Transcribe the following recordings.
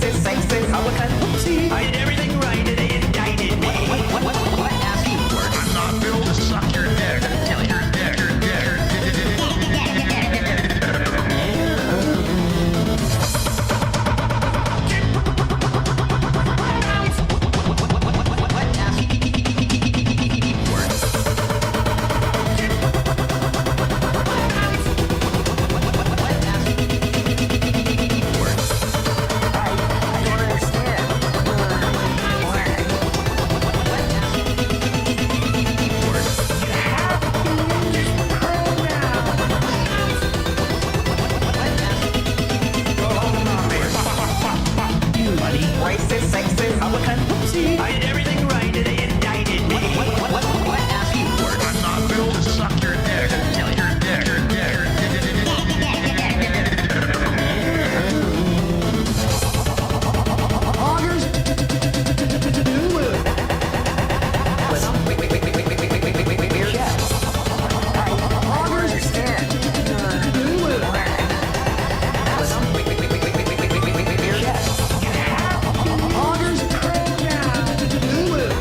Racist, sexist, how it kind of oopsie. I did everything right and they indicted me. What ass you were? I'm not built to suck your dick. Tell your dick, your dick. Racist, sexist, how it kind of oopsie. I did everything right and they indicted me. What ass you were? I'm not built to suck your dick. Tell your dick, your dick. Augers, do it. Wait. Yeah. Augers, understand. Do it. Augers, calm down. Do it.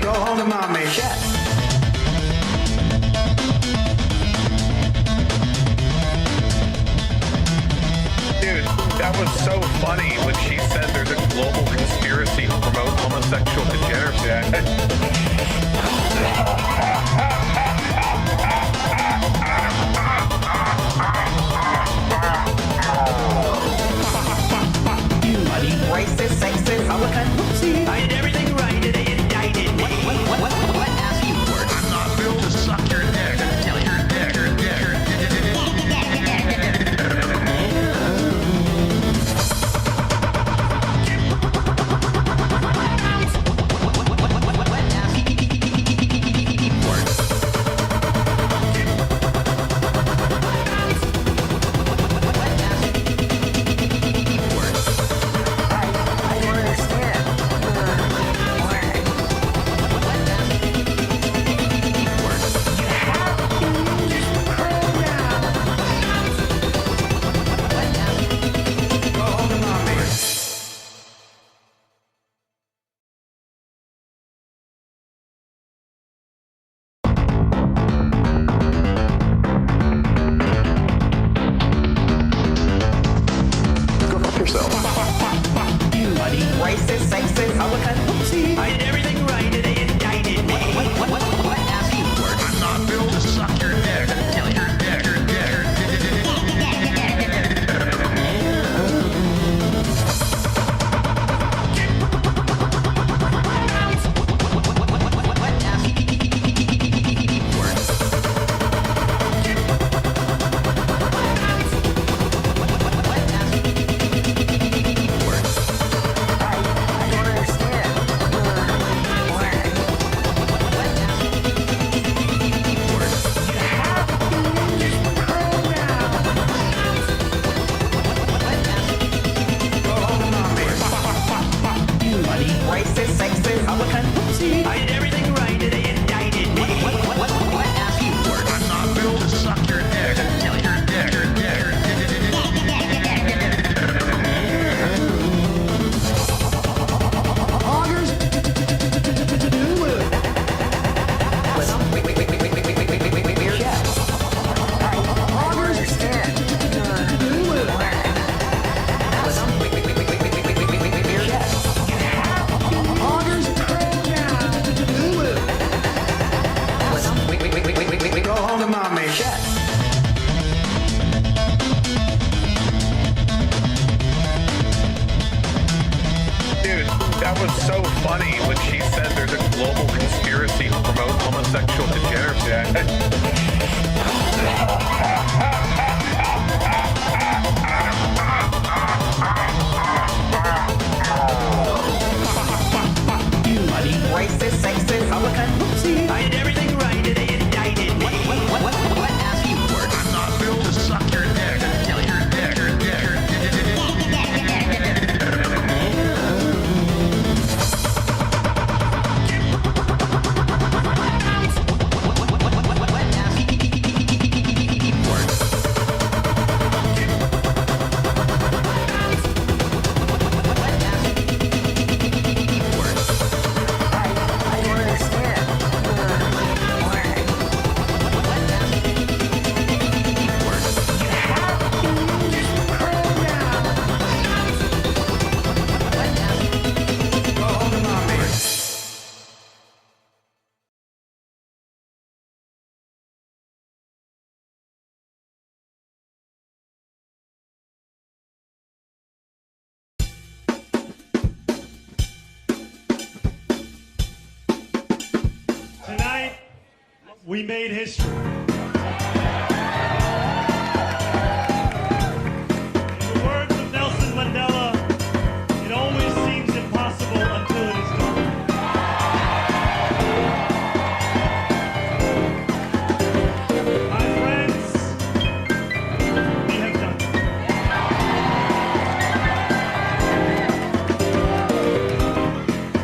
Go home to mommy. Dude, that was so funny when she said there's a global conspiracy to promote homosexual degeneracy. Racist, sexist, how it kind of oopsie. I did everything right and they indicted me. What ass you were? I'm not built to suck your dick. Tell your dick, your dick. we made history. In the words of Nelson Mandela, it always seems impossible until it is done. My friends, we have done it.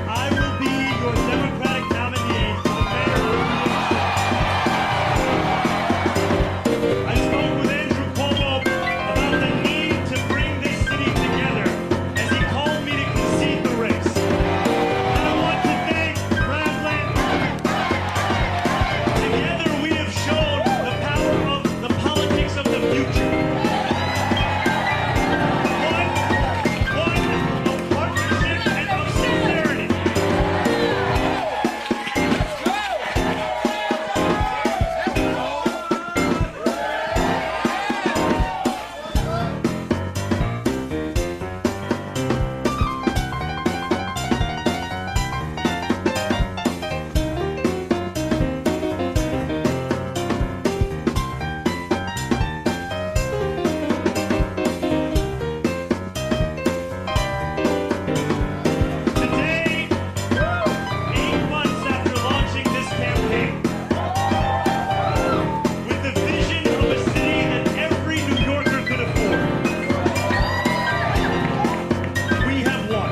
I will be your Democratic nominee for the mayor of New York City. I spoke with Andrew Cuomo about the need to bring this city together as he called me to concede the race. And I want to thank Brad Landry. Together we have shown the power of the politics of the future. One of partnership and of sincerity. Today, 8 months after launching this campaign, with the vision of a city that every New Yorker could afford, we have won.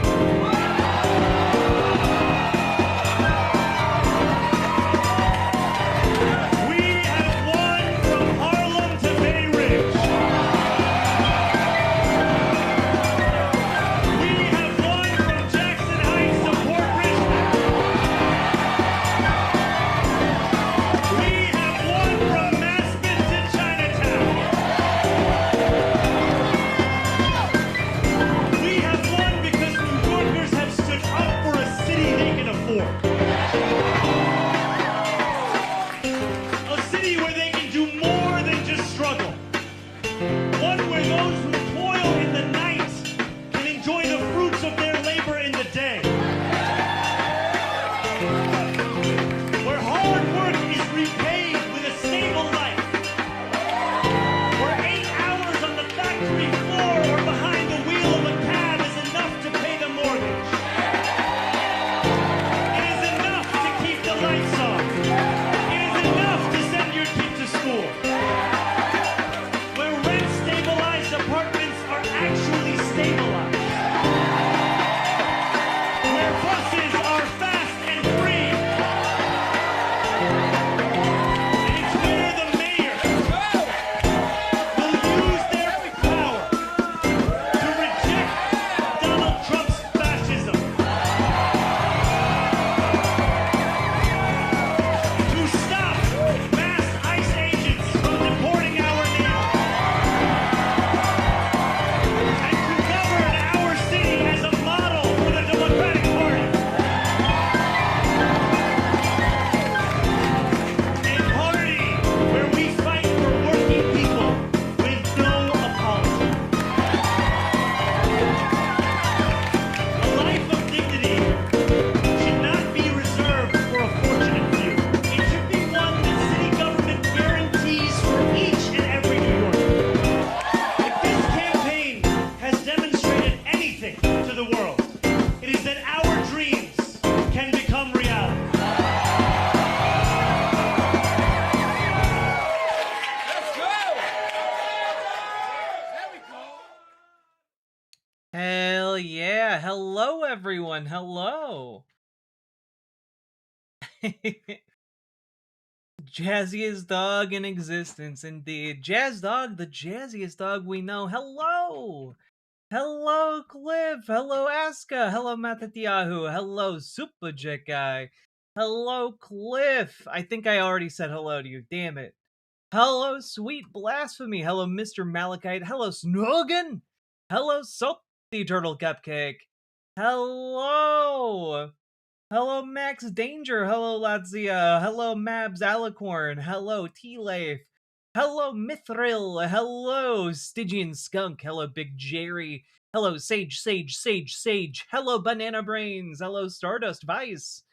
We have won from Harlem to Bay Ridge. We have won from Jackson Heights to Port Richmond. We have won from Maspeth to Chinatown. We have won because New Yorkers have stood up for a city they can afford. A city where they can do more than just struggle. One where those who toil in the night can enjoy the fruits of their labor in the day. Where hard work is repaid with a stable life. Where 8 hours on the factory floor or behind the wheel of a cab is enough to pay the mortgage. It is enough to keep the lights on. It is enough to send your kid to school. Where rent-stabilized apartments are actually stabilized. Where buses are fast and free. And it's where the mayor will use their power to reject Donald Trump's fascism. To stop mass ICE agents from deporting our neighbors. And to govern our city as a model for the Democratic Party. A party where we fight for working people with no apology. A life of dignity should not be reserved for a fortunate few. It should be one that city government guarantees for each and every New Yorker. If this campaign has demonstrated anything to the world, it is that our dreams can become reality. Hell yeah. Hello, everyone. Hello. Jazziest dog in existence, indeed. Jazz Dog, the jazziest dog we know. Hello. Hello, Cliff. Hello, Aska. Hello, Matatiahu. Hello, Superjet Guy. Hello, Cliff. I think I already said hello to you. Damn it. Hello, Sweet Blasphemy. Hello, Mr. Malachite. Hello, Snogan. Hello, Salty Turtle Cupcake. Hello. Hello, Max Danger. Hello, Latzia. Hello, Mabs Alicorn. Hello, T-Lafe. Hello, Mithril. Hello, Stygian Skunk. Hello, Big Jerry. Hello, Sage. Hello, Banana Brains. Hello, Stardust Vice.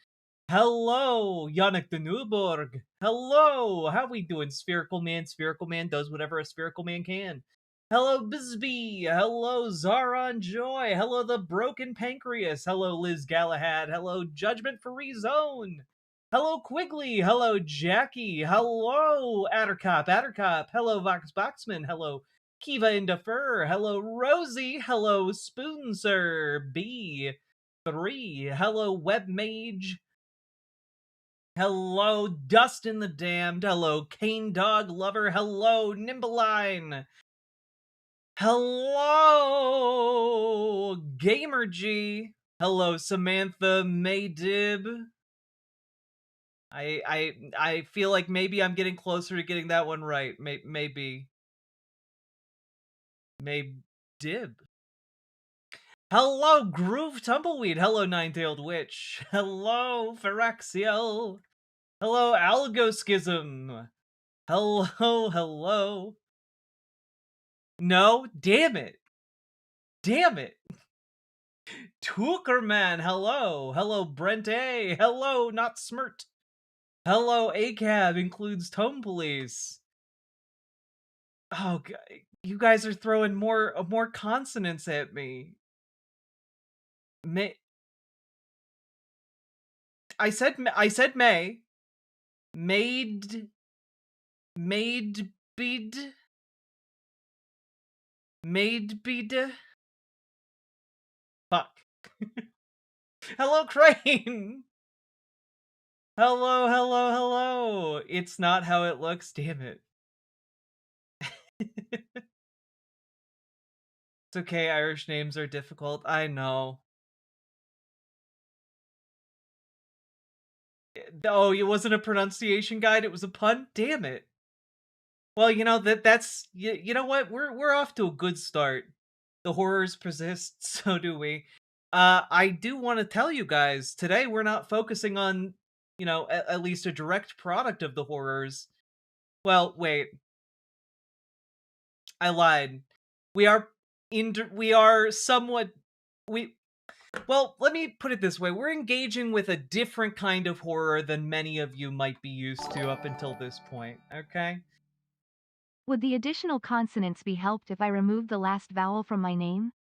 Hello, Yannick de Newburg. Hello, how we doing, Spherical Man? Spherical Man does whatever a Spherical Man can. Hello, Bisbee. Hello, Zaron Joy. Hello, the Broken Pancreas. Hello, Liz Galahad. Hello, Judgment Free Zone. Hello, Quigley. Hello, Jackie. Hello, Addercop. Addercop. Hello, Vox Boxman. Hello, Kiva in Defer. Hello, Rosie. Hello, Spoonser B3. Hello, Webmage. Hello, Dustin the Damned. Hello, Cane Dog Lover. Hello, Nimbleline. Hello, Gamer G. Hello, Samantha Maydib. I feel like maybe I'm getting closer to getting that one right. Maybe. Maydib. Hello, Groove Tumbleweed. Hello, Nine-Tailed Witch. Hello, Pharaxiel. Hello, Algoschism. Hello. No, damn it. Damn it. Tuckerman, hello. Hello, Brent A. Hello, not Smirt. Hello, ACAB includes Tome Police. Oh, you guys are throwing more consonants at me. I said May. Made bead. Made bead. Fuck. Hello, Crane. Hello. It's not how it looks, damn it. It's okay, Irish names are difficult. I know. Oh, it wasn't a pronunciation guide, it was a pun? Damn it. Well, you know, that's you know what? We're off to a good start. The horrors persist, so do we. I do want to tell you guys, today we're not focusing on, you know, at least a direct product of the horrors. Well, wait. I lied. We are somewhat well, let me put it this way. We're engaging with a different kind of horror than many of you might be used to up until this point, okay? Would the additional consonants be helped if I removed the last vowel from my name?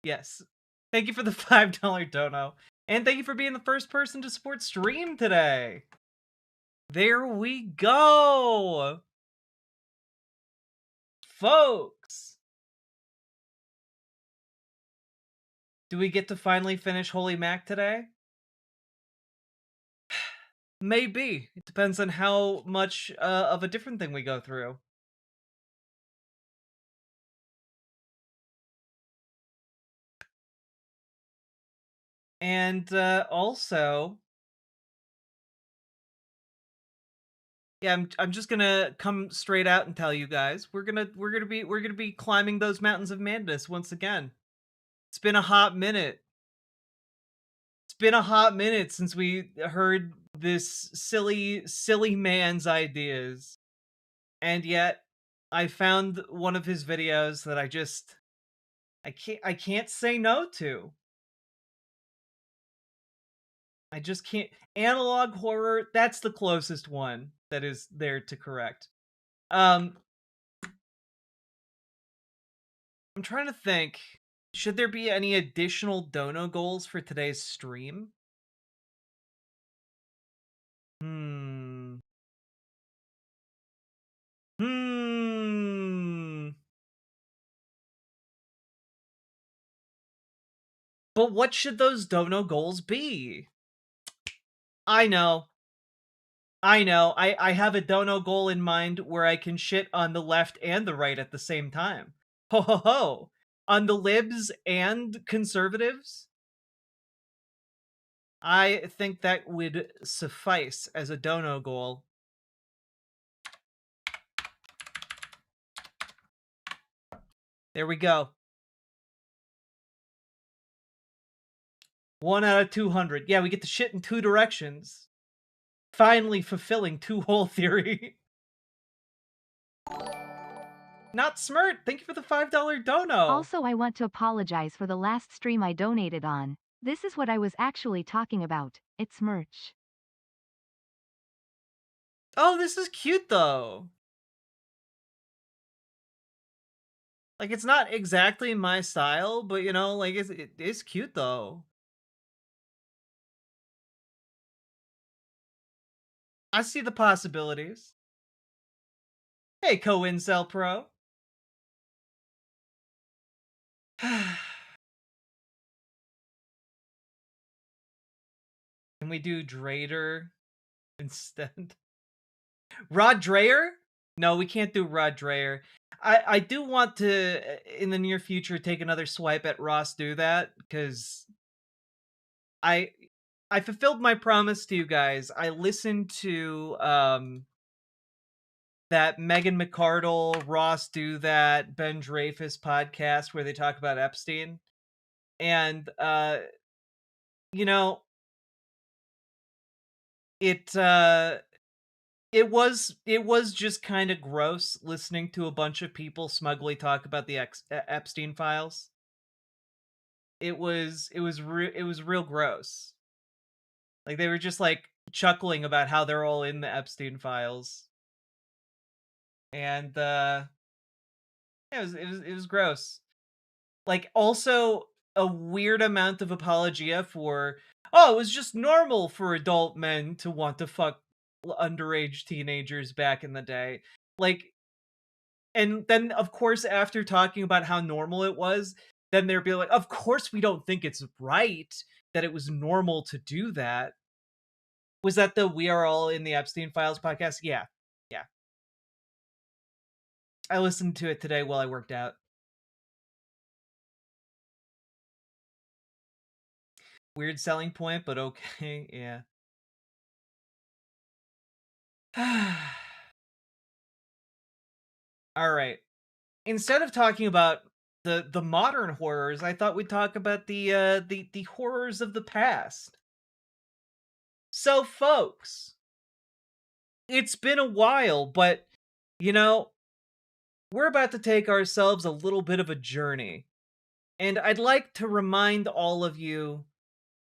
Yes. Thank you for the $5 dono. And thank you for being the first person to support stream today. There we go. Folks. Do we get to finally finish Holy Mac today? Maybe. It depends on how much of a different thing we go through. And also, yeah, I'm just gonna come straight out and tell you guys we're gonna be climbing those mountains of madness once again. It's been a hot minute. It's been a hot minute since we heard this silly man's ideas, and yet I found one of his videos that I can't say no to. I just can't. Analog horror, that's the closest one that is there to correct. I'm trying to think. Should there be any additional dono goals for today's stream? Hmm. But what should those dono goals be? I know. I have a dono goal in mind where I can shit on the left and the right at the same time. Ho ho ho! On the libs and conservatives? I think that would suffice as a dono goal. There we go. 1 out of 200. Yeah, we get to shit in 2 directions. Finally fulfilling 2-hole theory. Not Smirt, thank you for the $5 dono. Also, I want to apologize for the last stream I donated on. This is what I was actually talking about. It's merch. Oh, this is cute though. Like, it's not exactly my style, but you know, like it is cute though. I see the possibilities. Hey, Co-Incel Pro. Can we do Drader instead? Rod Dreher? No, we can't do Rod Dreher. I do want to, in the near future, take another swipe at Ross Do That, because I fulfilled my promise to you guys. I listened to that Megan McArdle, Ross Do That, Ben Dreyfus podcast where they talk about Epstein. And you know, it it was just kind of gross listening to a bunch of people smugly talk about the Epstein files. It was it was real gross. Like they were just like chuckling about how they're all in the Epstein files. And it was gross. Like also a weird amount of apologia for, oh, it was just normal for adult men to want to fuck underage teenagers back in the day. Like, and then of course after talking about how normal it was, then they'd be like, of course we don't think it's right that it was normal to do that. Was that the We Are All in the Epstein Files podcast? Yeah. Yeah. I listened to it today while I worked out. Weird selling point, but okay, yeah. All right. Instead of talking about the modern horrors, I thought we'd talk about the horrors of the past. So, folks, it's been a while, but you know, we're about to take ourselves a little bit of a journey. And I'd like to remind all of you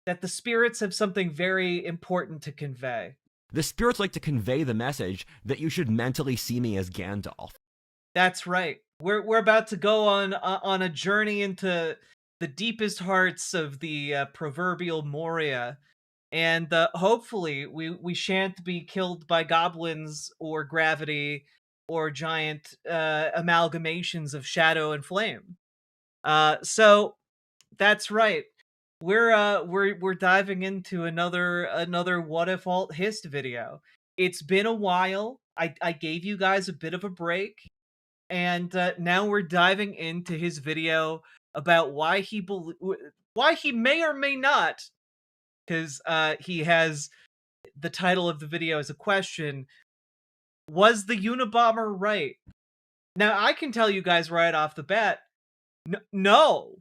that the spirits have something very important to convey. The spirits like to convey the message that you should mentally see me as Gandalf. That's right. We're about to go on a journey into the deepest hearts of the proverbial Moria, and hopefully we shan't be killed by goblins or gravity or giant amalgamations of shadow and flame. So that's right. We're diving into another What If Alt Hist video. It's been a while. I gave you guys a bit of a break, and now we're diving into his video about why why he may or may not, because he has the title of the video as a question: was the Unabomber right? Now I can tell you guys right off the bat, no.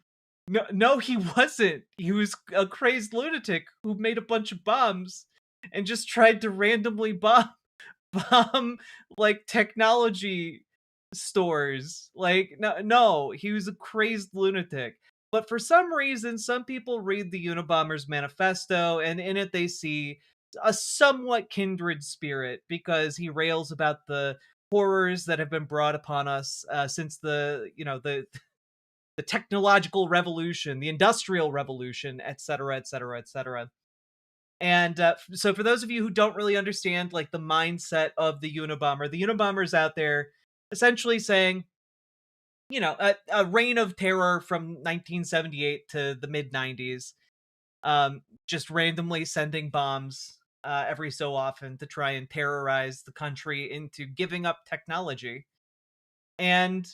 No, he wasn't. He was a crazed lunatic who made a bunch of bombs and just tried to randomly bomb like technology stores. Like no, he was a crazed lunatic. But for some reason, some people read the Unabomber's manifesto, and in it they see a somewhat kindred spirit because he rails about the horrors that have been brought upon us since the technological revolution, the industrial revolution, etc., etc., etc. And so for those of you who don't really understand like the mindset of the Unabomber is out there essentially saying, you know, a reign of terror from 1978 to the mid 90s, just randomly sending bombs every so often to try and terrorize the country into giving up technology. And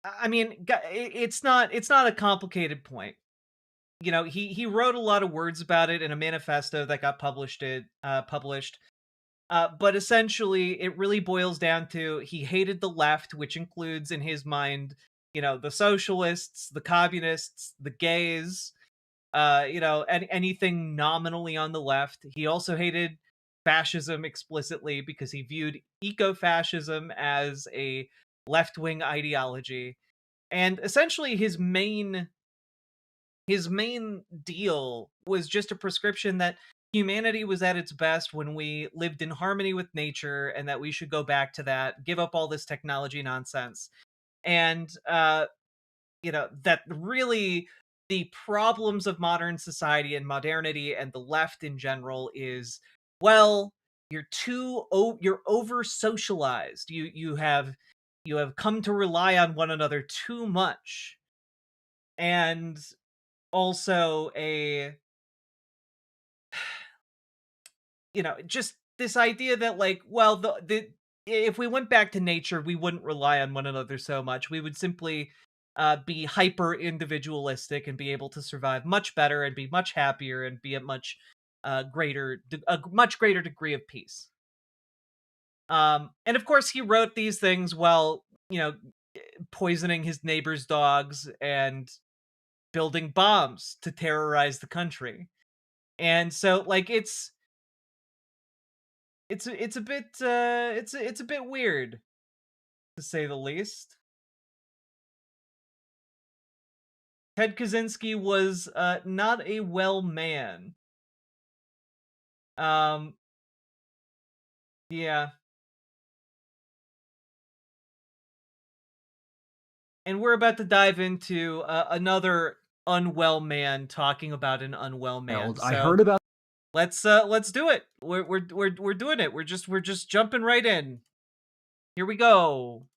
I mean, it's not a complicated point. You know, he wrote a lot of words about it in a manifesto that got published. But essentially, it really boils down to he hated the left, which includes in his mind, you know, the socialists, the communists, the gays, you know, anything nominally on the left. He also hated fascism explicitly because he viewed eco-fascism as a left-wing ideology. And essentially his main deal was just a prescription that humanity was at its best when we lived in harmony with nature, and that we should go back to that, give up all this technology nonsense. And that really the problems of modern society and modernity and the left in general is, well, you're over socialized. You have come to rely on one another too much. And also just this idea that, like, well, the if we went back to nature, we wouldn't rely on one another so much. We would simply be hyper individualistic and be able to survive much better and be much happier and be at a much greater degree of peace. And of course, he wrote these things while poisoning his neighbors' dogs and building bombs to terrorize the country. And so, like, it's a bit it's a bit weird, to say the least. Ted Kaczynski was not a well man. Um yeah. And we're about to dive into another unwell man talking about an unwell man. I So heard about let's do it. We're doing it. We're just jumping right in. Here we go.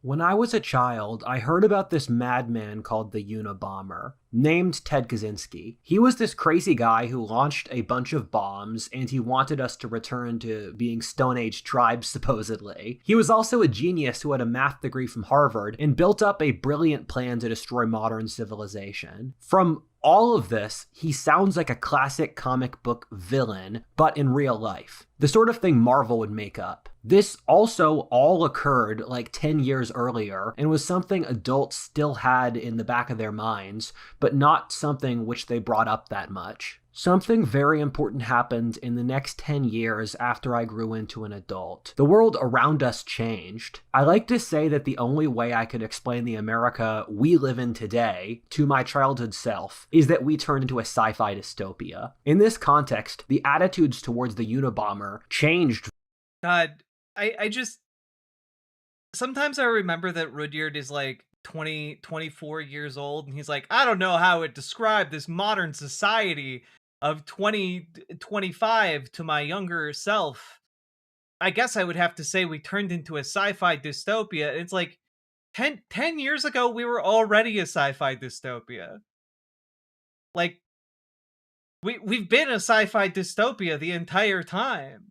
When I was a child, I heard about this madman called the Unabomber, named Ted Kaczynski. He was this crazy guy who launched a bunch of bombs, and he wanted us to return to being Stone Age tribes, supposedly. He was also a genius who had a math degree from Harvard and built up a brilliant plan to destroy modern civilization. From all of this, he sounds like a classic comic book villain, but in real life. The sort of thing Marvel would make up. This also all occurred like 10 years earlier and was something adults still had in the back of their minds, but not something which they brought up that much. Something very important happened in the next 10 years after I grew into an adult. The world around us changed. I like to say that the only way I could explain the America we live in today to my childhood self is that we turned into a sci-fi dystopia. In this context, the attitudes towards the Unabomber changed. God, I just sometimes I remember that Rudyard is like 24 years old, and he's like, I don't know how to describe this modern society of 2025 to my younger self. I guess I would have to say we turned into a sci-fi dystopia. It's like 10 years ago, we were already a sci-fi dystopia. Like, we've been a sci-fi dystopia the entire time.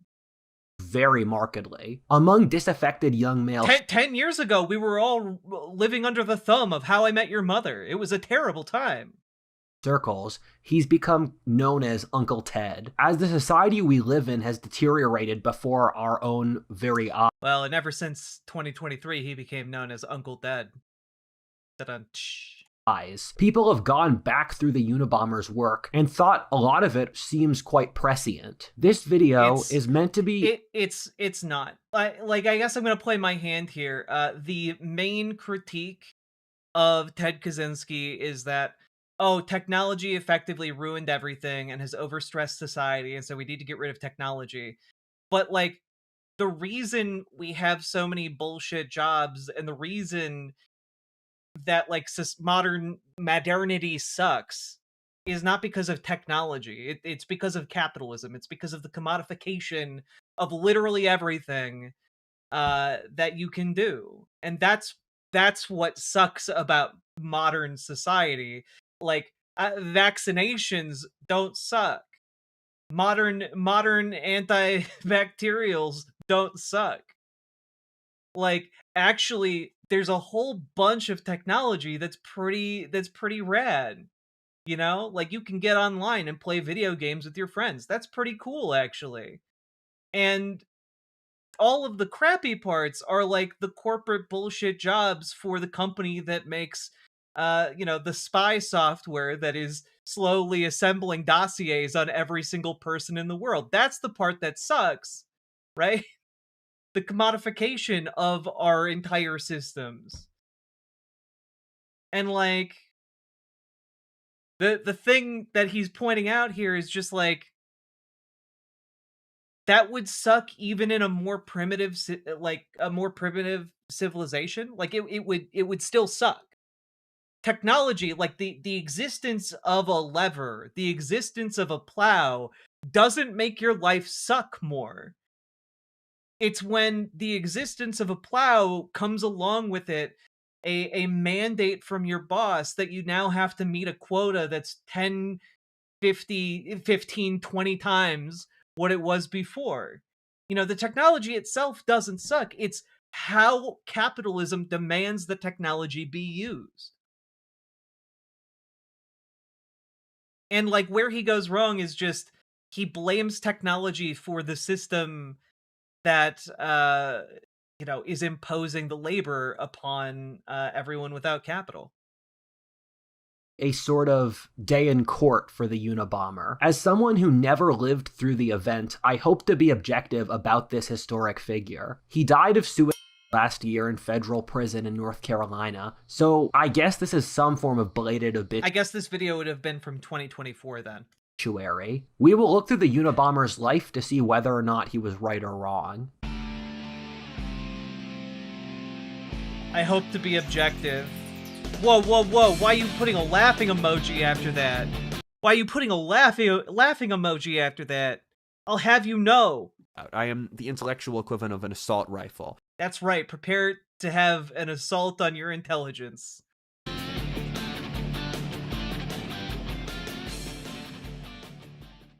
Very markedly. Among disaffected young males, 10 years ago, we were all living under the thumb of How I Met Your Mother. It was a terrible time. circles, he's become known as Uncle Ted. As the society we live in has deteriorated before our own very eyes, Well, and ever since 2023, he became known as Uncle Dead. Ta-dun. people have gone back through the Unabomber's work and thought a lot of it seems quite prescient. This video is meant to be... It's not. I guess I'm going to play my hand here. The main critique of Ted Kaczynski is that, oh, technology effectively ruined everything and has overstressed society, and so we need to get rid of technology. But, like, the reason we have so many bullshit jobs and the reason that, like, modernity sucks is not because of technology. It's because of capitalism. It's because of the commodification of literally everything that you can do. And that's what sucks about modern society. Like, vaccinations don't suck. Modern antibacterials don't suck. Like, actually, there's a whole bunch of technology that's pretty rad. You know, like, you can get online and play video games with your friends. That's pretty cool, actually. And all of the crappy parts are like the corporate bullshit jobs for the company that makes the spy software that is slowly assembling dossiers on every single person in the world. That's the part that sucks, right? The commodification of our entire systems. And like the thing that he's pointing out here is just like that would suck even in a more primitive like a more primitive civilization. Like it would still suck. Technology, like the existence of a lever, the existence of a plow doesn't make your life suck more. It's when the existence of a plow comes along with it a mandate from your boss that you now have to meet a quota that's 10, 50, 15, 20 times what it was before. You know, the technology itself doesn't suck. It's how capitalism demands the technology be used. And like where he goes wrong is just he blames technology for the system that you know, is imposing the labor upon everyone without capital. A sort of day in court for the Unabomber. As someone who never lived through the event, I hope to be objective about this historic figure. He died of suicide last year in federal prison in North Carolina, so I guess this is some form of belated I guess this video would have been from 2024 then. obituary. We will look through the Unabomber's life to see whether or not he was right or wrong. I hope to be objective. Whoa, whoa, whoa, why are you putting a laughing emoji after that? Why are you putting a laughing emoji after that? I'll have you know. I am the intellectual equivalent of an assault rifle. That's right, prepare to have an assault on your intelligence.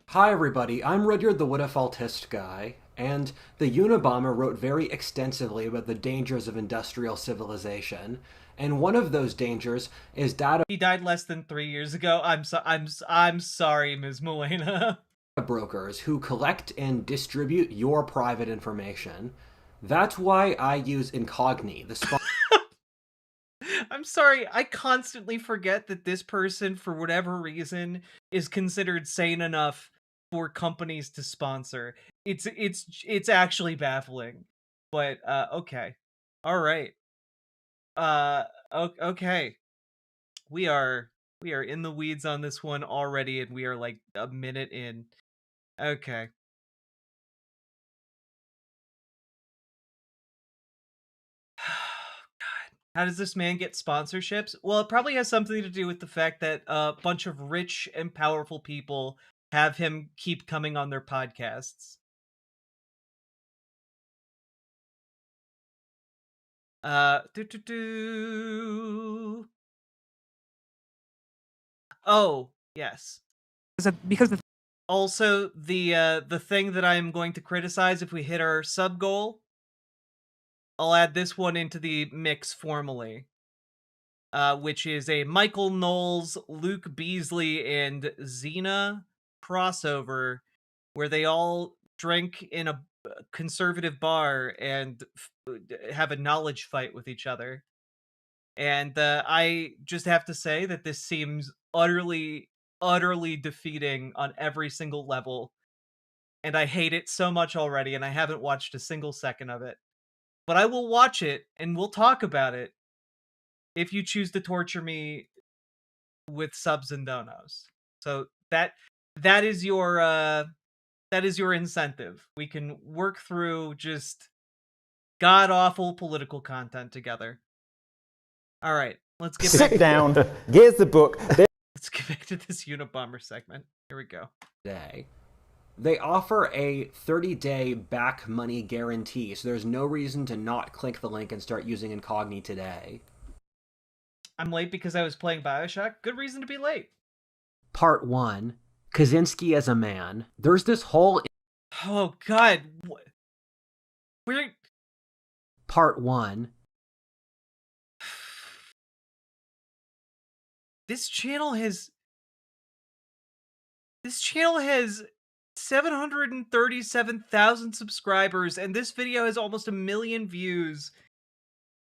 Hi everybody, I'm Rudyard the Woodafaltist guy, and the Unabomber wrote very extensively about the dangers of industrial civilization, and one of those dangers is data He died less than 3 years ago. I'm sorry, Ms. Molina. brokers who collect and distribute your private information. That's why I use Incogni, the I'm sorry, I constantly forget that this person, for whatever reason, is considered sane enough for companies to sponsor. It's actually baffling. But okay. All right. Okay. We are in the weeds on this one already, and we are like a minute in. Okay. God. How does this man get sponsorships? Well, it probably has something to do with the fact that a bunch of rich and powerful people have him keep coming on their podcasts. Do. Oh, yes. Because Also, the thing that I'm going to criticize if we hit our sub goal, I'll add this one into the mix formally. Which is a Michael Knowles, Luke Beasley, and Xena crossover where they all drink in a conservative bar and have a knowledge fight with each other. And I just have to say that this seems utterly defeating on every single level. And I hate it so much already, and I haven't watched a single second of it. But I will watch it, and we'll talk about it if you choose to torture me with subs and donos. So that is your incentive. We can work through just god awful political content together. All right, let's get back. sit down. Here's the book. Let's get back to this Unabomber segment. Here we go. day. They offer a 30-day back money guarantee, so there's no reason to not click the link and start using Incogni today. I'm late because I was playing Bioshock. Good reason to be late. Part 1. Kaczynski as a man. There's this whole... Oh, God. We're... Part 1. This channel has 737,000 subscribers, and this video has almost 1 million views.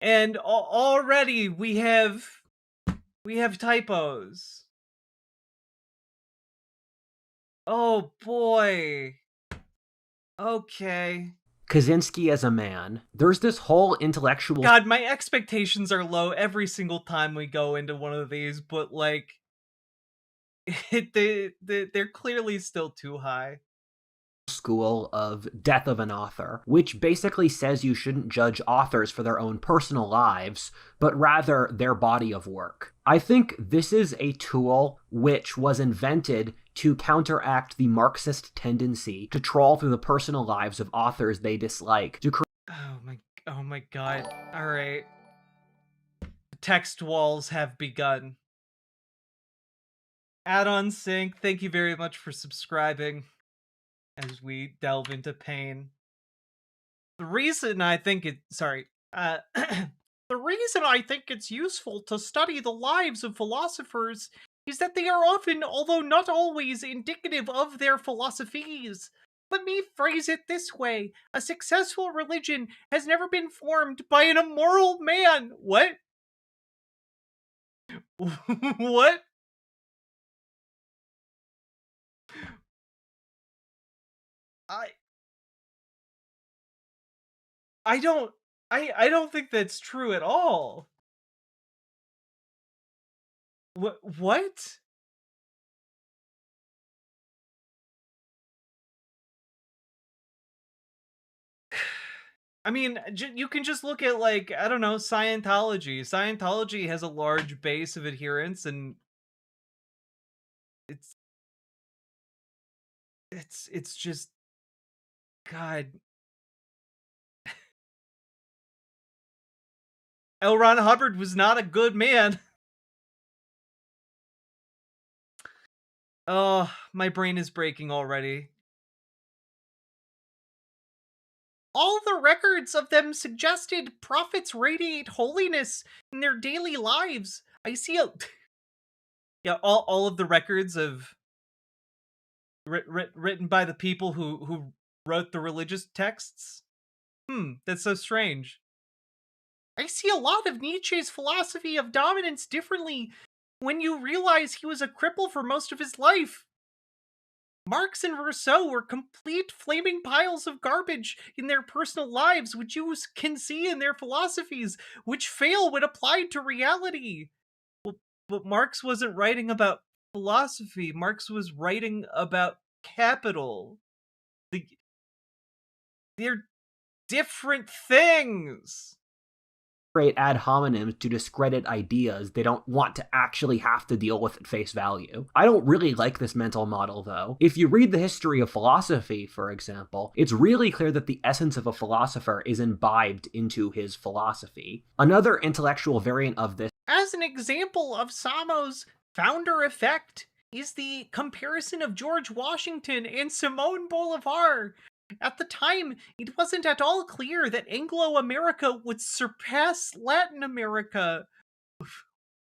And already we have typos. Oh boy. Okay. Kaczynski as a man. There's this whole intellectual God, my expectations are low every single time we go into one of these, but like, they're clearly still too high. school of Death of an Author, which basically says you shouldn't judge authors for their own personal lives, but rather their body of work. I think this is a tool which was invented to counteract the Marxist tendency to trawl through the personal lives of authors they dislike, to Oh my god. Alright. Text walls have begun. Add-on sync, thank you very much for subscribing as we delve into pain. The reason I think the reason I think it's useful to study the lives of philosophers is that they are often, although not always, indicative of their philosophies. Let me phrase it this way. A successful religion has never been formed by an immoral man. What? What? I I don't I don't think that's true at all. What? I mean, you can just look at, like, I don't know, Scientology. Scientology has a large base of adherents, and it's it's just God. L. Ron Hubbard was not a good man. Oh, my brain is breaking already. All the records of them suggested prophets radiate holiness in their daily lives. I see a yeah, all of the records of written by the people who wrote the religious texts. That's so strange. I see a lot of Nietzsche's philosophy of dominance differently when you realize he was a cripple for most of his life. Marx and Rousseau were complete flaming piles of garbage in their personal lives, which you can see in their philosophies, which fail when applied to reality. Well, but Marx wasn't writing about philosophy. Marx was writing about capital. They're different things. create ad hominems to discredit ideas they don't want to actually have to deal with at face value. I don't really like this mental model, though. If you read the history of philosophy, for example, it's really clear that the essence of a philosopher is imbibed into his philosophy. Another intellectual variant of this, as an example of Samo's founder effect, is the comparison of George Washington and Simón Bolivar. At the time, it wasn't at all clear that Anglo-America would surpass Latin America.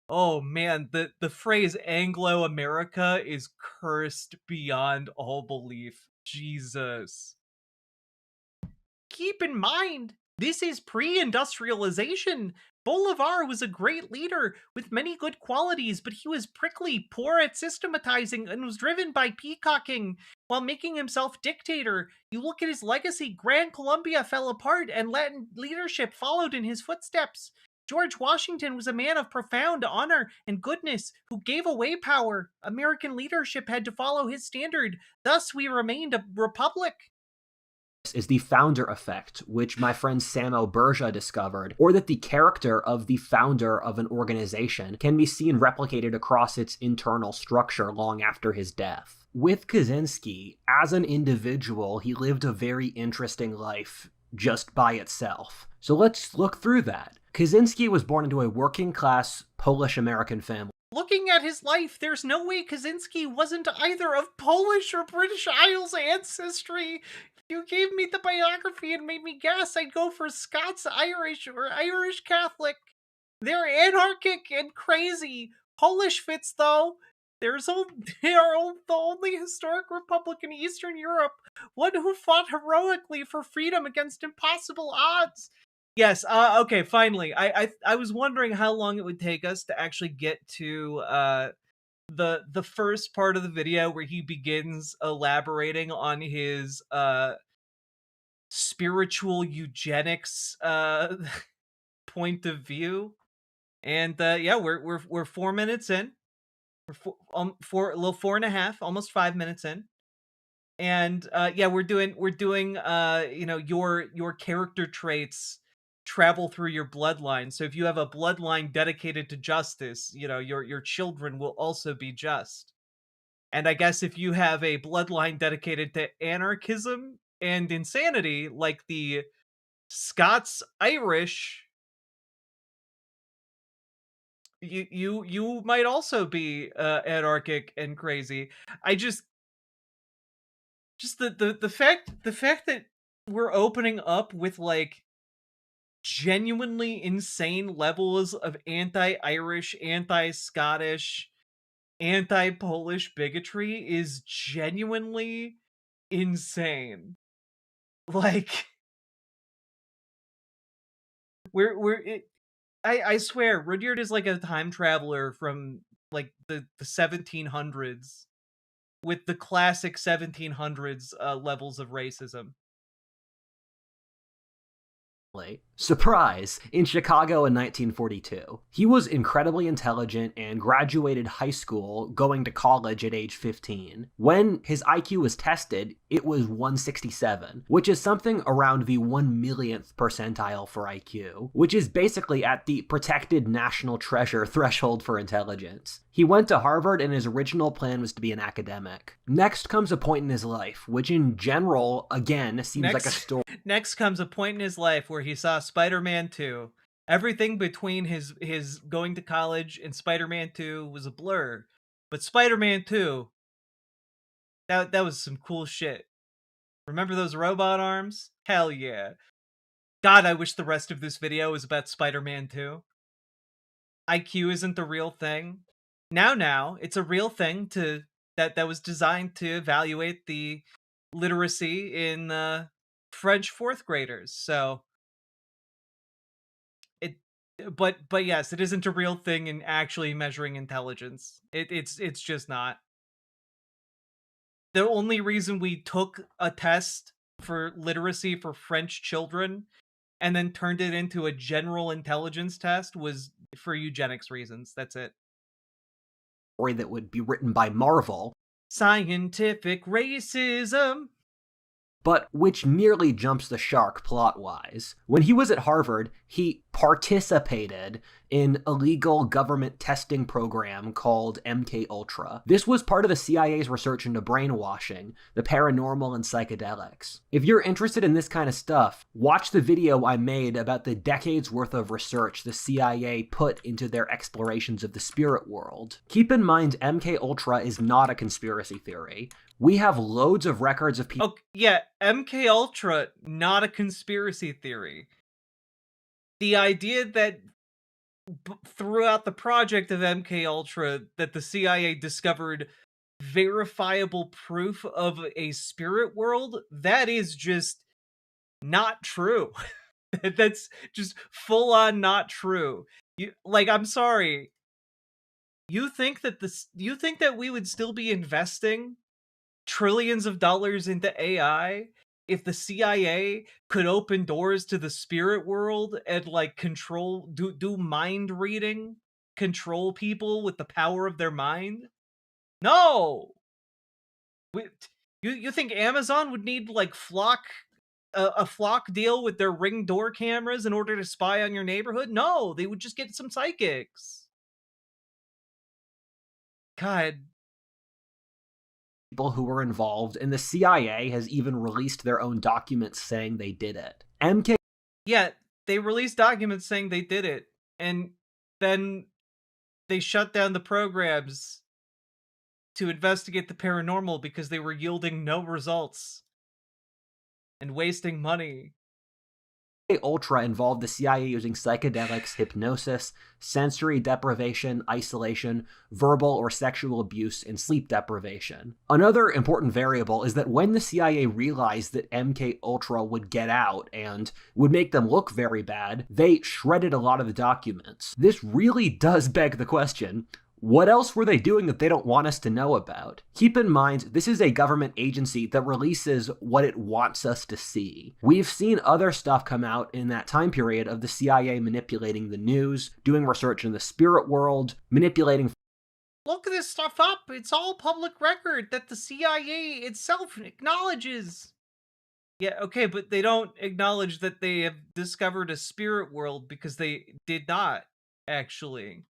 Oh man, the phrase Anglo-America is cursed beyond all belief. Jesus. Keep in mind, this is pre-industrialization. Bolivar was a great leader with many good qualities, but he was prickly, poor at systematizing, and was driven by peacocking while making himself dictator. You look at his legacy, Gran Colombia fell apart and Latin leadership followed in his footsteps. George Washington was a man of profound honor and goodness who gave away power. American leadership had to follow his standard. Thus, we remained a republic. is the founder effect, which my friend Samo Berja discovered, or that the character of the founder of an organization can be seen replicated across its internal structure long after his death. With Kaczynski, as an individual, he lived a very interesting life just by itself. So let's look through that. Kaczynski was born into a working-class Polish-American family. Looking at his life, there's no way Kaczynski wasn't either of Polish or British Isles ancestry. If you gave me the biography and made me guess, I'd go for Scots-Irish or Irish Catholic. They're anarchic and crazy. Polish fits, though. They are the only historic republic in Eastern Europe, one who fought heroically for freedom against impossible odds. Yes, okay, finally. I was wondering how long it would take us to actually get to the first part of the video where he begins elaborating on his spiritual eugenics point of view. And yeah, we're 4 minutes in. We're a little 4.5, almost 5 minutes in. And yeah, we're doing you know, your character traits travel through your bloodline. So if you have a bloodline dedicated to justice, you know, your children will also be just. And I guess if you have a bloodline dedicated to anarchism and insanity, like the Scots Irish, you might also be anarchic and crazy. I just the fact that we're opening up with like genuinely insane levels of anti-Irish, anti-Scottish, anti-Polish bigotry is genuinely insane. Like I swear Rudyard is like a time traveler from like the 1700s with the classic 1700s levels of racism. Surprise! In Chicago in 1942. He was incredibly intelligent and graduated high school, going to college at age 15. When his IQ was tested, it was 167, which is something around the 1 millionth percentile for IQ, which is basically at the protected national treasure threshold for intelligence. He went to Harvard and his original plan was to be an academic. Next comes a point in his life, which in general, again, seems like a story. Next comes a point in his life where he saw Spider-Man 2. Everything between his going to college and Spider-Man 2 was a blur. But Spider-Man 2, that was some cool shit. Remember those robot arms? Hell yeah. God, I wish the rest of this video was about Spider-Man 2. IQ isn't the real thing. Now, it's a real thing that was designed to evaluate the literacy in French fourth graders. So but yes, it isn't a real thing in actually measuring intelligence. It's just not. The only reason we took a test for literacy for French children and then turned it into a general intelligence test was for eugenics reasons. That's it. That would be written by Marvel. Scientific racism. But which nearly jumps the shark plot-wise. When he was at Harvard, he participated in a legal government testing program called MKUltra. This was part of the CIA's research into brainwashing, the paranormal, and psychedelics. If you're interested in this kind of stuff, watch the video I made about the decades worth of research the CIA put into their explorations of the spirit world. Keep in mind, MKUltra is not a conspiracy theory. We have loads of records of people. Oh, yeah, MKUltra, not a conspiracy theory. The idea that throughout the project of MKUltra that the CIA discovered verifiable proof of a spirit world, that is just not true. That's just full on not true. I'm sorry. You think that we would still be investing trillions of dollars into AI if the CIA could open doors to the spirit world and like control, do mind reading, control people with the power of their mind? No. You think Amazon would need like a flock deal with their Ring door cameras in order to spy on your neighborhood? No, they would just get some psychics. God. People who were involved, and the CIA has even released their own documents saying they did it. Yeah, they released documents saying they did it, and then they shut down the programs to investigate the paranormal because they were yielding no results and wasting money. Ultra involved the CIA using psychedelics, hypnosis, sensory deprivation, isolation, verbal or sexual abuse, and sleep deprivation. Another important variable is that when the CIA realized that MKUltra would get out and would make them look very bad, they shredded a lot of the documents. This really does beg the question, What else were they doing that they don't want us to know about? Keep in mind, this is a government agency that releases what it wants us to see. We've seen other stuff come out in that time period of the CIA manipulating the news, doing research in the spirit world, manipulating. Look this stuff up. It's all public record that the CIA itself acknowledges. Yeah, okay, but they don't acknowledge that they have discovered a spirit world because they did not, actually.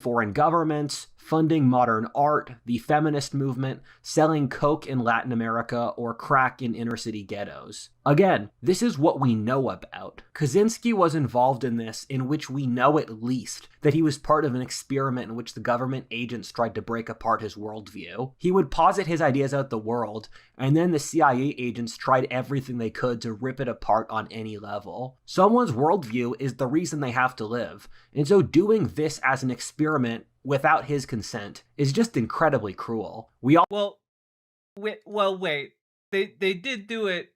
Foreign governments, funding modern art, the feminist movement, selling coke in Latin America, or crack in inner city ghettos. Again, this is what we know about. Kaczynski was involved in this, in which we know at least that he was part of an experiment in which the government agents tried to break apart his worldview. He would posit his ideas out the world, and then the CIA agents tried everything they could to rip it apart on any level. Someone's worldview is the reason they have to live, and so doing this as an experiment without his consent is just incredibly cruel. Well, wait. They did do it.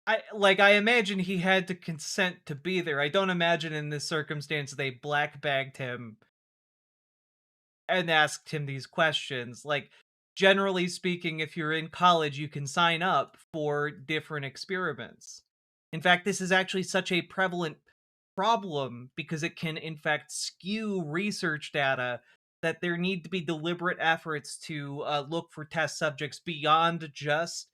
I imagine he had to consent to be there. I don't imagine in this circumstance they black bagged him and asked him these questions. Like, generally speaking, if you're in college, you can sign up for different experiments. In fact, this is actually such a prevalent problem because it can, in fact, skew research data that there need to be deliberate efforts to look for test subjects beyond just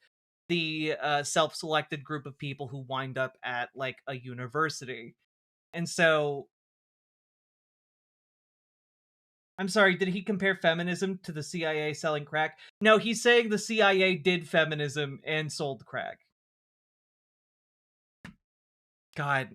the self-selected group of people who wind up at, like, a university. And so, I'm sorry, did he compare feminism to the CIA selling crack? No, he's saying the CIA did feminism and sold crack. God.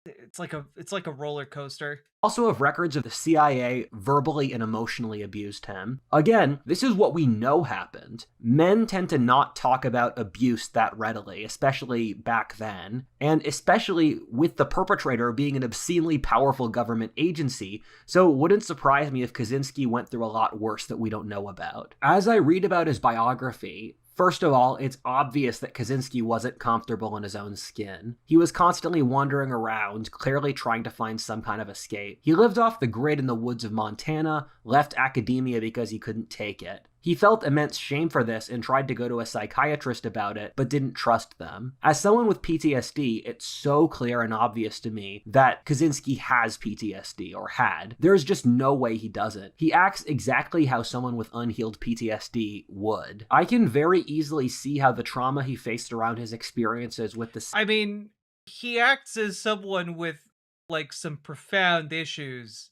It's like a roller coaster. Also have records of the CIA verbally and emotionally abused him. Again, this is what we know happened. Men tend to not talk about abuse that readily, especially back then, and especially with the perpetrator being an obscenely powerful government agency, so it wouldn't surprise me if Kaczynski went through a lot worse that we don't know about. As I read about his biography, first of all, it's obvious that Kaczynski wasn't comfortable in his own skin. He was constantly wandering around, clearly trying to find some kind of escape. He lived off the grid in the woods of Montana, left academia because he couldn't take it. He felt immense shame for this and tried to go to a psychiatrist about it, but didn't trust them. As someone with PTSD, it's so clear and obvious to me that Kaczynski has PTSD, or had. There's just no way he doesn't. He acts exactly how someone with unhealed PTSD would. I can very easily see how the trauma he faced around his experiences with the... I mean, he acts as someone with, like, some profound issues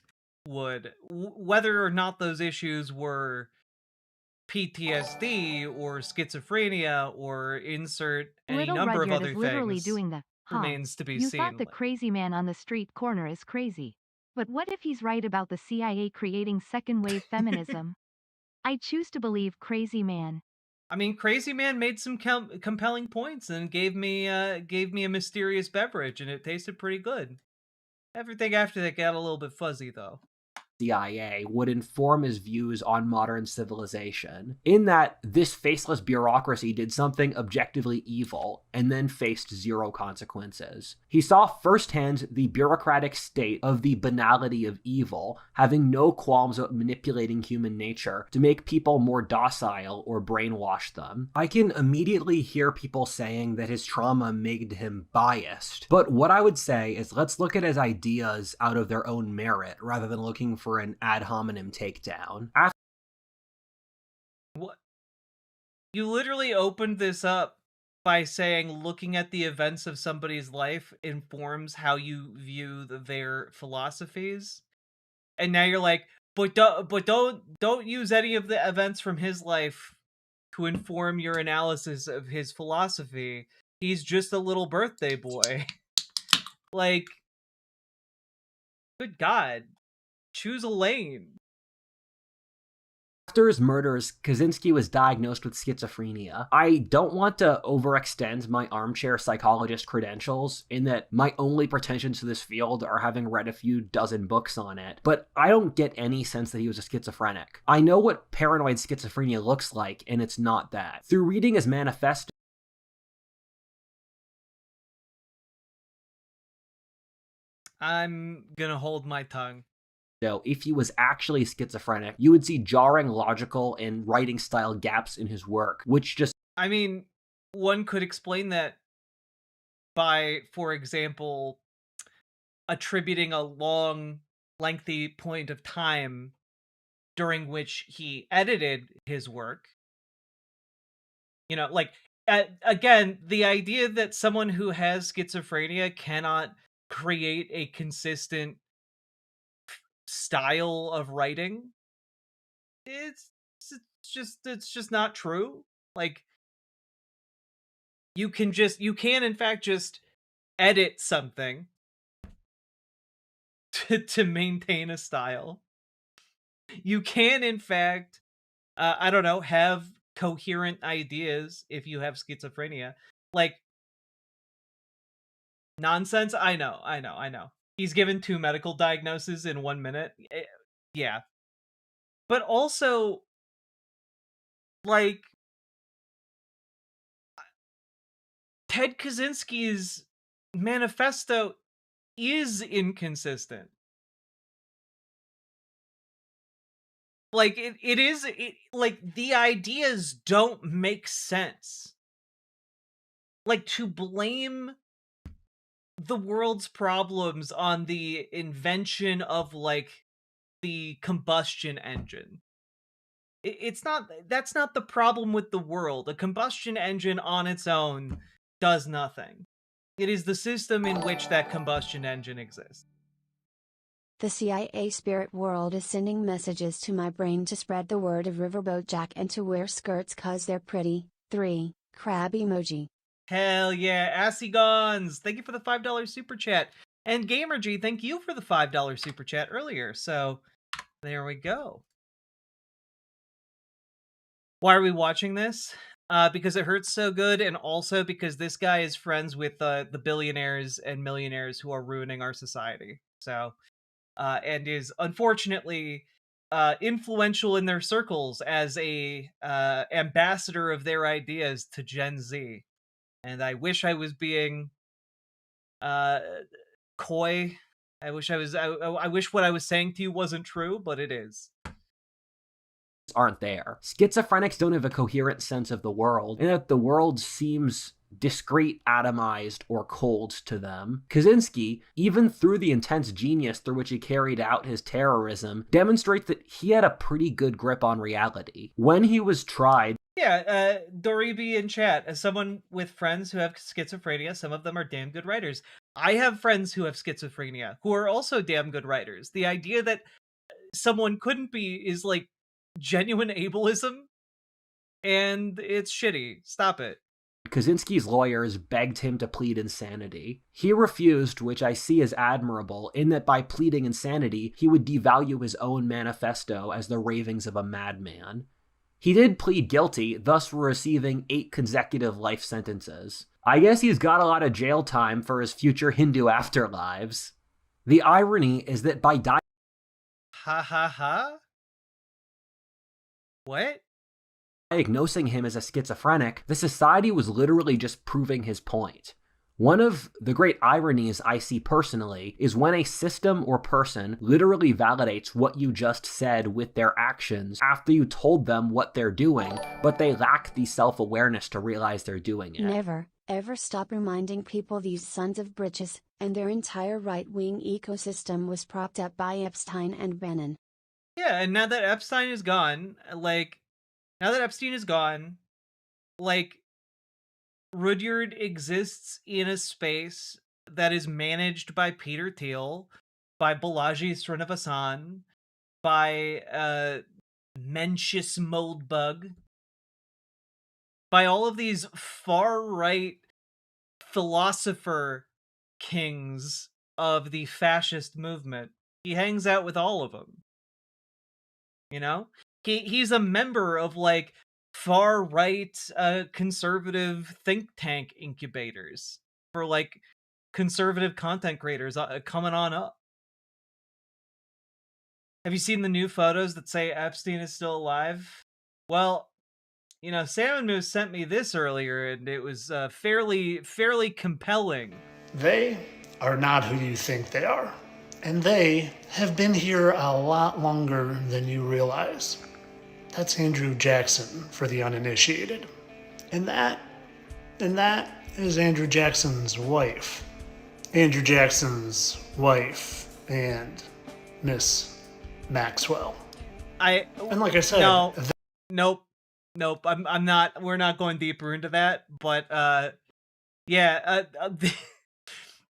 would. Whether or not those issues were PTSD or schizophrenia or insert any Little number of Rudyard other is literally things doing the, remains to be you seen. thought the crazy man on the street corner is crazy. But what if he's right about the CIA creating second-wave feminism? I choose to believe crazy man. I mean, Crazy Man made some compelling points and gave me a mysterious beverage, and it tasted pretty good. Everything after that got a little bit fuzzy, though. CIA would inform his views on modern civilization, in that this faceless bureaucracy did something objectively evil and then faced zero consequences. He saw firsthand the bureaucratic state of the banality of evil, having no qualms about manipulating human nature to make people more docile or brainwash them. I can immediately hear people saying that his trauma made him biased, but what I would say is let's look at his ideas out of their own merit rather than looking for an ad hominem takedown. What? You literally opened this up by saying looking at the events of somebody's life informs how you view their philosophies, and now you're like, but don't use any of the events from his life to inform your analysis of his philosophy. He's just a little birthday boy. Like, good God. Choose a lane. After his murders, Kaczynski was diagnosed with schizophrenia. I don't want to overextend my armchair psychologist credentials in that my only pretensions to this field are having read a few dozen books on it, but I don't get any sense that he was a schizophrenic. I know what paranoid schizophrenia looks like, and it's not that. Through reading his manifesto, I'm gonna hold my tongue. if he was actually schizophrenic, you would see jarring logical and writing style gaps in his work, which just... I mean, one could explain that by, for example, attributing a long, lengthy point of time during which he edited his work. You know, like, again, the idea that someone who has schizophrenia cannot create a consistent style of writing, it's just not true. Like, you can in fact just edit something to maintain a style. You can in fact, I don't know, have coherent ideas if you have schizophrenia. Like, nonsense. I know. He's given 2 medical diagnoses in 1 minute. Yeah. But also, like, Ted Kaczynski's manifesto is inconsistent. Like, like, the ideas don't make sense. Like, to blame the world's problems on the invention of, like, the combustion engine. It's not, that's not the problem with the world. A combustion engine on its own does nothing. It is the system in which that combustion engine exists. The CIA spirit world is sending messages to my brain to spread the word of Riverboat Jack and to wear skirts cause they're pretty. 3. Crab emoji. Hell yeah, Assigons! Thank you for the $5 super chat. And GamerG, thank you for the $5 super chat earlier. So, there we go. Why are we watching this? Because it hurts so good, and also because this guy is friends with the billionaires and millionaires who are ruining our society. So, and is unfortunately influential in their circles as a ambassador of their ideas to Gen Z. And I wish I was being coy. I wish I wish what I was saying to you wasn't true, but it is. Aren't there. Schizophrenics don't have a coherent sense of the world, and that the world seems discrete, atomized, or cold to them. Kaczynski, even through the intense genius through which he carried out his terrorism, demonstrates that he had a pretty good grip on reality. When he was tried... Yeah, Doribi in chat, as someone with friends who have schizophrenia, some of them are damn good writers. I have friends who have schizophrenia who are also damn good writers. The idea that someone couldn't be is, like, genuine ableism, and it's shitty. Stop it. Kaczynski's lawyers begged him to plead insanity. He refused, which I see as admirable, in that by pleading insanity, he would devalue his own manifesto as the ravings of a madman. He did plead guilty, thus receiving 8 consecutive life sentences. I guess he's got a lot of jail time for his future Hindu afterlives. The irony is that by Ha ha ha? What? diagnosing him as a schizophrenic, the society was literally just proving his point. One of the great ironies I see personally is when a system or person literally validates what you just said with their actions after you told them what they're doing, but they lack the self-awareness to realize they're doing it. Never, ever stop reminding people these sons of bitches, and their entire right-wing ecosystem was propped up by Epstein and Bannon. Yeah, and now that Epstein is gone, Rudyard exists in a space that is managed by Peter Thiel, by Balaji Srinivasan, by Mencius Moldbug, by all of these far-right philosopher kings of the fascist movement. He hangs out with all of them. You know? He's a member of, like, far-right conservative think tank incubators for, like, conservative content creators coming on up. Have you seen the new photos that say Epstein is still alive? Well, you know, Salmon Moose sent me this earlier, and it was fairly compelling. They are not who you think they are. And they have been here a lot longer than you realize. That's Andrew Jackson for the uninitiated. And that is Andrew Jackson's wife. Andrew Jackson's wife and Miss Maxwell. And like I said, no, nope. I'm not. We're not going deeper into that. But yeah.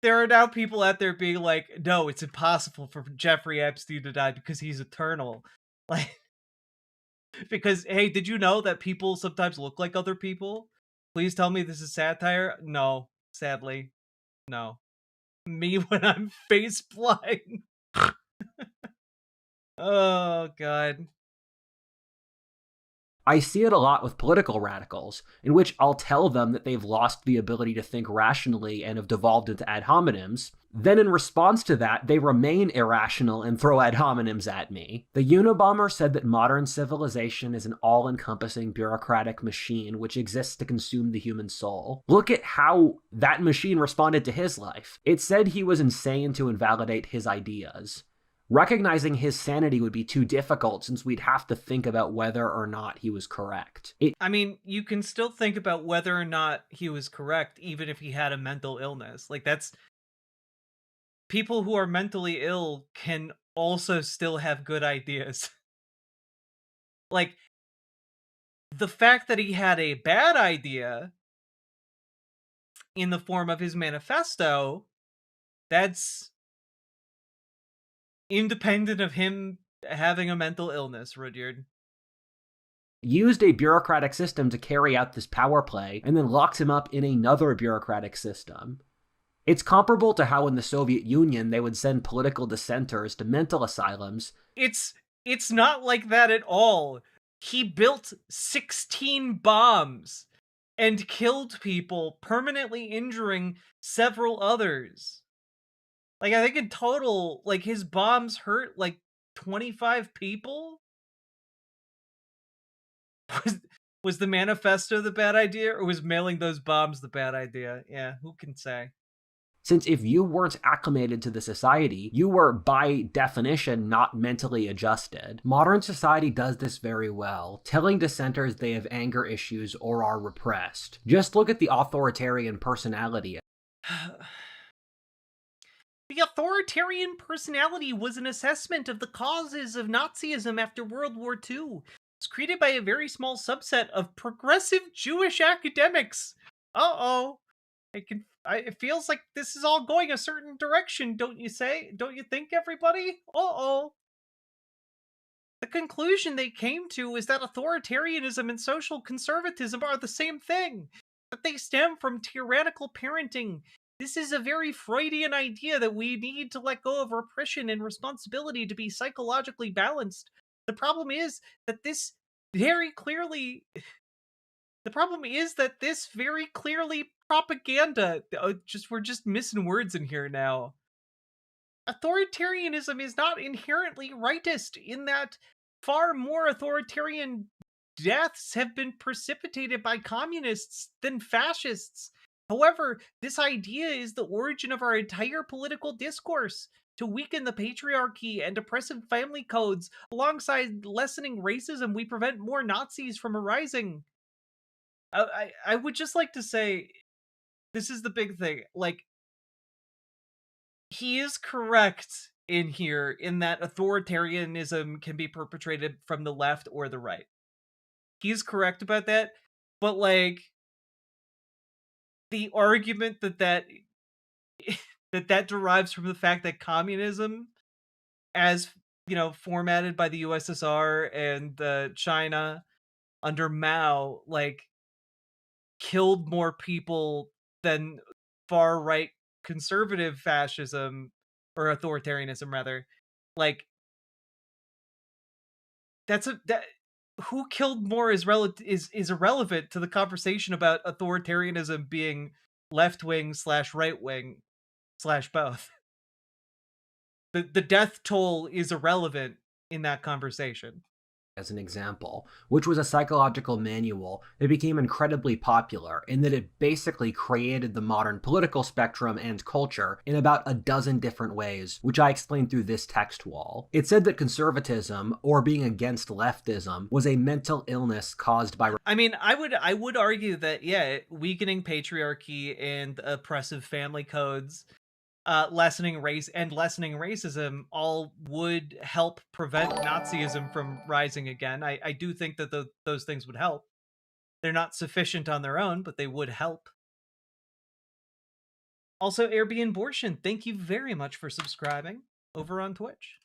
There are now people out there being like, no, it's impossible for Jeffrey Epstein to die because he's eternal. Like, because hey, did you know that people sometimes look like other people? Please tell me this is satire. No, sadly, no. Me when I'm face blind. Oh god. I see it a lot with political radicals, in which I'll tell them that they've lost the ability to think rationally and have devolved into ad hominems. Then in response to that, they remain irrational and throw ad hominems at me. The Unabomber said that modern civilization is an all-encompassing bureaucratic machine which exists to consume the human soul. Look at how that machine responded to his life. It said he was insane to invalidate his ideas. Recognizing his sanity would be too difficult since we'd have to think about whether or not he was correct. I mean, you can still think about whether or not he was correct even if he had a mental illness. Like, that's... People who are mentally ill can also still have good ideas. Like, the fact that he had a bad idea in the form of his manifesto, that's independent of him having a mental illness, Rudyard. Used a bureaucratic system to carry out this power play, and then locks him up in another bureaucratic system. It's comparable to how in the Soviet Union they would send political dissenters to mental asylums. It's not like that at all. He built 16 bombs and killed people, permanently injuring several others. Like, I think in total, like, his bombs hurt, like, 25 people? Was the manifesto the bad idea, or was mailing those bombs the bad idea? Yeah, who can say? Since if you weren't acclimated to the society, you were, by definition, not mentally adjusted. Modern society does this very well, telling dissenters they have anger issues or are repressed. Just look at the authoritarian personality. The authoritarian personality was an assessment of the causes of Nazism after World War II. It's created by a very small subset of progressive Jewish academics. Uh-oh. It feels like this is all going a certain direction, don't you say? Don't you think, everybody? Uh-oh. The conclusion they came to is that authoritarianism and social conservatism are the same thing, that they stem from tyrannical parenting. This is a very Freudian idea that we need to let go of repression and responsibility to be psychologically balanced. The problem is that this very clearly propaganda. We're just missing words in here now. Authoritarianism is not inherently rightist in that far more authoritarian deaths have been precipitated by communists than fascists. However, this idea is the origin of our entire political discourse. To weaken the patriarchy and oppressive family codes, alongside lessening racism, we prevent more Nazis from arising. I would just like to say, this is the big thing. Like, he is correct in here in that authoritarianism can be perpetrated from the left or the right. He's correct about that, but like, the argument that derives from the fact that communism, as you know, formatted by the USSR and China under Mao, like, killed more people than far right conservative fascism or authoritarianism rather. Like, that who killed more is irrelevant to the conversation about authoritarianism being left wing / right wing / both. The death toll is irrelevant in that conversation. as an example, which was a psychological manual that became incredibly popular in that it basically created the modern political spectrum and culture in about a dozen different ways, which I explained through this text wall. It said that conservatism, or being against leftism, was a mental illness caused by... I mean, I would argue that, yeah, weakening patriarchy and oppressive family codes, lessening racism all would help prevent Nazism from rising again. I do think that those things would help. They're not sufficient on their own, but they would help. Also, Airbnb, thank you very much for subscribing over on Twitch.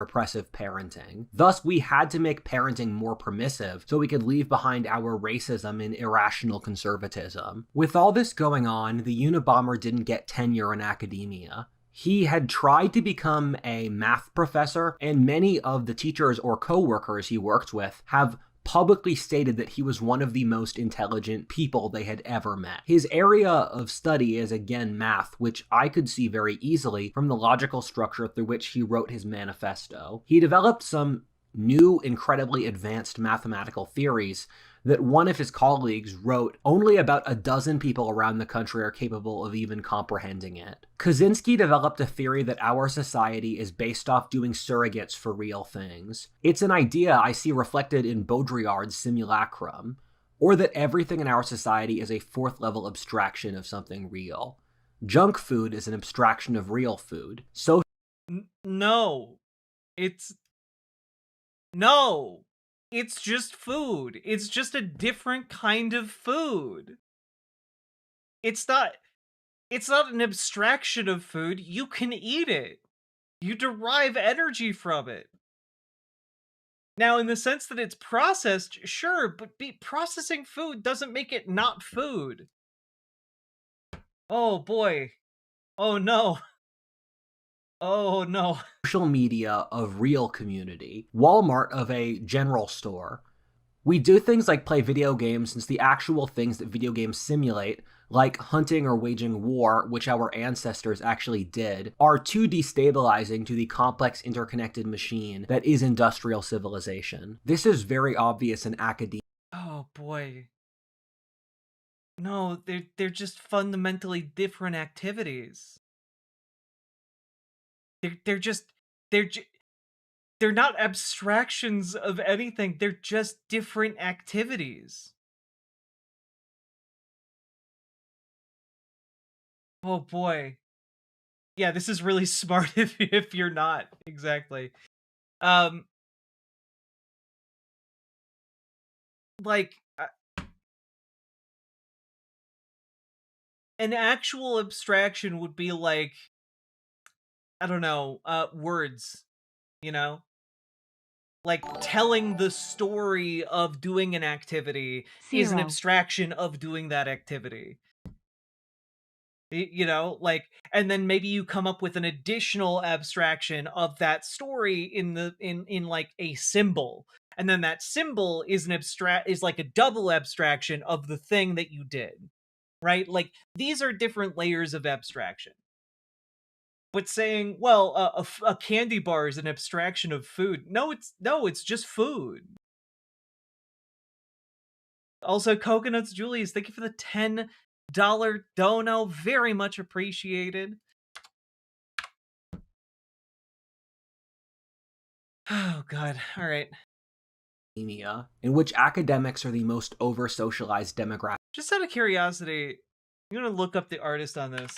Repressive parenting. Thus, we had to make parenting more permissive so we could leave behind our racism and irrational conservatism. With all this going on, the Unabomber didn't get tenure in academia. He had tried to become a math professor, and many of the teachers or co-workers he worked with have publicly stated that he was one of the most intelligent people they had ever met. His area of study is again math, which I could see very easily from the logical structure through which he wrote his manifesto. He developed some new, incredibly advanced mathematical theories that one of his colleagues wrote only about a dozen people around the country are capable of even comprehending it. Kaczynski developed a theory that our society is based off doing surrogates for real things. It's an idea I see reflected in Baudrillard's simulacrum, or that everything in our society is a fourth level abstraction of something real. Junk food is an abstraction of real food. So No. No! It's just food. It's just a different kind of food. It's not an abstraction of food. You can eat it. You derive energy from it. Now, in the sense that it's processed, sure, but processing food doesn't make it not food. Oh boy. Oh no. Oh no. Social media of real community. Walmart of a general store. We do things like play video games since the actual things that video games simulate, like hunting or waging war, which our ancestors actually did, are too destabilizing to the complex interconnected machine that is industrial civilization. This is very obvious in academia. Oh boy. No, they're just fundamentally different activities. They're not abstractions of anything. They're just different activities. Oh boy. Yeah, this is really smart if you're not. Exactly. Like an actual abstraction would be like, I don't know, words, you know? Like telling the story of doing an activity is an 0. abstraction of doing that activity. You know, like, and then maybe you come up with an additional abstraction of that story in like a symbol, and then that symbol is like a double abstraction of the thing that you did, right? Like, these are different layers of abstraction. But saying, well, a candy bar is an abstraction of food. No, it's just food. Also, Coconuts Julius, thank you for the $10 dono. Very much appreciated. Oh, God. All right. In which academics are the most over-socialized demographic. Just out of curiosity, I'm going to look up the artist on this.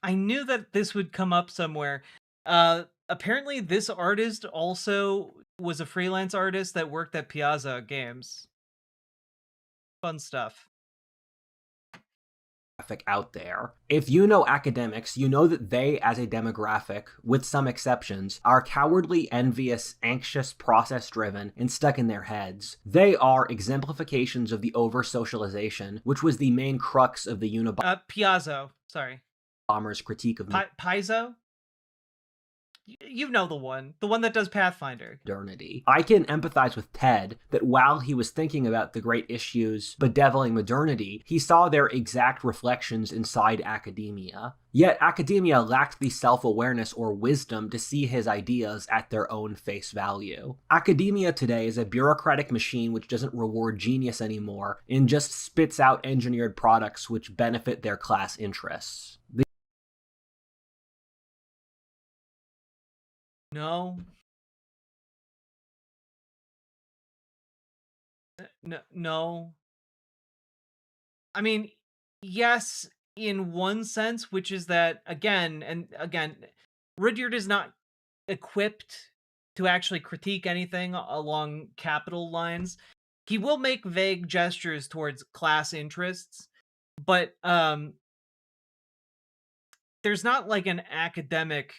I knew that this would come up somewhere. Apparently this artist also was a freelance artist that worked at Piazza Games. Fun stuff. out there. If you know academics, you know that they, as a demographic, with some exceptions, are cowardly, envious, anxious, process-driven, and stuck in their heads. They are exemplifications of the over-socialization, which was the main crux of the Piazzo. Sorry. Unabomber's critique of Paizo? You know the one that does Pathfinder. Modernity. I can empathize with Ted that while he was thinking about the great issues bedeviling modernity, he saw their exact reflections inside academia. Yet academia lacked the self-awareness or wisdom to see his ideas at their own face value. Academia today is a bureaucratic machine which doesn't reward genius anymore and just spits out engineered products which benefit their class interests. No. No. I mean, yes, in one sense, which is that, again, Rudyard is not equipped to actually critique anything along capital lines. He will make vague gestures towards class interests, but there's not like an economic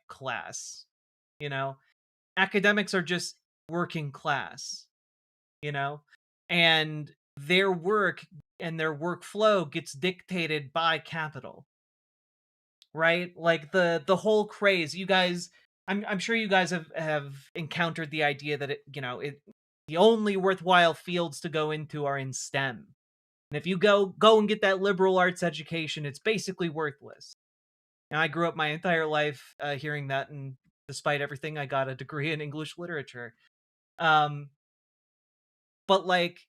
class, you know? Academics are just working class, you know? And their work and their workflow gets dictated by capital. Right? Like the whole craze. You guys, I'm sure you guys have encountered the idea that the only worthwhile fields to go into are in STEM. And if you go and get that liberal arts education, it's basically worthless. And I grew up my entire life hearing that, and despite everything, I got a degree in English literature. But like,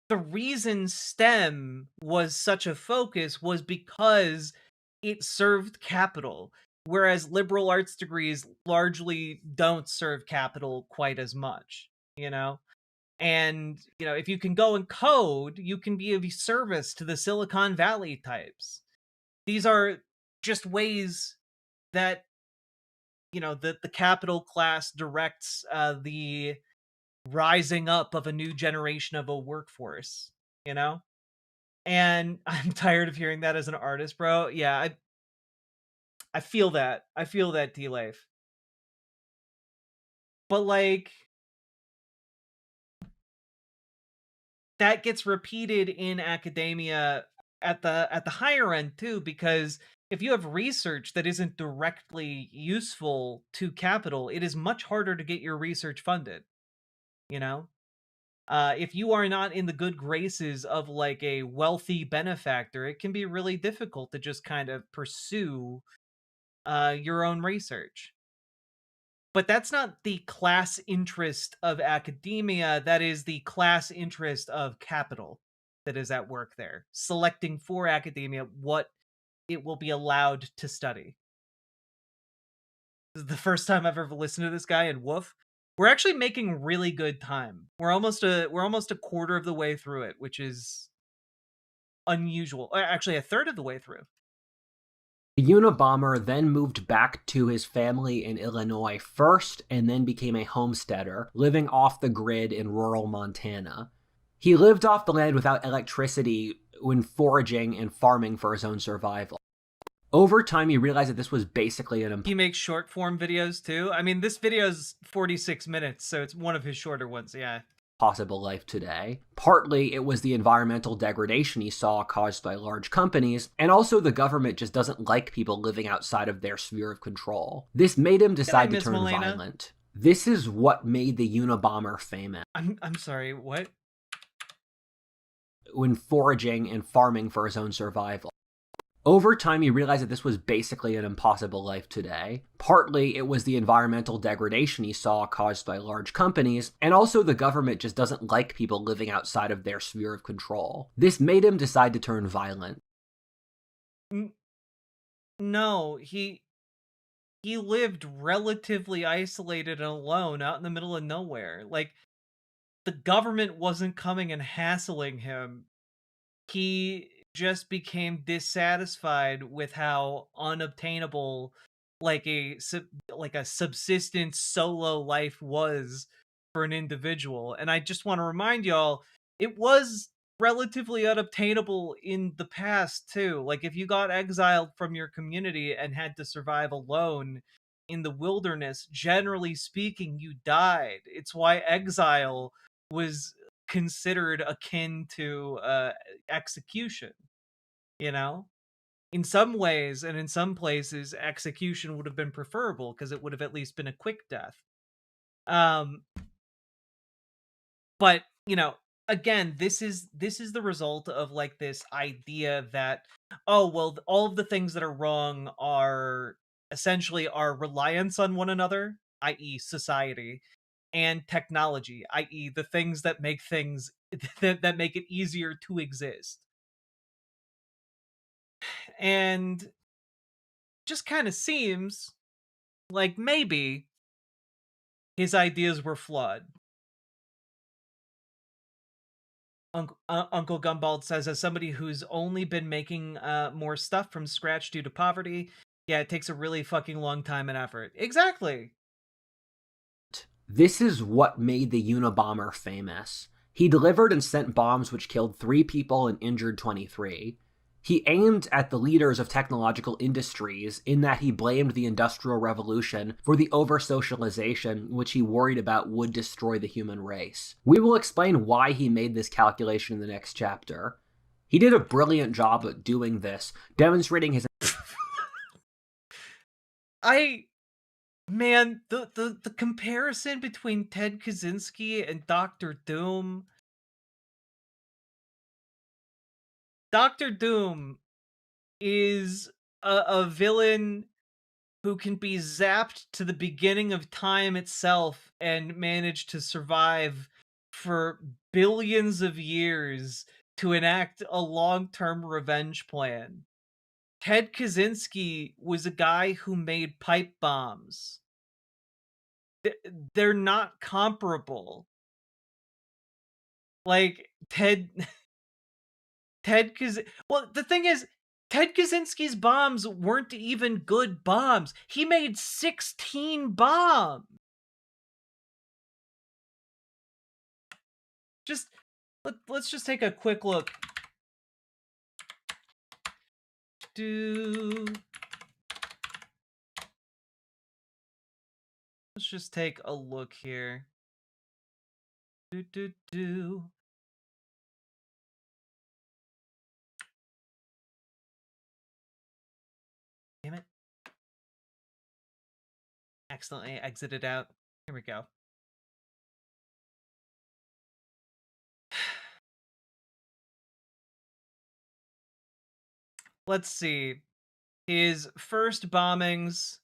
the reason STEM was such a focus was because it served capital, whereas liberal arts degrees largely don't serve capital quite as much, you know? And, if you can go and code, you can be of service to the Silicon Valley types. These are just ways that, the capital class directs the rising up of a new generation of a workforce, you know? And I'm tired of hearing that as an artist, bro. Yeah, I feel that. I feel that, D-Life. But like, that gets repeated in academia at the higher end too, because if you have research that isn't directly useful to capital, it is much harder to get your research funded, you know? If you are not in the good graces of like a wealthy benefactor, it can be really difficult to just kind of pursue your own research. But that's not the class interest of academia. That is the class interest of capital that is at work there, selecting for academia what it will be allowed to study. This is the first time I've ever listened to this guy, and woof. We're actually making really good time. We're almost a quarter of the way through it, which is unusual. Actually, a third of the way through. The Unabomber then moved back to his family in Illinois first and then became a homesteader, living off the grid in rural Montana. He lived off the land without electricity when foraging and farming for his own survival. Over time, he realized that this was basically He makes short form videos too. I mean, this video is 46 minutes, so it's one of his shorter ones, yeah. Possible life today. Partly, it was the environmental degradation he saw caused by large companies, and also the government just doesn't like people living outside of their sphere of control. This made him decide to turn violent. This is what made the Unabomber famous. I'm sorry, what? When foraging and farming for his own survival. Over time, he realized that this was basically an impossible life today. Partly, it was the environmental degradation he saw caused by large companies, and also the government just doesn't like people living outside of their sphere of control. This made him decide to turn violent. No, he lived relatively isolated and alone out in the middle of nowhere. Like, the government wasn't coming and hassling him. He just became dissatisfied with how unobtainable like a subsistence solo life was for an individual. And I just want to remind y'all, it was relatively unobtainable in the past too. Like if you got exiled from your community and had to survive alone in the wilderness, generally speaking, you died. It's why exile was considered akin to execution, you know? In some ways and in some places, execution would have been preferable because it would have at least been a quick death. But again, this is the result of like this idea that, oh well, all of the things that are wrong are essentially our reliance on one another, i.e. society, and technology, i.e. the things that make things that make it easier to exist. And just kind of seems like maybe his ideas were flawed. Uncle Gumbald says, as somebody who's only been making more stuff from scratch due to poverty, yeah, it takes a really fucking long time and effort. Exactly. This is what made the Unabomber famous. He delivered and sent bombs which killed 3 people and injured 23. He aimed at the leaders of technological industries in that he blamed the Industrial Revolution for the over-socialization which he worried about would destroy the human race. We will explain why he made this calculation in the next chapter. He did a brilliant job at doing this, demonstrating his... Man, the comparison between Ted Kaczynski and Dr. Doom... Dr. Doom is a villain who can be zapped to the beginning of time itself and manage to survive for billions of years to enact a long-term revenge plan. Ted Kaczynski was a guy who made pipe bombs. They're not comparable. Like, well, the thing is, Ted Kaczynski's bombs weren't even good bombs. He made 16 bombs. Let's just take a quick look. Let's just take a look here. Damn it. Accidentally exited out. Here we go. Let's see. His first bombings: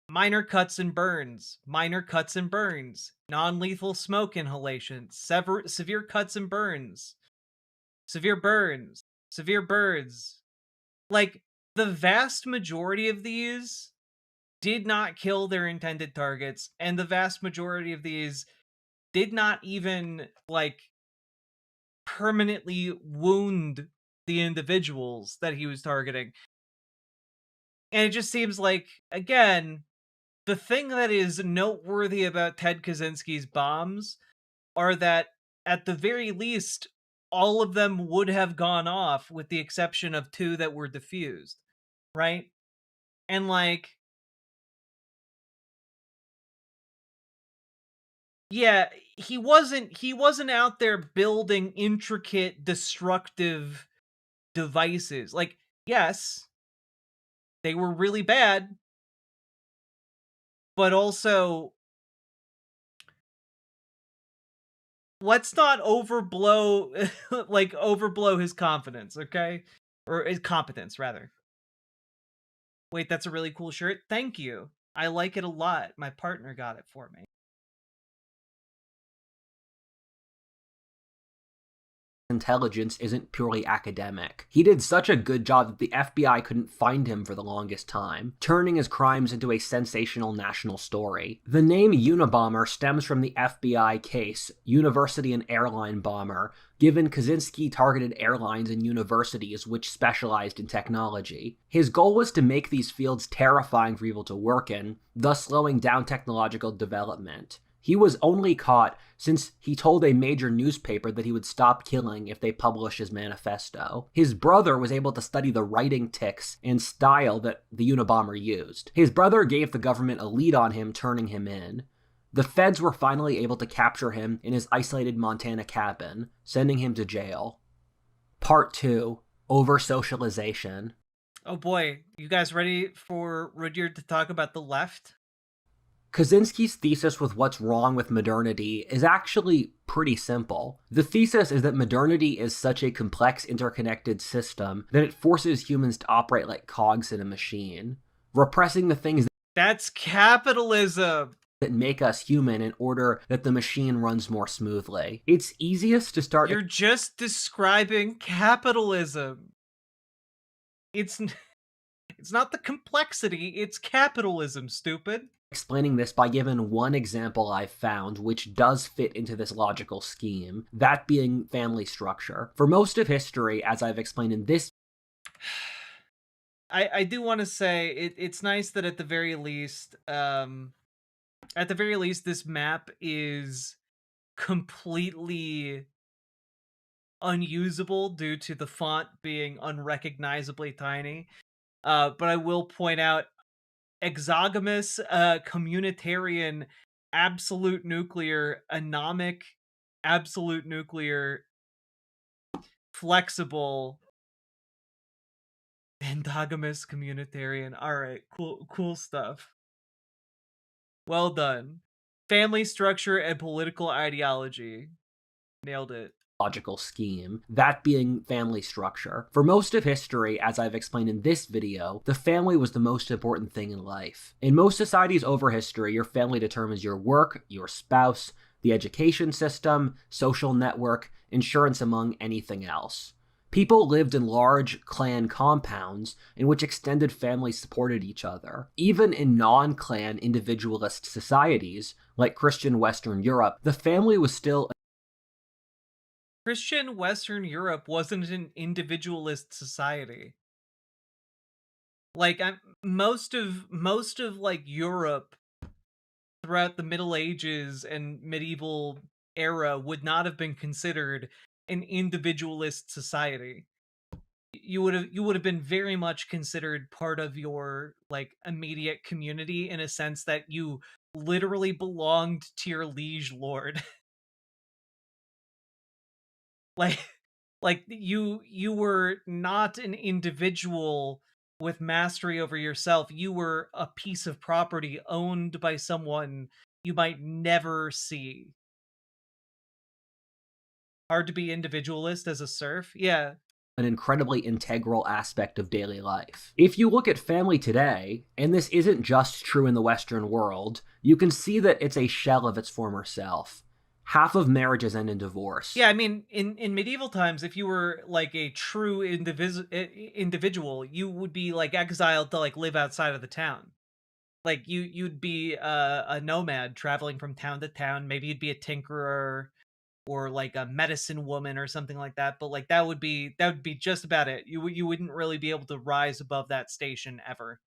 minor cuts and burns, minor cuts and burns, non-lethal smoke inhalation, severe cuts and burns, severe burns, severe birds. Like, the vast majority of these did not kill their intended targets, and the vast majority of these did not even, like, permanently wound the individuals that he was targeting. And it just seems like, again, the thing that is noteworthy about Ted Kaczynski's bombs are that, at the very least, all of them would have gone off with the exception of 2 that were defused, right? And like, yeah, he wasn't out there building intricate, destructive devices. Like, yes, they were really bad, but also, let's not overblow his confidence, okay? Or his competence, rather. Wait, that's a really cool shirt. Thank you. I like it a lot. My partner got it for me. Intelligence isn't purely academic. He did such a good job that the FBI couldn't find him for the longest time, turning his crimes into a sensational national story. The name Unabomber stems from the FBI case, University and Airline Bomber, given Kaczynski targeted airlines and universities which specialized in technology. His goal was to make these fields terrifying for people to work in, thus slowing down technological development. He was only caught since he told a major newspaper that he would stop killing if they published his manifesto. His brother was able to study the writing tics and style that the Unabomber used. His brother gave the government a lead on him, turning him in. The feds were finally able to capture him in his isolated Montana cabin, sending him to jail. Part 2. Over-socialization. Oh boy, you guys ready for Rudyard to talk about the left? Kaczynski's thesis with what's wrong with modernity is actually pretty simple. The thesis is that modernity is such a complex, interconnected system that it forces humans to operate like cogs in a machine, repressing the things That's capitalism! that make us human in order that the machine runs more smoothly. It's easiest to start... You're just describing capitalism. It's not the complexity, it's capitalism, stupid. Explaining this by giving one example I've found which does fit into this logical scheme, that being family structure. For most of history, as I've explained in this... I do want to say it's nice that at the very least this map is completely unusable due to the font being unrecognizably tiny. But I will point out exogamous, communitarian, absolute nuclear, anomic, absolute nuclear, flexible, endogamous, communitarian. Alright, cool stuff. Well done. Family structure and political ideology. Nailed it. Logical scheme, that being family structure. For most of history, as I've explained in this video, the family was the most important thing in life. In most societies over history, your family determines your work, your spouse, the education system, social network, insurance, among anything else. People lived in large clan compounds in which extended families supported each other. Even in non-clan individualist societies, like Christian Western Europe, the family was still... Christian Western Europe wasn't an individualist society. Like, most of like Europe throughout the Middle Ages and medieval era would not have been considered an individualist society. You would have been very much considered part of your like immediate community in a sense that you literally belonged to your liege lord. like you were not an individual with mastery over yourself. You were a piece of property owned by someone you might never see. Hard to be individualist as a serf? Yeah. An incredibly integral aspect of daily life. If you look at family today, and this isn't just true in the Western world, you can see that it's a shell of its former self. Half of marriages end in divorce. Yeah, I mean, in medieval times, if you were like a true individual, you would be like exiled to like live outside of the town. Like you'd be a nomad traveling from town to town. Maybe you'd be a tinkerer or like a medicine woman or something like that. But like that would be just about it. You wouldn't really be able to rise above that station ever.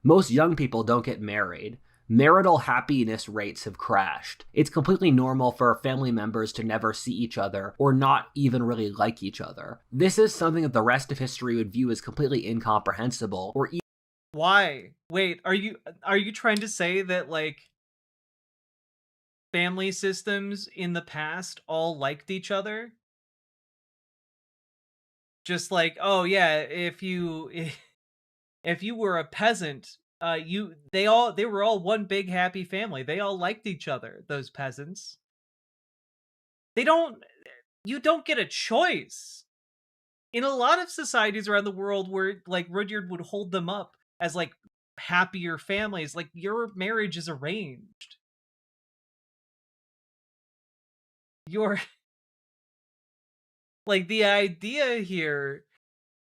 Most young people don't get married. Marital happiness rates have crashed. It's completely normal for family members to never see each other or not even really like each other. This is something that the rest of history would view as completely incomprehensible or even... Why? Wait, are you trying to say that like family systems in the past all liked each other? Just like, oh yeah, if you were a peasant, they were all one big happy family. They all liked each other, those peasants. You don't get a choice. In a lot of societies around the world where like Rudyard would hold them up as like happier families, like your marriage is arranged. Your like the idea here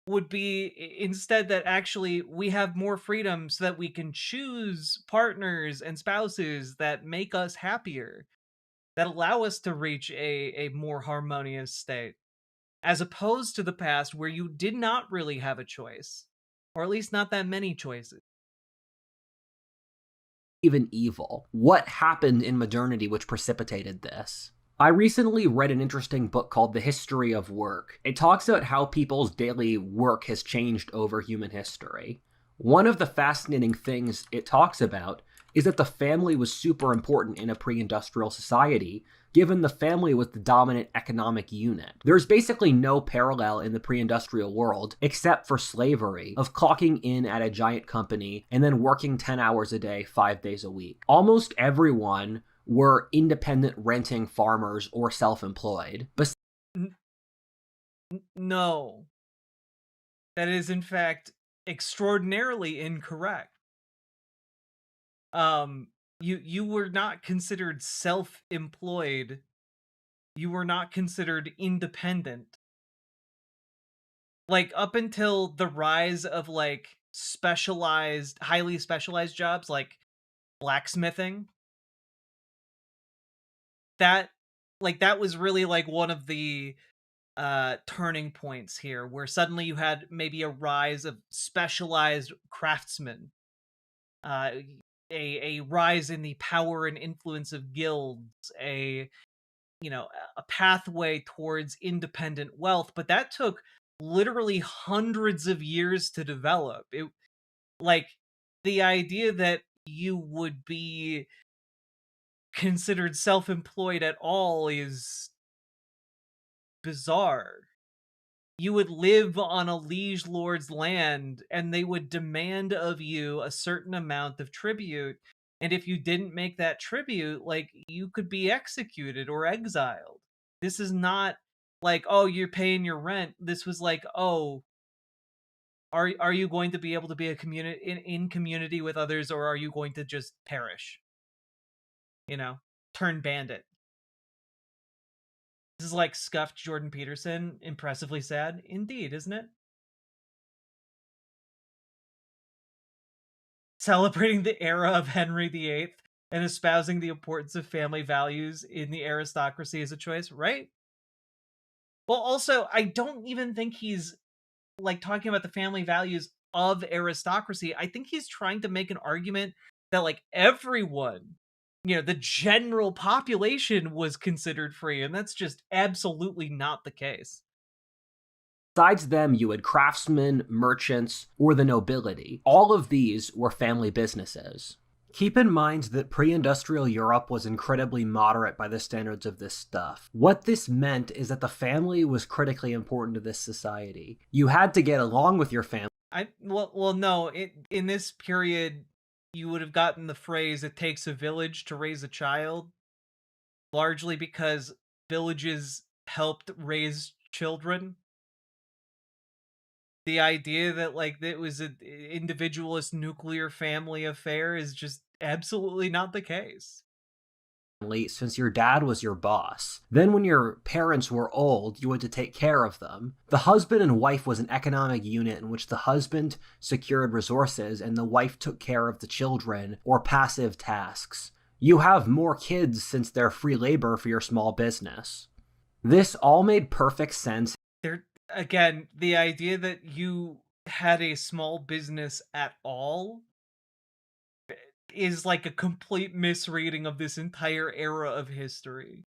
would be instead that actually we have more freedom so that we can choose partners and spouses that make us happier, that allow us to reach a more harmonious state, as opposed to the past where you did not really have a choice, or at least not that many choices. even evil. What happened in modernity which precipitated this? I recently read an interesting book called The History of Work. It talks about how people's daily work has changed over human history. One of the fascinating things it talks about is that the family was super important in a pre-industrial society, given the family was the dominant economic unit. There's basically no parallel in the pre-industrial world, except for slavery, of clocking in at a giant company and then working 10 hours a day, 5 days a week. Almost everyone were independent renting farmers or self-employed. No. That is, in fact, extraordinarily incorrect. You were not considered self-employed. You were not considered independent. Like, up until the rise of, like, highly specialized jobs like blacksmithing, that was really, like, one of the turning points here, where suddenly you had maybe a rise of specialized craftsmen, uh, a rise in the power and influence of guilds, a pathway towards independent wealth. But that took literally hundreds of years to develop. It like the idea that you would be considered self-employed at all is bizarre. You would live on a liege lord's land, and they would demand of you a certain amount of tribute. And if you didn't make that tribute, like, you could be executed or exiled. This is not like, oh, you're paying your rent. This was like, oh, are you going to be able to be a community in community with others, or are you going to just perish? Turn bandit. This is like scuffed Jordan Peterson, impressively sad. Indeed, isn't it? Celebrating the era of Henry VIII and espousing the importance of family values in the aristocracy as a choice, right? Well, also, I don't even think he's like talking about the family values of aristocracy. I think he's trying to make an argument that, like, everyone, the general population was considered free, and that's just absolutely not the case. Besides them, you had craftsmen, merchants, or the nobility. All of these were family businesses. Keep in mind that pre-industrial Europe was incredibly moderate by the standards of this stuff. What this meant is that the family was critically important to this society. You had to get along with your family. No, in this period, you would have gotten the phrase, "it takes a village to raise a child," largely because villages helped raise children. The idea that, like, it was an individualist nuclear family affair is just absolutely not the case. Since your dad was your boss. Then when your parents were old, you had to take care of them. The husband and wife was an economic unit in which the husband secured resources and the wife took care of the children or passive tasks. You have more kids since they're free labor for your small business. This all made perfect sense. Again, the idea that you had a small business at all is like a complete misreading of this entire era of history.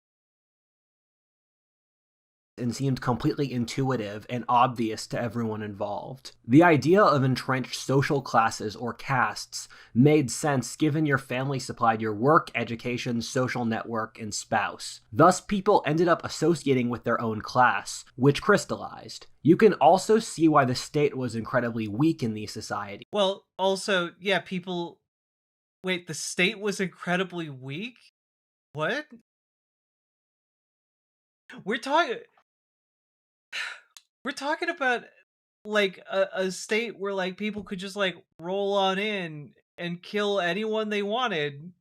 And seemed completely intuitive and obvious to everyone involved. The idea of entrenched social classes or castes made sense given your family supplied your work, education, social network, and spouse. Thus, people ended up associating with their own class, which crystallized. You can also see why the state was incredibly weak in these societies. Well, also, yeah, people... Wait, the state was incredibly weak? What? We're talking about, like, a state where, like, people could just, like, roll on in and kill anyone they wanted,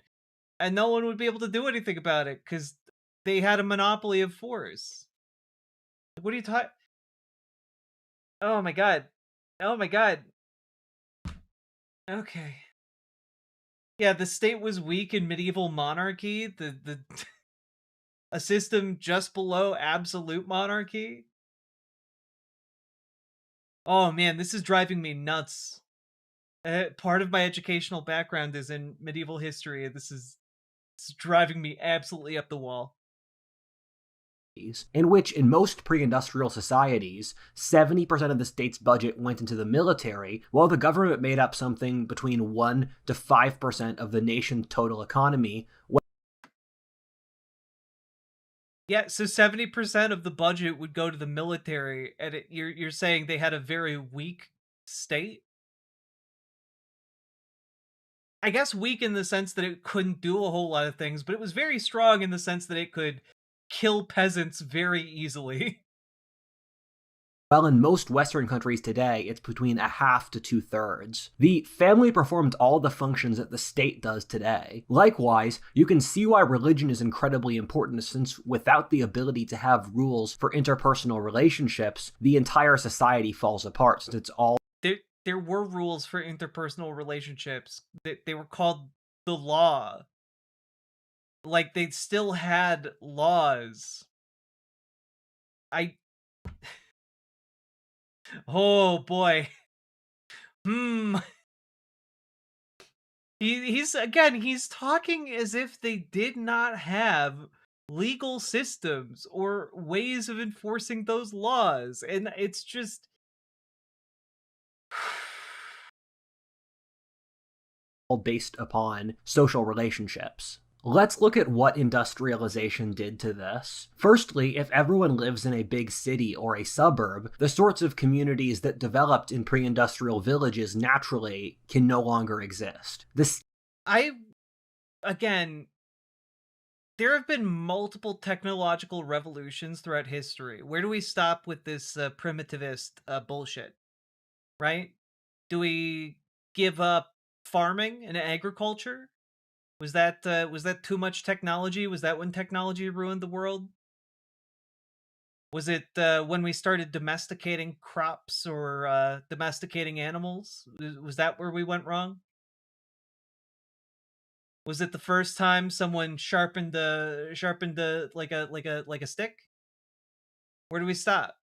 and no one would be able to do anything about it because they had a monopoly of force. What are you talking? Oh my god. Oh my god. Okay. Yeah, the state was weak in medieval monarchy, the a system just below absolute monarchy. Oh man, this is driving me nuts. Part of my educational background is in medieval history. This is driving me absolutely up the wall. In which, in most pre-industrial societies, 70% of the state's budget went into the military, while the government made up something between 1 to 5% of the nation's total economy. Yeah, so 70% of the budget would go to the military, and you're saying they had a very weak state? I guess weak in the sense that it couldn't do a whole lot of things, but it was very strong in the sense that it could kill peasants very easily. While in most Western countries today, it's between a half to 2/3. The family performed all the functions that the state does today. Likewise, you can see why religion is incredibly important, since without the ability to have rules for interpersonal relationships, the entire society falls apart, since it's all There were rules for interpersonal relationships. They were called the law. Like, they still had laws. Oh boy. Hmm. He's talking as if they did not have legal systems or ways of enforcing those laws, and it's just based upon social relationships. Let's look at what industrialization did to this. Firstly, if everyone lives in a big city or a suburb, the sorts of communities that developed in pre-industrial villages naturally can no longer exist. Again, there have been multiple technological revolutions throughout history. Where do we stop with this primitivist bullshit? Right? Do we give up farming and agriculture? Was that too much technology? Was that when technology ruined the world? Was it when we started domesticating crops or domesticating animals? Was that where we went wrong? Was it the first time someone sharpened like a stick? Where do we stop?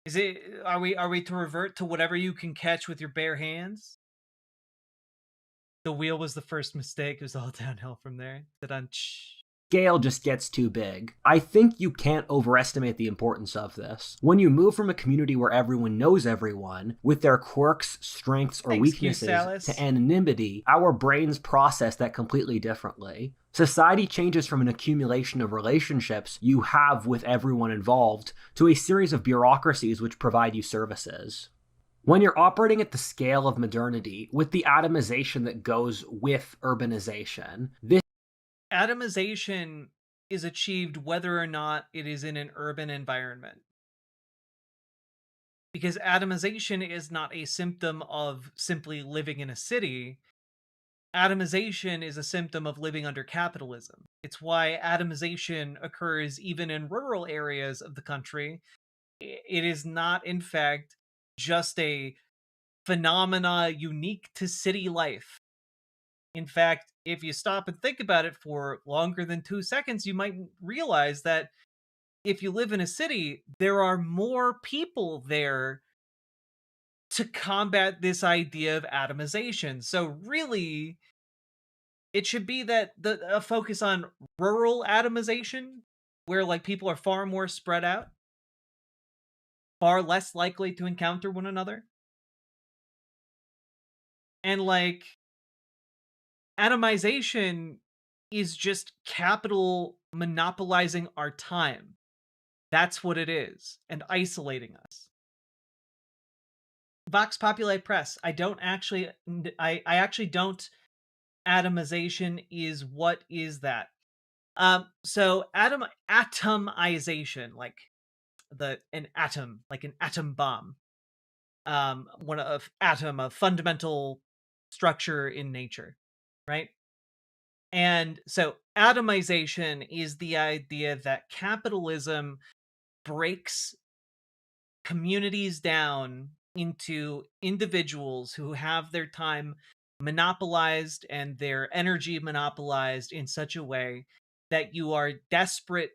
Is it are we to revert to whatever you can catch with your bare hands? The wheel was the first mistake. It was all downhill from there. Scale just gets too big. I think you can't overestimate the importance of this. When you move from a community where everyone knows everyone, with their quirks, strengths, or weaknesses, to anonymity, our brains process that completely differently. Society changes from an accumulation of relationships you have with everyone involved to a series of bureaucracies which provide you services. When you're operating at the scale of modernity, with the atomization that goes with urbanization, this atomization is achieved whether or not it is in an urban environment. Because atomization is not a symptom of simply living in a city. Atomization is a symptom of living under capitalism. It's why atomization occurs even in rural areas of the country. It is not, in fact, just a phenomena unique to city life. In fact, if you stop and think about it for longer than 2 seconds, you might realize that if you live in a city, there are more people there to combat this idea of atomization. So really, it should be that a focus on rural atomization, where like people are far more spread out, far less likely to encounter one another. And like atomization is just capital monopolizing our time. That's what it is, and isolating us. Vox Populi Press. I actually don't. Atomization is, what is that? So atomization, like an atom, like an atom bomb. One of atom, a fundamental structure in nature, right? And so atomization is the idea that capitalism breaks communities down into individuals who have their time monopolized and their energy monopolized in such a way that you are desperate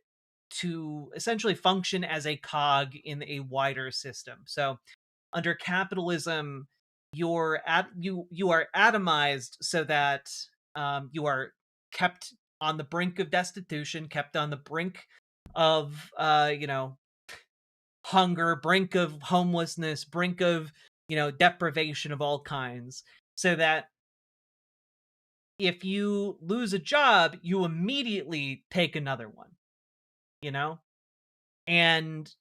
to essentially function as a cog in a wider system. So under capitalism, you are atomized so that you are kept on the brink of destitution, kept on the brink of hunger, brink of homelessness, brink of deprivation of all kinds, so that if you lose a job, you immediately take another one, you know? And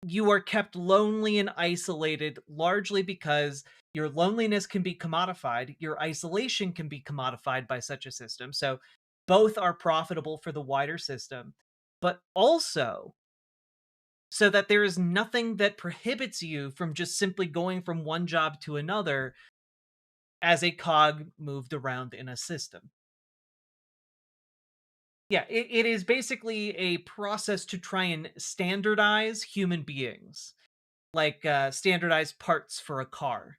you are kept lonely and isolated largely because your loneliness can be commodified, your isolation can be commodified by such a system. So both are profitable for the wider system, but also so that there is nothing that prohibits you from just simply going from one job to another as a cog moved around in a system. Yeah, it is basically a process to try and standardize human beings, like standardized parts for a car.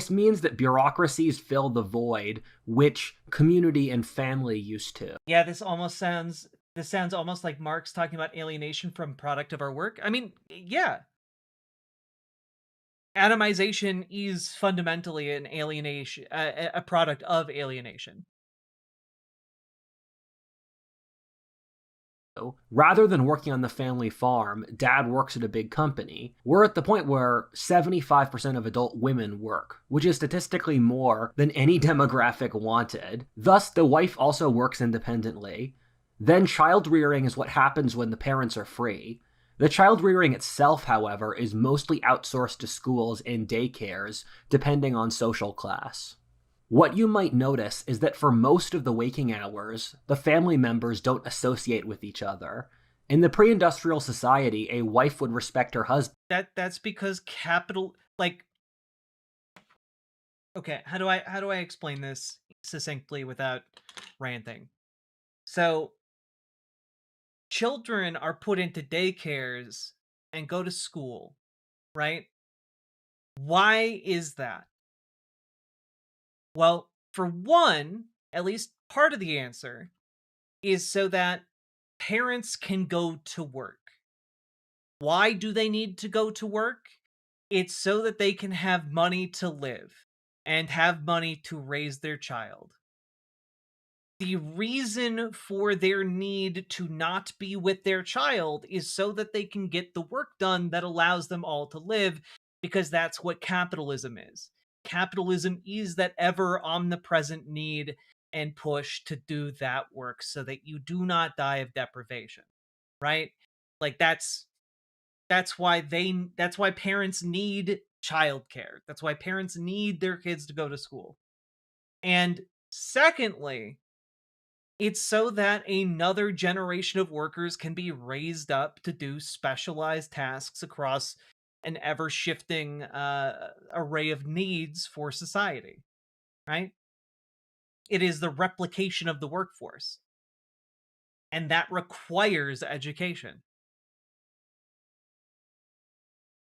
This means that bureaucracies fill the void which community and family used to. Yeah, this sounds almost like Marx talking about alienation from product of our work. I mean, yeah. Atomization is fundamentally an alienation, a product of alienation. Rather than working on the family farm, dad works at a big company. We're at the point where 75% of adult women work, which is statistically more than any demographic wanted. Thus, the wife also works independently. Then child rearing is what happens when the parents are free. The child rearing itself, however, is mostly outsourced to schools and daycares, depending on social class. What you might notice is that for most of the waking hours, the family members don't associate with each other. In the pre-industrial society, a wife would respect her husband. That's because okay, how do I explain this succinctly without ranting? So children are put into daycares and go to school, right? Why is that? Well, for one, at least part of the answer is so that parents can go to work. Why do they need to go to work? It's so that they can have money to live and have money to raise their child. The reason for their need to not be with their child is so that they can get the work done that allows them all to live, because that's what capitalism is. Capitalism is that ever omnipresent need and push to do that work so that you do not die of deprivation, right? Like that's why parents need childcare. That's why parents need their kids to go to school. And secondly, it's so that another generation of workers can be raised up to do specialized tasks across an ever-shifting array of needs for society, right? It is the replication of the workforce, and that requires education.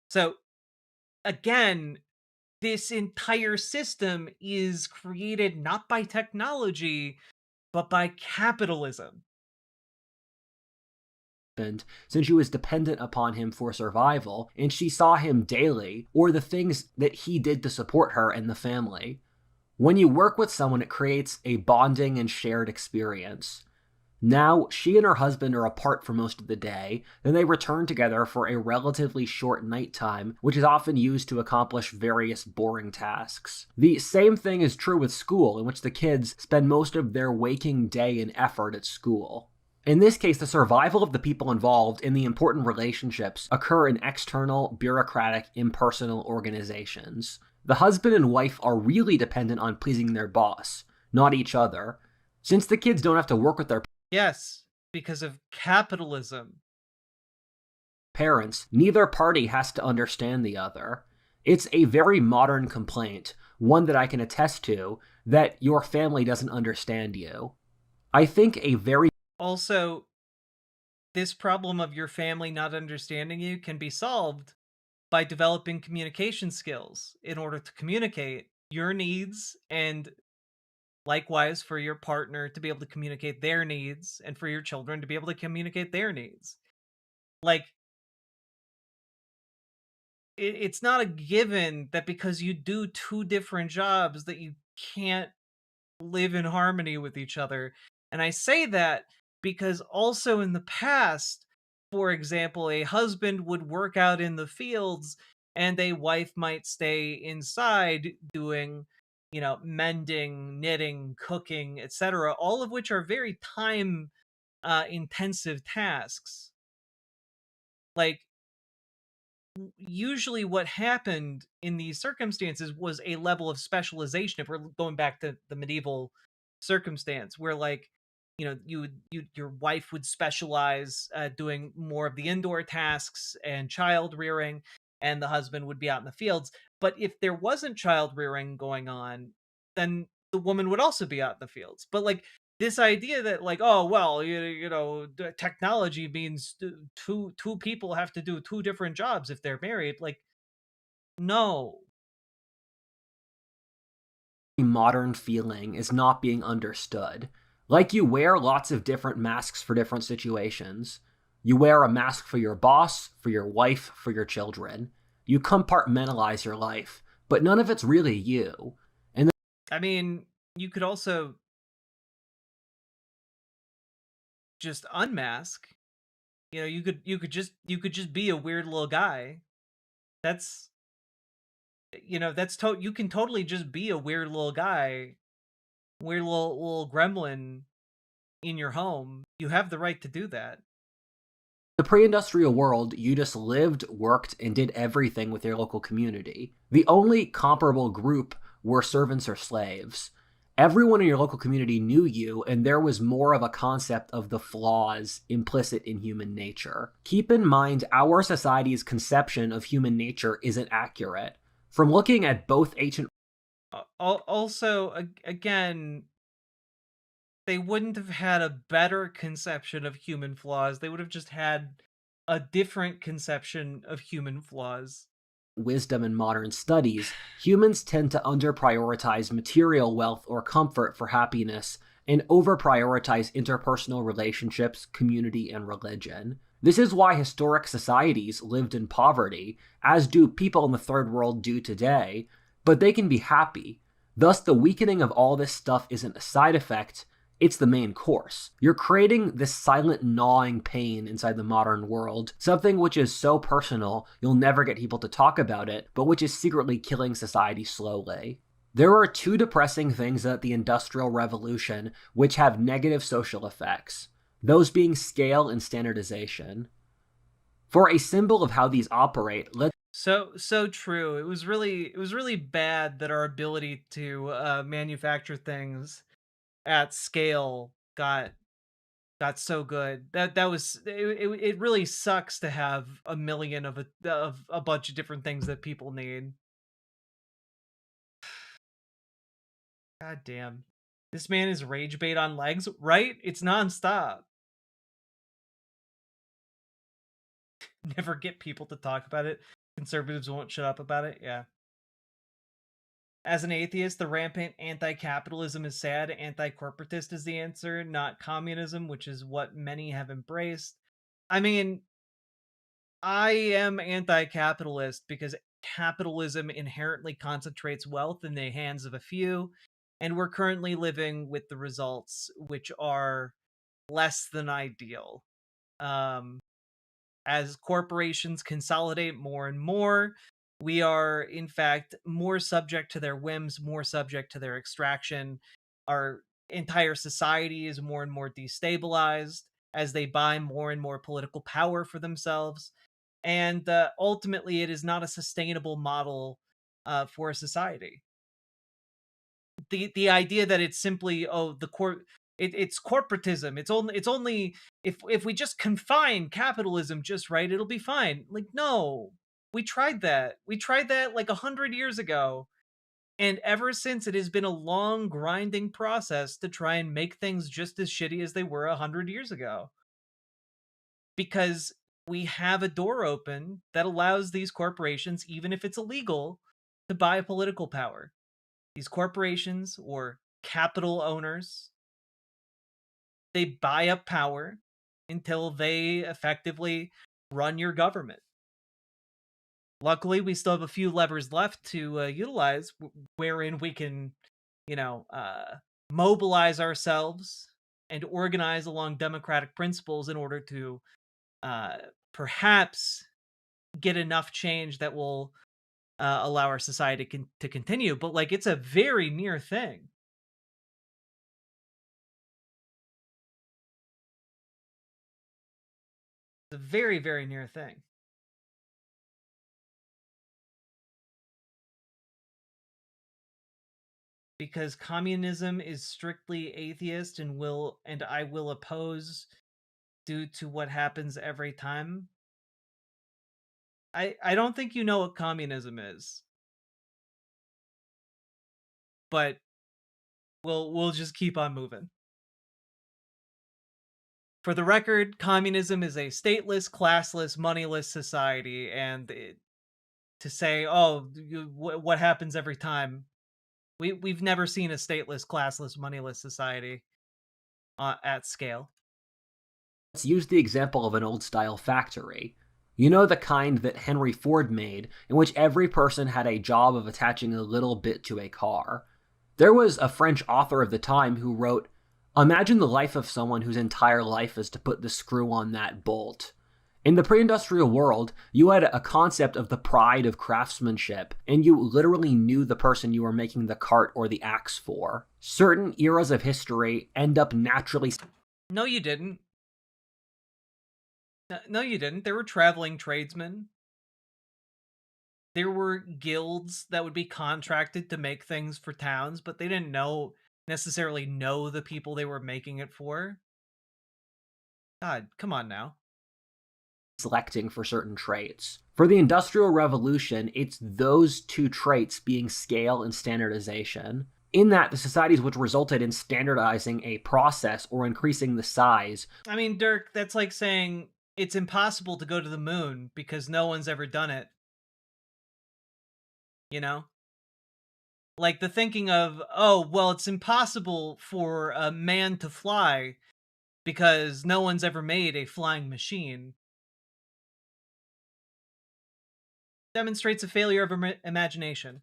So, again, this entire system is created not by technology, but by capitalism. Since she was dependent upon him for survival, and she saw him daily, or the things that he did to support her and the family. When you work with someone, it creates a bonding and shared experience. Now, she and her husband are apart for most of the day, then they return together for a relatively short nighttime, which is often used to accomplish various boring tasks. The same thing is true with school, in which the kids spend most of their waking day and effort at school. In this case, the survival of the people involved in the important relationships occur in external, bureaucratic, impersonal organizations. The husband and wife are really dependent on pleasing their boss, not each other. Since the kids don't have to work with their Yes, because of capitalism. parents, neither party has to understand the other. It's a very modern complaint, one that I can attest to, that your family doesn't understand you. I think a very Also, this problem of your family not understanding you can be solved by developing communication skills in order to communicate your needs and Likewise, for your partner to be able to communicate their needs and for your children to be able to communicate their needs. Like, it's not a given that because you do two different jobs that you can't live in harmony with each other. And I say that because also in the past, for example, a husband would work out in the fields and a wife might stay inside doing, mending, knitting, cooking, etc., all of which are very time intensive tasks. Like, usually what happened in these circumstances was a level of specialization. If we're going back to the medieval circumstance where, like, your wife would specialize doing more of the indoor tasks and child rearing, and the husband would be out in the fields. But if there wasn't child rearing going on, then the woman would also be out in the fields. But, like, this idea that, like, oh well, technology means two people have to do two different jobs if they're married. Like, no. Modern feeling is not being understood. Like, you wear lots of different masks for different situations. You wear a mask for your boss, for your wife, for your children. You compartmentalize your life, but none of it's really you. And I mean, you could also just unmask. You could just be a weird little guy. That's you can totally just be a weird little guy, weird little gremlin in your home. You have the right to do that. the pre-industrial world, you just lived, worked, and did everything with your local community. The only comparable group were servants or slaves. Everyone in your local community knew you, and there was more of a concept of the flaws implicit in human nature. Keep in mind, our society's conception of human nature isn't accurate. From looking at both ancient... Also, again, they wouldn't have had a better conception of human flaws. They would have just had a different conception of human flaws. Wisdom in modern studies, humans tend to under-prioritize material wealth or comfort for happiness and over-prioritize interpersonal relationships, community, and religion. This is why historic societies lived in poverty, as do people in the third world do today, but they can be happy. Thus, the weakening of all this stuff isn't a side effect, it's the main course. You're creating this silent gnawing pain inside the modern world, something which is so personal you'll never get people to talk about it, but which is secretly killing society slowly. There are two depressing things at the Industrial Revolution which have negative social effects, those being scale and standardization. For a symbol of how these operate, let's... So true. It was really bad that our ability to manufacture things at scale got so good. It really sucks to have a million of a bunch of different things that people need. God damn. This man is rage bait on legs, right? It's nonstop. Never get people to talk about it. Conservatives won't shut up about it. Yeah. As an atheist, the rampant anti-capitalism is sad. Anti-corporatist is the answer, not communism, which is what many have embraced. I mean, I am anti-capitalist because capitalism inherently concentrates wealth in the hands of a few, and we're currently living with the results, which are less than ideal. As corporations consolidate more and more, we are, in fact, more subject to their whims, more subject to their extraction. Our entire society is more and more destabilized as they buy more and more political power for themselves. And ultimately, it is not a sustainable model for a society. The idea that it's simply, oh, it's corporatism. It's only if we just confine capitalism just right, it'll be fine. Like, no, we tried that. We tried that like 100 years ago, and ever since it has been a long grinding process to try and make things just as shitty as they were 100 years ago. Because we have a door open that allows these corporations, even if it's illegal, to buy political power. These corporations, or capital owners. They buy up power until they effectively run your government. Luckily, we still have a few levers left to utilize, wherein we can, mobilize ourselves and organize along democratic principles in order to perhaps get enough change that will allow our society to continue. But like, it's a very near thing. It's a very, very near thing. Because communism is strictly atheist and I will oppose due to what happens every time. I don't think you know what communism is. But we'll just keep on moving. For the record, communism is a stateless, classless, moneyless society, and to say, "Oh, what happens every time?" We've never seen a stateless, classless, moneyless society at scale. Let's use the example of an old-style factory. You know, the kind that Henry Ford made, in which every person had a job of attaching a little bit to a car. There was a French author of the time who wrote, "Imagine the life of someone whose entire life is to put the screw on that bolt." In the pre-industrial world, you had a concept of the pride of craftsmanship, and you literally knew the person you were making the cart or the axe for. Certain eras of history end up naturally... No, you didn't. No, you didn't. There were traveling tradesmen. There were guilds that would be contracted to make things for towns, but they didn't necessarily know the people they were making it for. God, come on now. Selecting for certain traits. For the Industrial Revolution, it's those two traits being scale and standardization. In that, the societies which resulted in standardizing a process or increasing the size. I mean, Dirk, that's like saying it's impossible to go to the moon because no one's ever done it. You know? Like the thinking of, oh, well, it's impossible for a man to fly because no one's ever made a flying machine. Demonstrates a failure of imagination.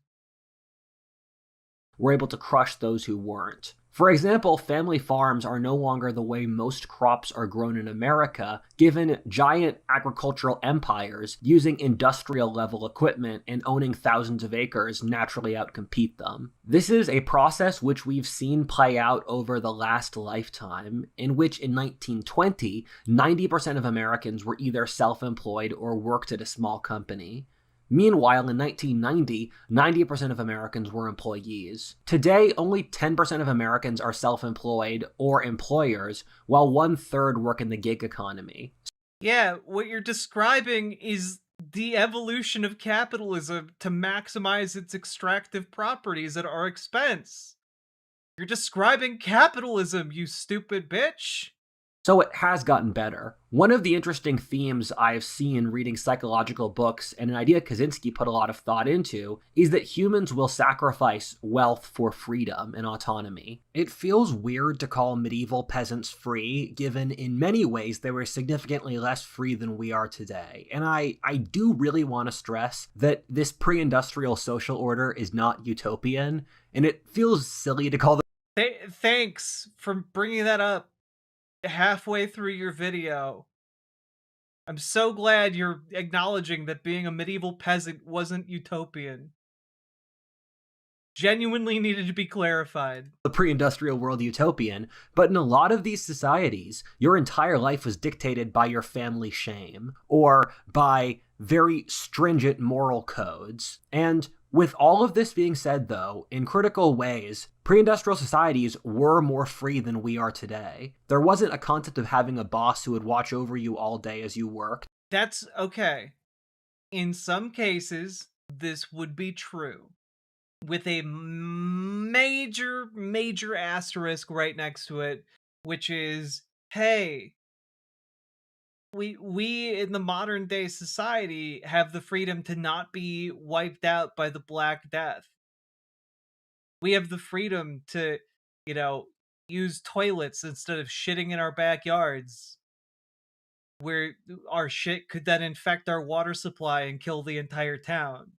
Were able to crush those who weren't. For example, family farms are no longer the way most crops are grown in America, given giant agricultural empires using industrial-level equipment and owning thousands of acres naturally outcompete them. This is a process which we've seen play out over the last lifetime, in which in 1920, 90% of Americans were either self-employed or worked at a small company. Meanwhile, in 1990, 90% of Americans were employees. Today, only 10% of Americans are self-employed or employers, while 1/3 work in the gig economy. Yeah, what you're describing is the evolution of capitalism to maximize its extractive properties at our expense. You're describing capitalism, you stupid bitch! So it has gotten better. One of the interesting themes I've seen reading psychological books, and an idea Kaczynski put a lot of thought into, is that humans will sacrifice wealth for freedom and autonomy. It feels weird to call medieval peasants free, given in many ways they were significantly less free than we are today. And I do really want to stress that this pre-industrial social order is not utopian, and it feels silly to call them... Thanks for bringing that up halfway through your video. I'm so glad you're acknowledging that being a medieval peasant wasn't utopian. Genuinely needed to be clarified. The pre-industrial world utopian, but in a lot of these societies, your entire life was dictated by your family shame, or by very stringent moral codes. And with all of this being said, though, in critical ways, pre-industrial societies were more free than we are today. There wasn't a concept of having a boss who would watch over you all day as you worked. That's okay. In some cases, this would be true. With a major asterisk right next to it, which is, hey, we in the modern day society have the freedom to not be wiped out by the Black Death. We have the freedom to use toilets instead of shitting in our backyards, where our shit could then infect our water supply and kill the entire town.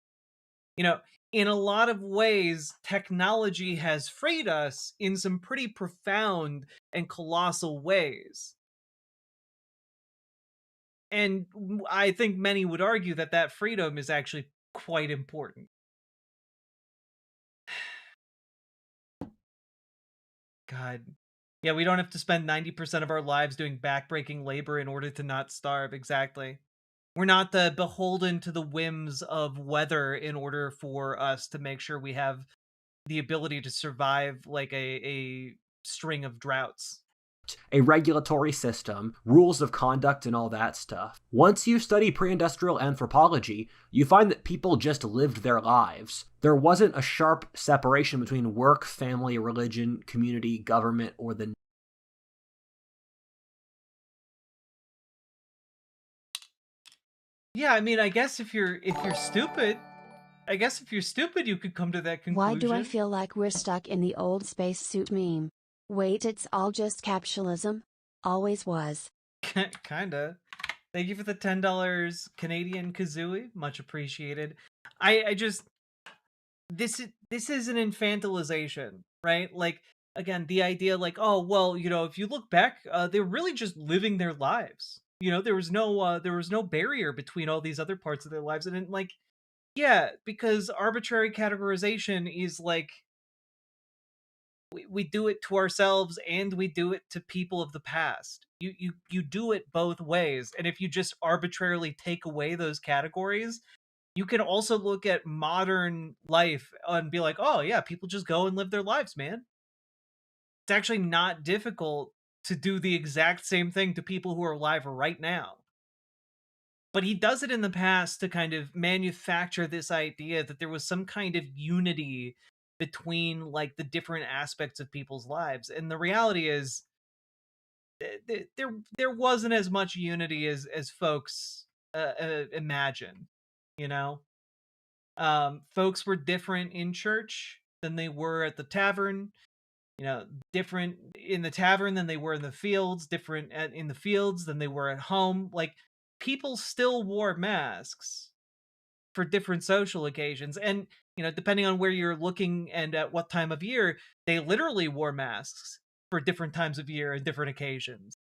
You know, in a lot of ways, technology has freed us in some pretty profound and colossal ways. And I think many would argue that that freedom is actually quite important. God. Yeah, we don't have to spend 90% of our lives doing backbreaking labor in order to not starve. Exactly. We're not beholden to the whims of weather in order for us to make sure we have the ability to survive like a string of droughts. A regulatory system, rules of conduct, and all that stuff. Once you study pre-industrial anthropology, you find that people just lived their lives. There wasn't a sharp separation between work, family, religion, community, government, or the... Yeah, I mean, I guess if you're stupid, you could come to that conclusion. Why do I feel like we're stuck in the old spacesuit meme? Wait, it's all just capitalism? Always was. Kinda. Thank you for the $10 Canadian Kazooie. Much appreciated. I just this is an infantilization, right? Like, again, the idea like, oh well, if you look back, they're really just living their lives. There was no barrier between all these other parts of their lives, and like, yeah, because arbitrary categorization is like we do it to ourselves and we do it to people of the past. You do it both ways, and if you just arbitrarily take away those categories, you can also look at modern life and be like, oh yeah, people just go and live their lives, man. It's actually not difficult to do the exact same thing to people who are alive right now. But he does it in the past to kind of manufacture this idea that there was some kind of unity between like the different aspects of people's lives. And the reality is there wasn't as much unity as folks imagine, you know? Folks were different in church than they were at the tavern. Different in the tavern than they were in the fields, different in the fields than they were at home. Like, people still wore masks for different social occasions. And, depending on where you're looking and at what time of year, they literally wore masks for different times of year and different occasions.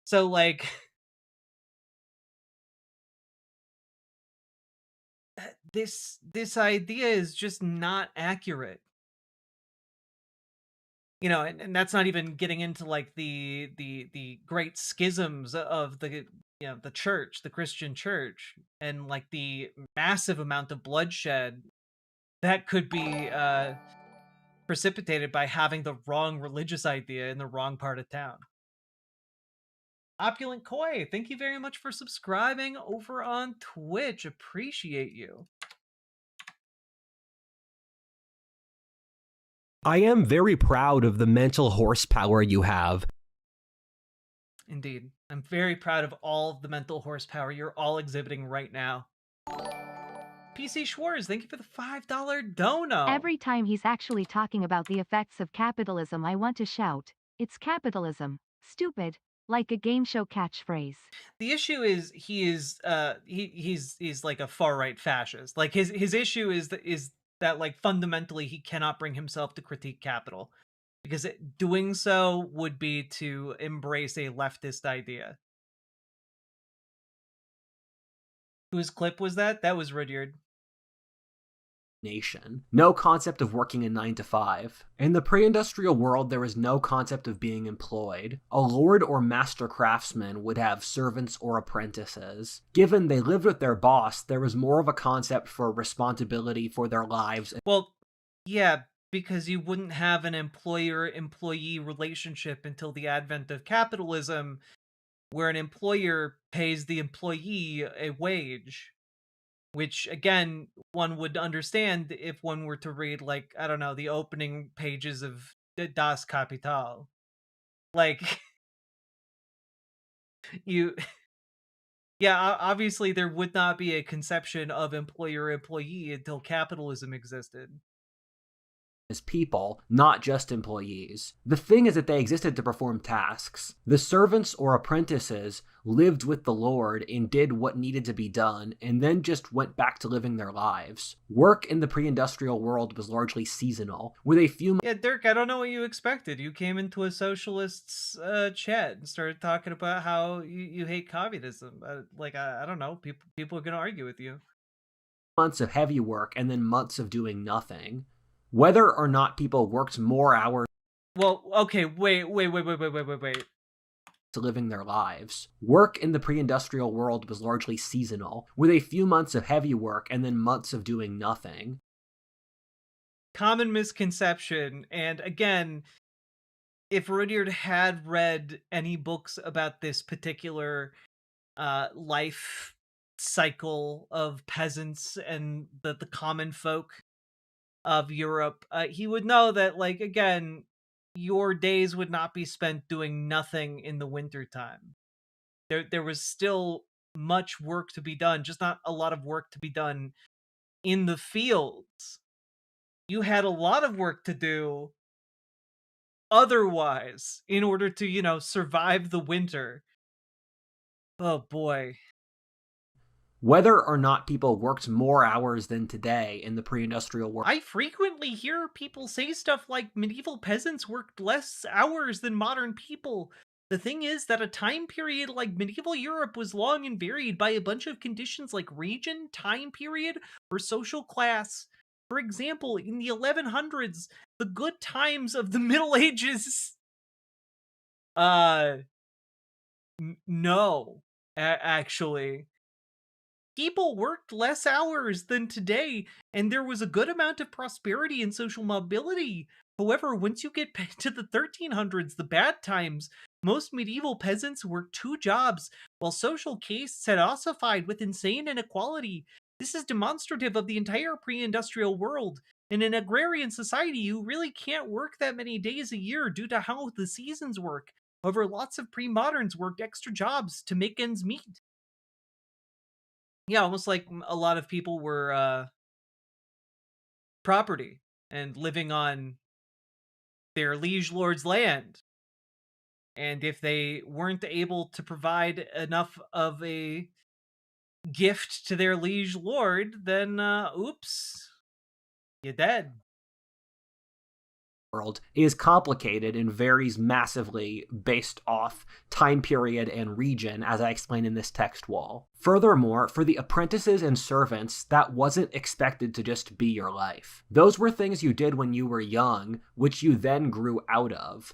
So, like, this idea is just not accurate. And that's not even getting into like the great schisms of the church, the Christian church, and like the massive amount of bloodshed that could be precipitated by having the wrong religious idea in the wrong part of town. Opulent Koi, thank you very much for subscribing over on Twitch. Appreciate you. I am very proud of the mental horsepower you have. Indeed. I'm very proud of all of the mental horsepower you're all exhibiting right now. PC Schwartz, thank you for the $5 dono. Every time he's actually talking about the effects of capitalism, I want to shout, "It's capitalism, stupid," like a game show catchphrase. The issue is he's like a far right fascist. Like his issue is that like fundamentally he cannot bring himself to critique capital, because doing so would be to embrace a leftist idea. Whose clip was that? That was Rudyard. Nation. No concept of working a 9 to 5. In the pre-industrial world, there was no concept of being employed. A lord or master craftsman would have servants or apprentices. Given they lived with their boss, there was more of a concept for responsibility for their lives. Well, yeah, because you wouldn't have an employer-employee relationship until the advent of capitalism, where an employer pays the employee a wage. Which, again, one would understand if one were to read, like, I don't know, the opening pages of Das Kapital. Like, yeah, obviously there would not be a conception of employer-employee until capitalism existed. as people, not just employees. The thing is that they existed to perform tasks. The servants or apprentices lived with the Lord and did what needed to be done, and then just went back to living their lives. Work in the pre-industrial world was largely seasonal, with a few... Yeah, Dirk, I don't know what you expected. You came into a socialist's chat and started talking about how you hate communism. I don't know. People are going to argue with you. Months of heavy work and then months of doing nothing. Whether or not people worked more hours... Well, okay, wait. To living their lives. Work in the pre-industrial world was largely seasonal, with a few months of heavy work and then months of doing nothing. Common misconception, and again, if Rudyard had read any books about this particular life cycle of peasants and the common folk of Europe, he would know that, like, again, your days would not be spent doing nothing in the wintertime. There was still much work to be done, just not a lot of work to be done in the fields. You had a lot of work to do otherwise in order to, survive the winter. Oh boy. Whether or not people worked more hours than today in the pre-industrial world. I frequently hear people say stuff like medieval peasants worked less hours than modern people. The thing is that a time period like medieval Europe was long and varied by a bunch of conditions like region, time period, or social class. For example, in the 1100s, the good times of the Middle Ages... no, actually. People worked less hours than today, and there was a good amount of prosperity and social mobility. However, once you get back to the 1300s, the bad times, most medieval peasants worked 2 jobs, while social castes had ossified with insane inequality. This is demonstrative of the entire pre-industrial world. In an agrarian society, you really can't work that many days a year due to how the seasons work. However, lots of pre-moderns worked extra jobs to make ends meet. Yeah, almost like a lot of people were property and living on their liege lord's land. And if they weren't able to provide enough of a gift to their liege lord, then oops, you're dead. World is complicated and varies massively based off time period and region, as I explained in this text wall. Furthermore, for the apprentices and servants, that wasn't expected to just be your life. Those were things you did when you were young, which you then grew out of.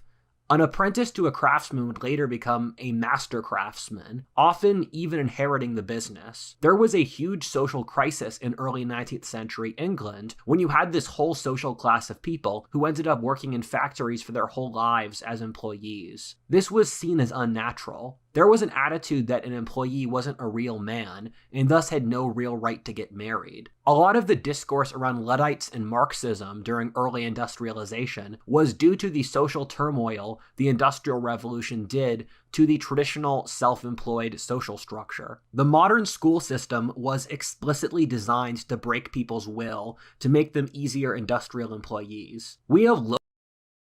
An apprentice to a craftsman would later become a master craftsman, often even inheriting the business. There was a huge social crisis in early 19th century England when you had this whole social class of people who ended up working in factories for their whole lives as employees. This was seen as unnatural. There was an attitude that an employee wasn't a real man, and thus had no real right to get married. A lot of the discourse around Luddites and Marxism during early industrialization was due to the social turmoil the Industrial Revolution did to the traditional self-employed social structure. The modern school system was explicitly designed to break people's will to make them easier industrial employees. We have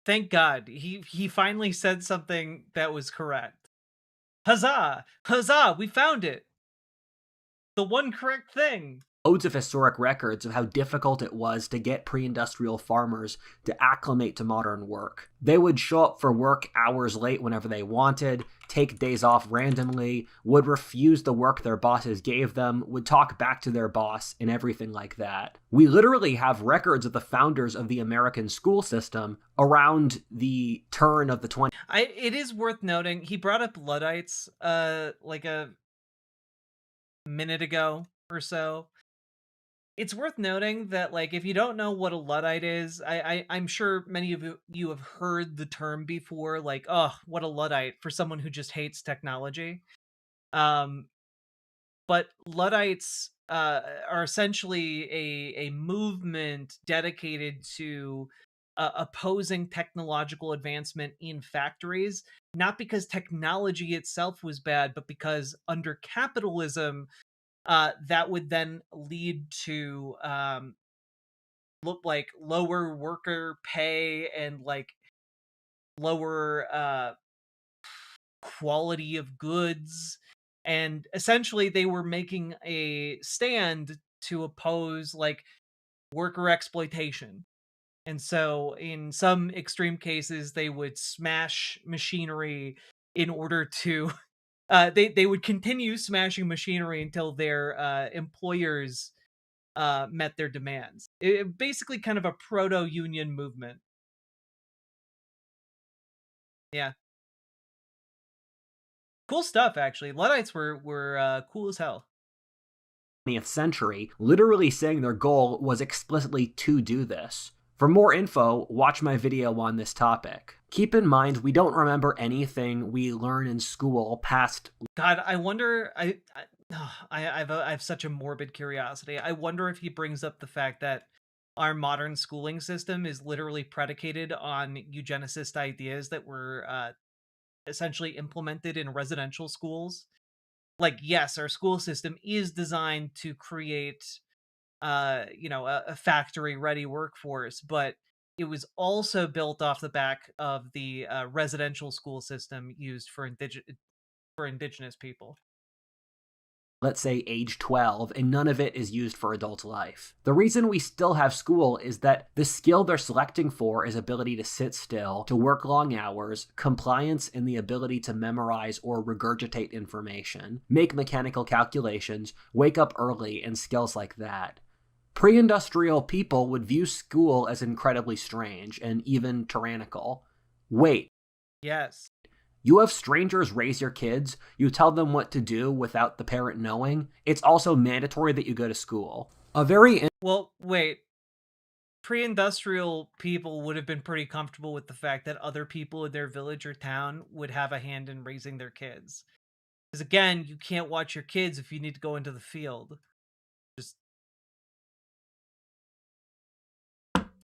Thank God, he finally said something that was correct. Huzzah! Huzzah! We found it! The one correct thing! Loads of historic records of how difficult it was to get pre-industrial farmers to acclimate to modern work. They would show up for work hours late whenever they wanted, take days off randomly, would refuse the work their bosses gave them, would talk back to their boss, and everything like that. We literally have records of the founders of the American school system around the turn of the 20s. It is worth noting, he brought up Luddites, like a minute ago or so. It's worth noting that, like, if you don't know what a Luddite is, I'm sure many of you have heard the term before, like, oh, what a Luddite, for someone who just hates technology. But Luddites are essentially a movement dedicated to opposing technological advancement in factories, not because technology itself was bad, but because under capitalism, that would then lead to like lower worker pay and like lower quality of goods, and essentially they were making a stand to oppose like worker exploitation. And so in some extreme cases they would smash machinery in order to they would continue smashing machinery until their employers met their demands. Basically kind of a proto-union movement. Yeah. Cool stuff, actually. Luddites were cool as hell. 20th century, literally saying their goal was explicitly to do this. For more info, watch my video on this topic. Keep in mind, we don't remember anything we learn in school past. God, I wonder. I have such a morbid curiosity. I wonder if he brings up the fact that our modern schooling system is literally predicated on eugenicist ideas that were essentially implemented in residential schools. Like, yes, our school system is designed to create a factory ready workforce, but it was also built off the back of the residential school system used for indigenous people. Let's say age 12, and none of it is used for adult life. The reason we still have school is that the skill they're selecting for is ability to sit still, to work long hours, compliance, and the ability to memorize or regurgitate information, make mechanical calculations, wake up early, and skills like that. Pre-industrial people would view school as incredibly strange and even tyrannical. Wait. Yes. You have strangers raise your kids, you tell them what to do without the parent knowing. It's also mandatory that you go to school. Well, wait. Pre-industrial people would have been pretty comfortable with the fact that other people in their village or town would have a hand in raising their kids. Because again, you can't watch your kids if you need to go into the field. Just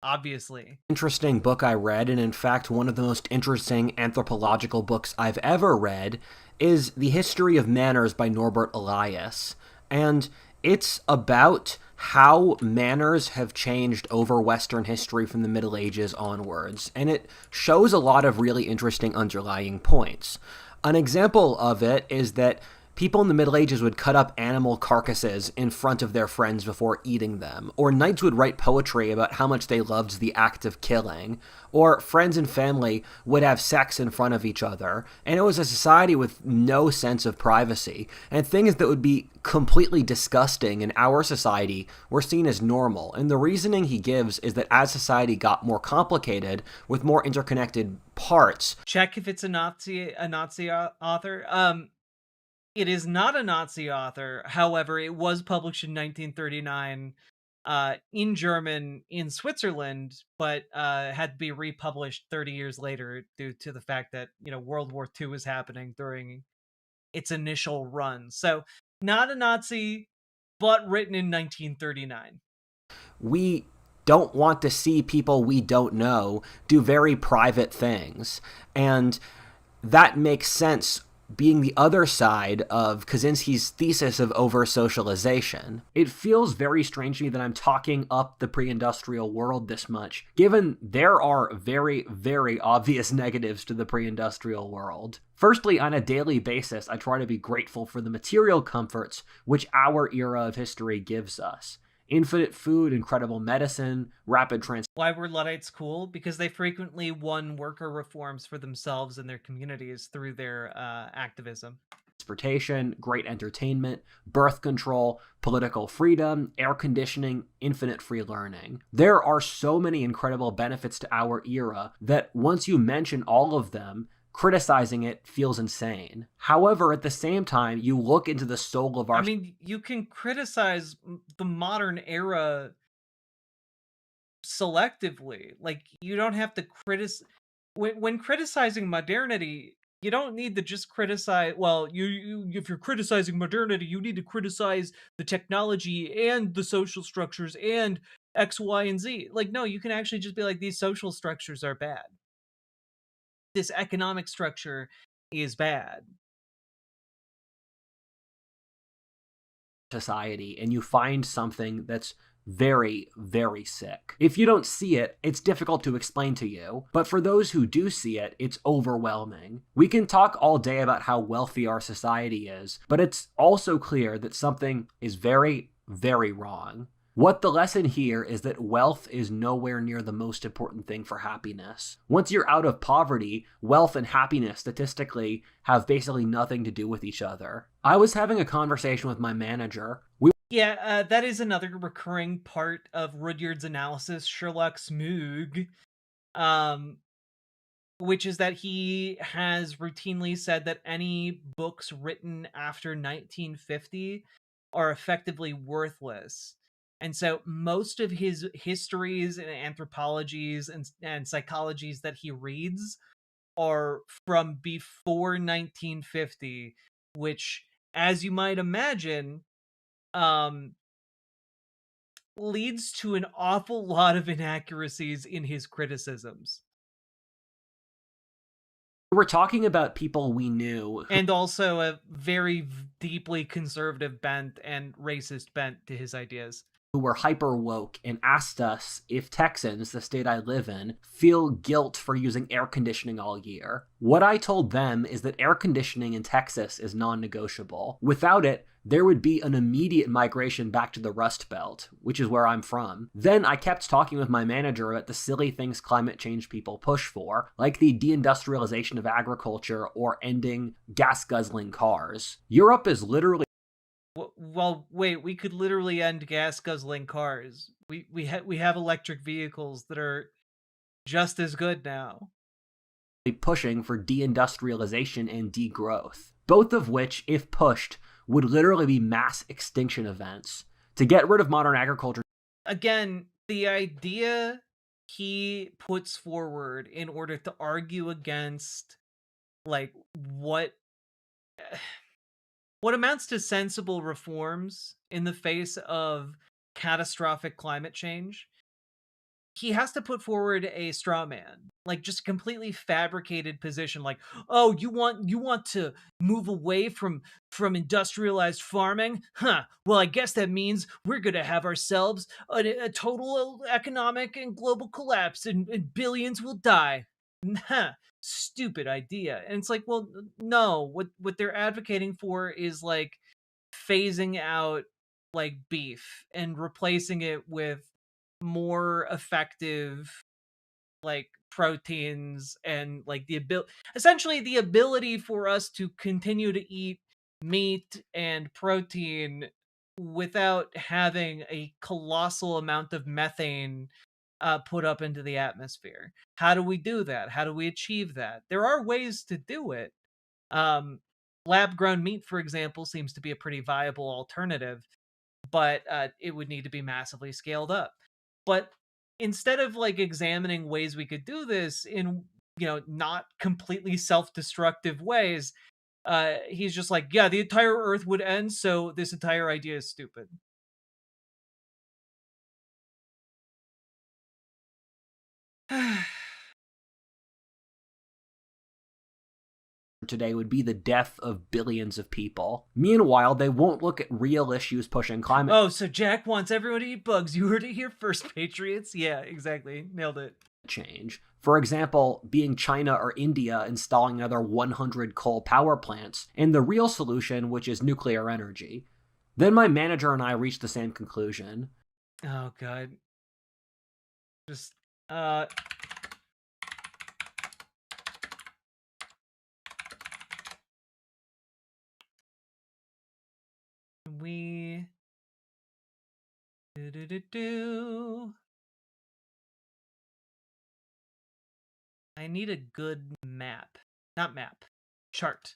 obviously. Interesting book I read, and in fact one of the most interesting anthropological books I've ever read, is The History of Manners by Norbert Elias. And it's about how manners have changed over Western history from the Middle Ages onwards, and it shows a lot of really interesting underlying points. An example of it is that people in the Middle Ages would cut up animal carcasses in front of their friends before eating them, or knights would write poetry about how much they loved the act of killing, or friends and family would have sex in front of each other, and it was a society with no sense of privacy, and things that would be completely disgusting in our society were seen as normal. And the reasoning he gives is that as society got more complicated, with more interconnected parts... Check if it's a Nazi author. It is not a Nazi author. However, it was published in 1939 in German in Switzerland, but had to be republished 30 years later due to the fact that, World War II was happening during its initial run. So, not a Nazi, but written in 1939. We don't want to see people we don't know do very private things. And that makes sense, being the other side of Kaczynski's thesis of over-socialization. It feels very strange to me that I'm talking up the pre-industrial world this much, given there are very, very obvious negatives to the pre-industrial world. Firstly, on a daily basis, I try to be grateful for the material comforts which our era of history gives us. Infinite food, incredible medicine, rapid transport. Why were Luddites cool? Because they frequently won worker reforms for themselves and their communities through their activism. Transportation, great entertainment, birth control, political freedom, air conditioning, infinite free learning. There are so many incredible benefits to our era that once you mention all of them, criticizing it feels insane. However, at the same time, you look into the soul of our... I mean, you can criticize the modern era selectively. Like, you don't have to criticize... When criticizing modernity, you don't need to just criticize... Well, if you're criticizing modernity, you need to criticize the technology and the social structures and X, Y, and Z. Like, no, you can actually just be like, these social structures are bad. This economic structure is bad. Society, and you find something that's very, very sick. If you don't see it, it's difficult to explain to you, but for those who do see it, it's overwhelming. We can talk all day about how wealthy our society is, but it's also clear that something is very, very wrong. What the lesson here is that wealth is nowhere near the most important thing for happiness. Once you're out of poverty, wealth and happiness statistically have basically nothing to do with each other. I was having a conversation with my manager. Yeah, that is another recurring part of Rudyard's analysis, Sherlock Smoog, which is that he has routinely said that any books written after 1950 are effectively worthless. And so most of his histories and anthropologies and psychologies that he reads are from before 1950, which, as you might imagine, leads to an awful lot of inaccuracies in his criticisms. We're talking about people we knew. And also a very deeply conservative bent and racist bent to his ideas. Who were hyper woke and asked us if Texans, the state I live in, feel guilt for using air conditioning all year. What I told them is that air conditioning in Texas is non-negotiable. Without it, there would be an immediate migration back to the Rust Belt, which is where I'm from. Then I kept talking with my manager about the silly things climate change people push for, like the deindustrialization of agriculture or ending gas-guzzling cars. Europe is literally... Well, wait, we could literally end gas-guzzling cars. We have electric vehicles that are just as good now. Pushing for deindustrialization and degrowth, both of which, if pushed, would literally be mass extinction events. To get rid of modern agriculture... Again, the idea he puts forward in order to argue against, like, what amounts to sensible reforms in the face of catastrophic climate change, he has to put forward a straw man, like just a completely fabricated position, like, oh, you want to move away from industrialized farming? Huh. Well, I guess that means we're gonna have ourselves a total economic and global collapse, and billions will die. Huh. Stupid idea. And it's like, well, no, what they're advocating for is like phasing out like beef and replacing it with more effective like proteins and like essentially the ability for us to continue to eat meat and protein without having a colossal amount of methane put up into the atmosphere. How do we do that? How do we achieve that? There are ways to do it. Lab grown meat, for example, seems to be a pretty viable alternative, but it would need to be massively scaled up. But instead of like examining ways we could do this in, not completely self-destructive ways, he's just like, yeah, the entire earth would end, so this entire idea is stupid. Today would be the death of billions of people. Meanwhile, they won't look at real issues pushing climate... Oh, so Jack wants everyone to eat bugs. You heard it here first, Patriots. Yeah, exactly. Nailed it. Change. For example, being China or India installing another 100 coal power plants, and the real solution, which is nuclear energy. Then my manager and I reached the same conclusion. Oh, God. Just, we... I need a good map. Not map. Chart.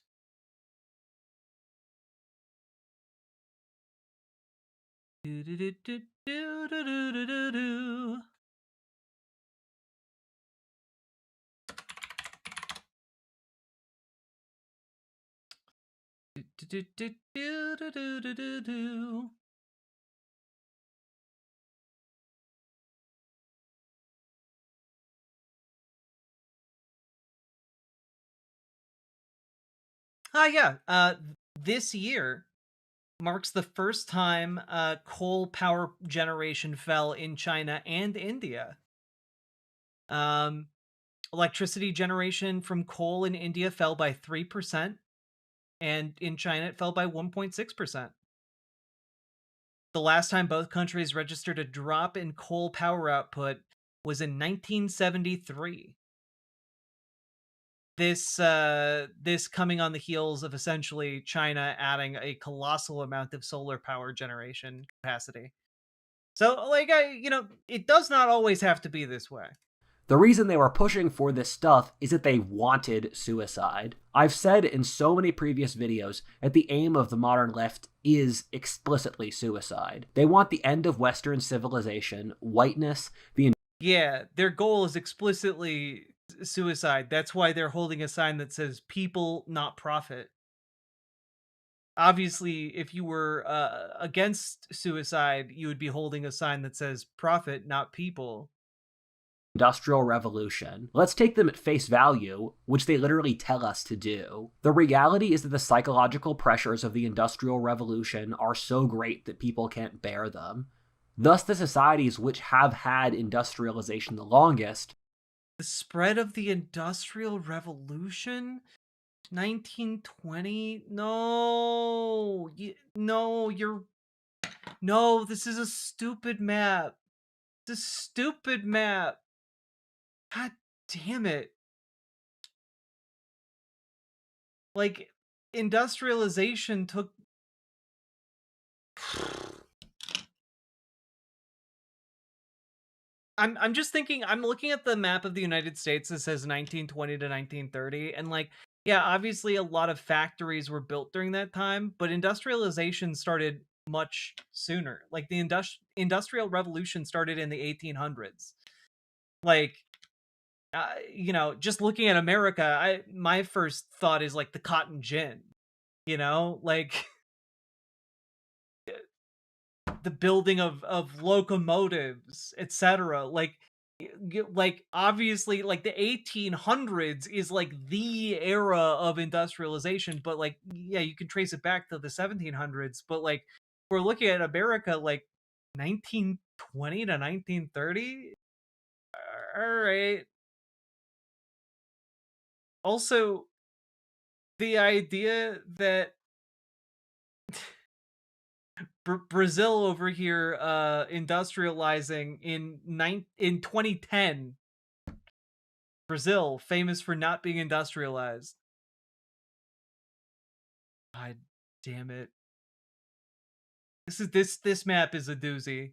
Yeah. This year, marks the first time coal power generation fell in China and India. Electricity generation from coal in India fell by 3%, and in China it fell by 1.6%. The last time both countries registered a drop in coal power output was in 1973. This coming on the heels of essentially China adding a colossal amount of solar power generation capacity. So, like, it does not always have to be this way. The reason they were pushing for this stuff is that they wanted suicide. I've said in so many previous videos that the aim of the modern left is explicitly suicide. They want the end of Western civilization, whiteness, Yeah, their goal is explicitly suicide. That's why they're holding a sign that says people, not profit. Obviously, if you were against suicide, you would be holding a sign that says profit, not people. Industrial Revolution. Let's take them at face value, which they literally tell us to do. The reality is that the psychological pressures of the Industrial Revolution are so great that people can't bear them. Thus, the societies which have had industrialization the longest, the spread of the Industrial Revolution, 1920. No, no. This is a stupid map. It's a stupid map. God damn it! Like, industrialization took. I'm just thinking, I'm looking at the map of the United States that says 1920 to 1930, and like, yeah, obviously a lot of factories were built during that time, but industrialization started much sooner. Like, the Industrial Revolution started in the 1800s. Like, just looking at America, my first thought is like the cotton gin, like the building of locomotives, etc. Like obviously, like the 1800s is like the era of industrialization, but like, yeah, you can trace it back to the 1700s, but like, we're looking at America like 1920 to 1930. All right. Also, the idea that Brazil over here industrializing in 2010. Brazil, famous for not being industrialized. God damn it. This map is a doozy.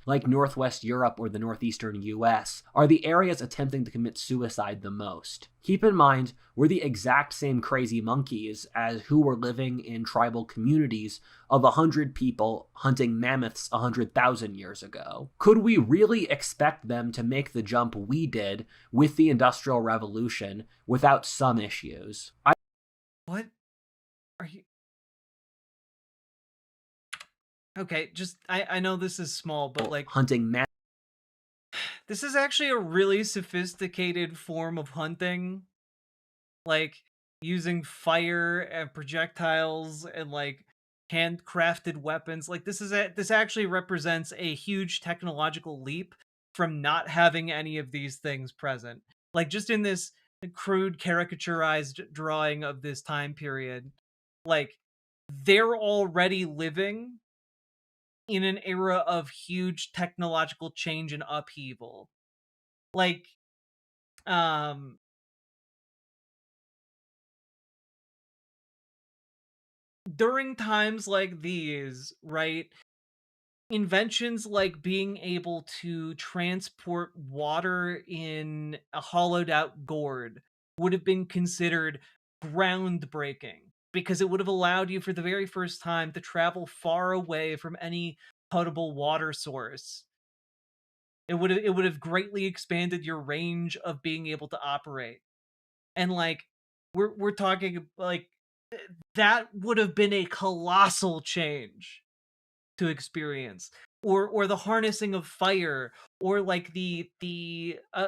like Northwest Europe or the Northeastern US, are the areas attempting to commit suicide the most. Keep in mind, we're the exact same crazy monkeys as who were living in tribal communities of 100 people hunting mammoths 100,000 years ago. Could we really expect them to make the jump we did with the Industrial Revolution without some issues? What are you... Okay, just, I know this is small, but like... hunting mammoths. This is actually a really sophisticated form of hunting. Like, using fire and projectiles and like handcrafted weapons. Like, this actually represents a huge technological leap from not having any of these things present. Like, just in this crude caricaturized drawing of this time period, like, they're already living in an era of huge technological change and upheaval. Like, during times like these, right, inventions like being able to transport water in a hollowed out gourd would have been considered groundbreaking, because it would have allowed you for the very first time to travel far away from any potable water source. It would have greatly expanded your range of being able to operate. And like, we're talking like, that would have been a colossal change to experience. Or the harnessing of fire, or like the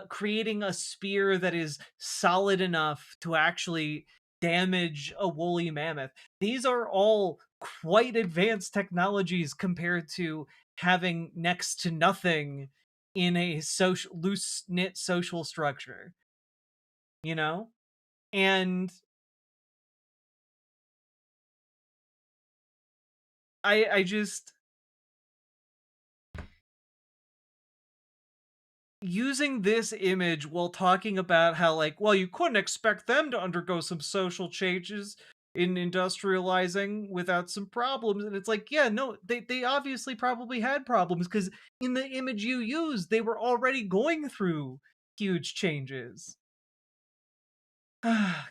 creating a spear that is solid enough to actually damage a woolly mammoth. These are all quite advanced technologies compared to having next to nothing in a social loose knit social structure, you know? And I just using this image while talking about how, like, well, you couldn't expect them to undergo some social changes in industrializing without some problems, and it's like, yeah, no, they obviously probably had problems, because in the image you used they were already going through huge changes.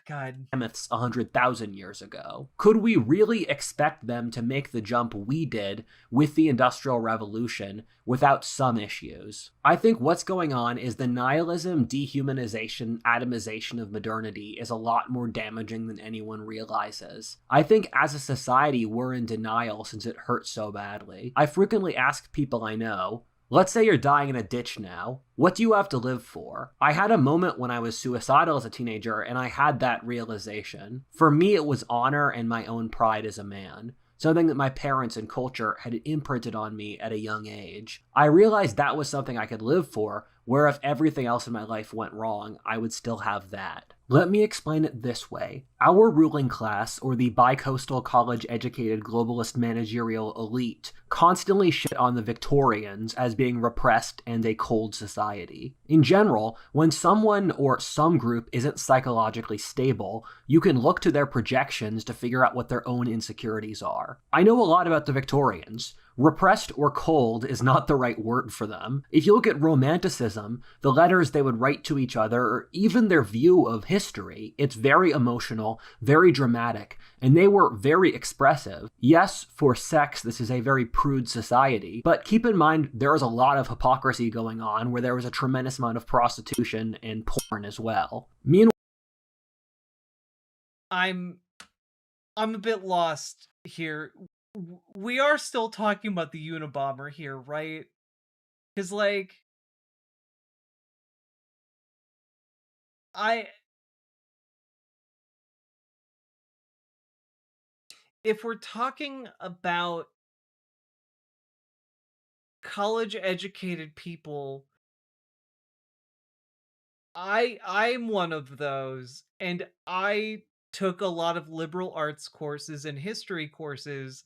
God. Mammoths 100,000 years ago. Could we really expect them to make the jump we did with the Industrial Revolution without some issues? I think what's going on is the nihilism, dehumanization, atomization of modernity is a lot more damaging than anyone realizes. I think as a society, we're in denial since it hurts so badly. I frequently ask people I know, let's say you're dying in a ditch now. What do you have to live for? I had a moment when I was suicidal as a teenager, and I had that realization. For me, it was honor and my own pride as a man, something that my parents and culture had imprinted on me at a young age. I realized that was something I could live for, where if everything else in my life went wrong, I would still have that. Let me explain it this way. Our ruling class, or the bi-coastal college-educated globalist managerial elite, constantly shit on the Victorians as being repressed and a cold society. In general, when someone or some group isn't psychologically stable, you can look to their projections to figure out what their own insecurities are. I know a lot about the Victorians. Repressed or cold is not the right word for them. If you look at Romanticism, the letters they would write to each other, or even their view of history, it's very emotional, very dramatic, and they were very expressive. Yes, for sex, this is a very prude society, but keep in mind there is a lot of hypocrisy going on where there was a tremendous amount of prostitution and porn as well. Meanwhile, I'm a bit lost here. We are still talking about the Unabomber here, right? Because, like, if we're talking about college educated people, I'm one of those, and I took a lot of liberal arts courses and history courses,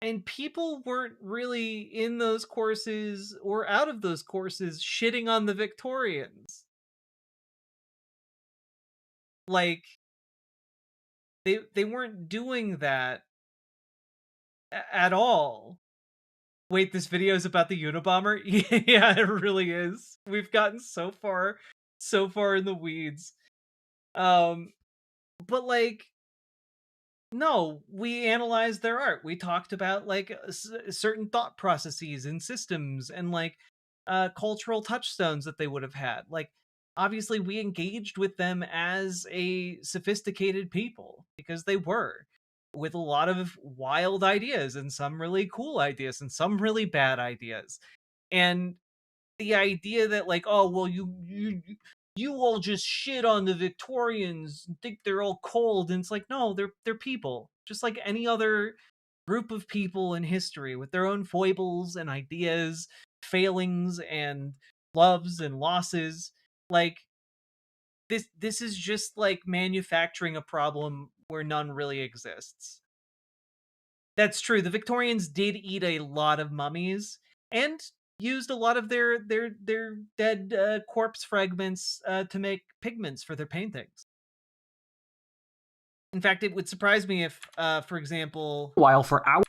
and people weren't really in those courses or out of those courses shitting on the Victorians. Like, they weren't doing that at all. Wait, this video is about the Unabomber? Yeah, it really is. We've gotten so far in the weeds. But, like, no, we analyzed their art. We talked about, like, certain thought processes and systems and, like, cultural touchstones that they would have had. Like, obviously, we engaged with them as a sophisticated people because they were, with a lot of wild ideas and some really cool ideas and some really bad ideas. And the idea that, like, oh, well, you all just shit on the Victorians and think they're all cold, and it's like, no, they're people just like any other group of people in history with their own foibles and ideas, failings and loves and losses. Like, this is just like manufacturing a problem where none really exists. That's true. The Victorians did eat a lot of mummies and used a lot of their dead corpse fragments to make pigments for their paintings. In fact, it would surprise me if, for example, for our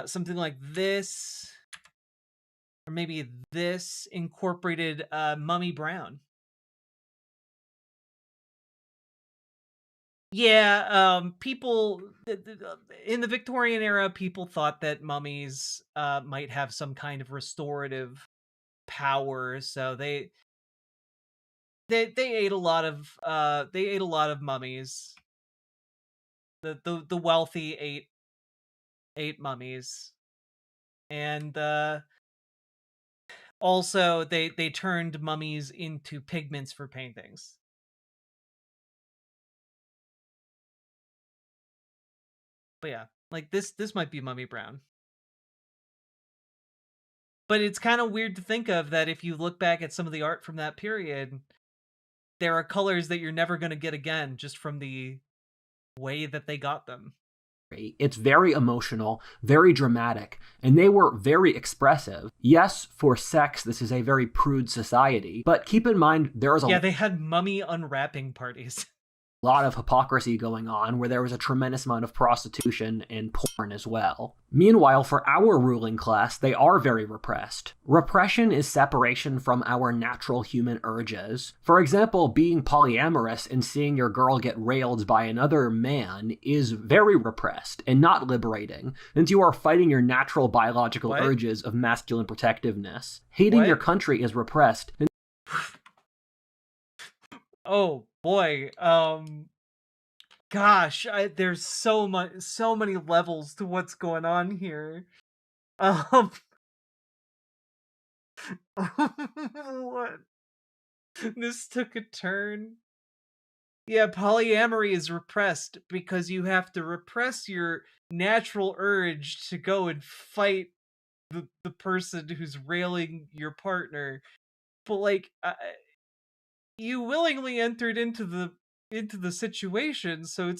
something like this, or maybe this, incorporated mummy brown. Yeah, people in the Victorian era, people thought that mummies might have some kind of restorative power, so they ate a lot of mummies. The wealthy ate mummies, and also they turned mummies into pigments for paintings. But yeah, like this might be Mummy Brown. But it's kind of weird to think of that if you look back at some of the art from that period, there are colors that you're never going to get again just from the way that they got them. It's very emotional, very dramatic, and they were very expressive. Yes, for sex, this is a very prude society, but keep in mind there is Yeah, they had mummy unwrapping parties. lot of hypocrisy going on, where there was a tremendous amount of prostitution and porn as well. Meanwhile, for our ruling class, they are very repressed. Repression is separation from our natural human urges. For example, being polyamorous and seeing your girl get railed by another man is very repressed and not liberating, since you are fighting your natural biological urges of masculine protectiveness. Hating your country is repressed. Oh boy, gosh, there's so many levels to what's going on here. What? This took a turn. Yeah, polyamory is repressed because you have to repress your natural urge to go and fight the person who's railing your partner. But like, you willingly entered into the situation, so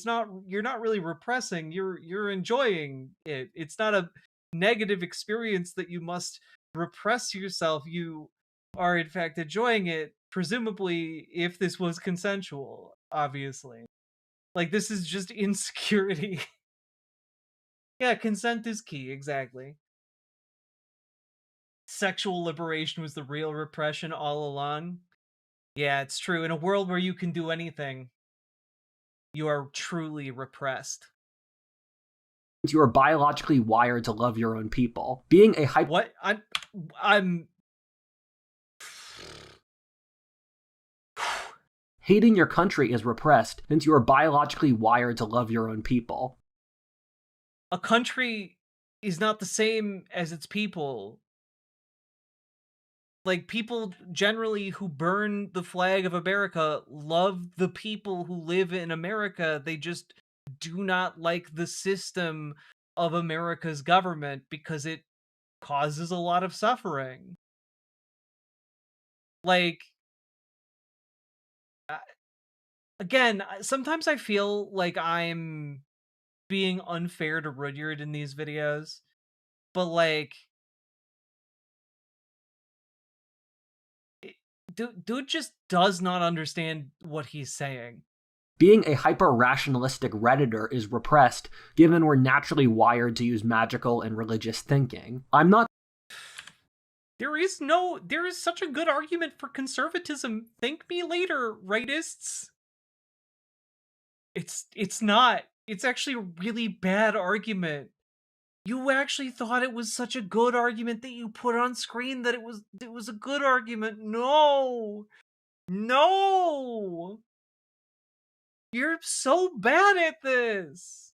you're not really repressing, you're enjoying it. It's not a negative experience that you must repress yourself. You are in fact enjoying it, presumably if this was consensual, obviously. Like, this is just insecurity. Yeah, consent is key, exactly. Sexual liberation was the real repression all along. Yeah, it's true. In a world where you can do anything, you are truly repressed. You are biologically wired to love your own people. Being a What? I'm Hating your country is repressed, since you are biologically wired to love your own people. A country is not the same as its people. Like, people generally who burn the flag of America love the people who live in America. They just do not like the system of America's government because it causes a lot of suffering. Like, again, sometimes I feel like I'm being unfair to Rudyard in these videos, but like, dude just does not understand what he's saying. Being a hyper-rationalistic Redditor is repressed, given we're naturally wired to use magical and religious thinking. I'm not There is such a good argument for conservatism. Thank me later, rightists. It's not. It's actually a really bad argument. You actually thought it was such a good argument that you put on screen that it was a good argument. No. No. You're so bad at this.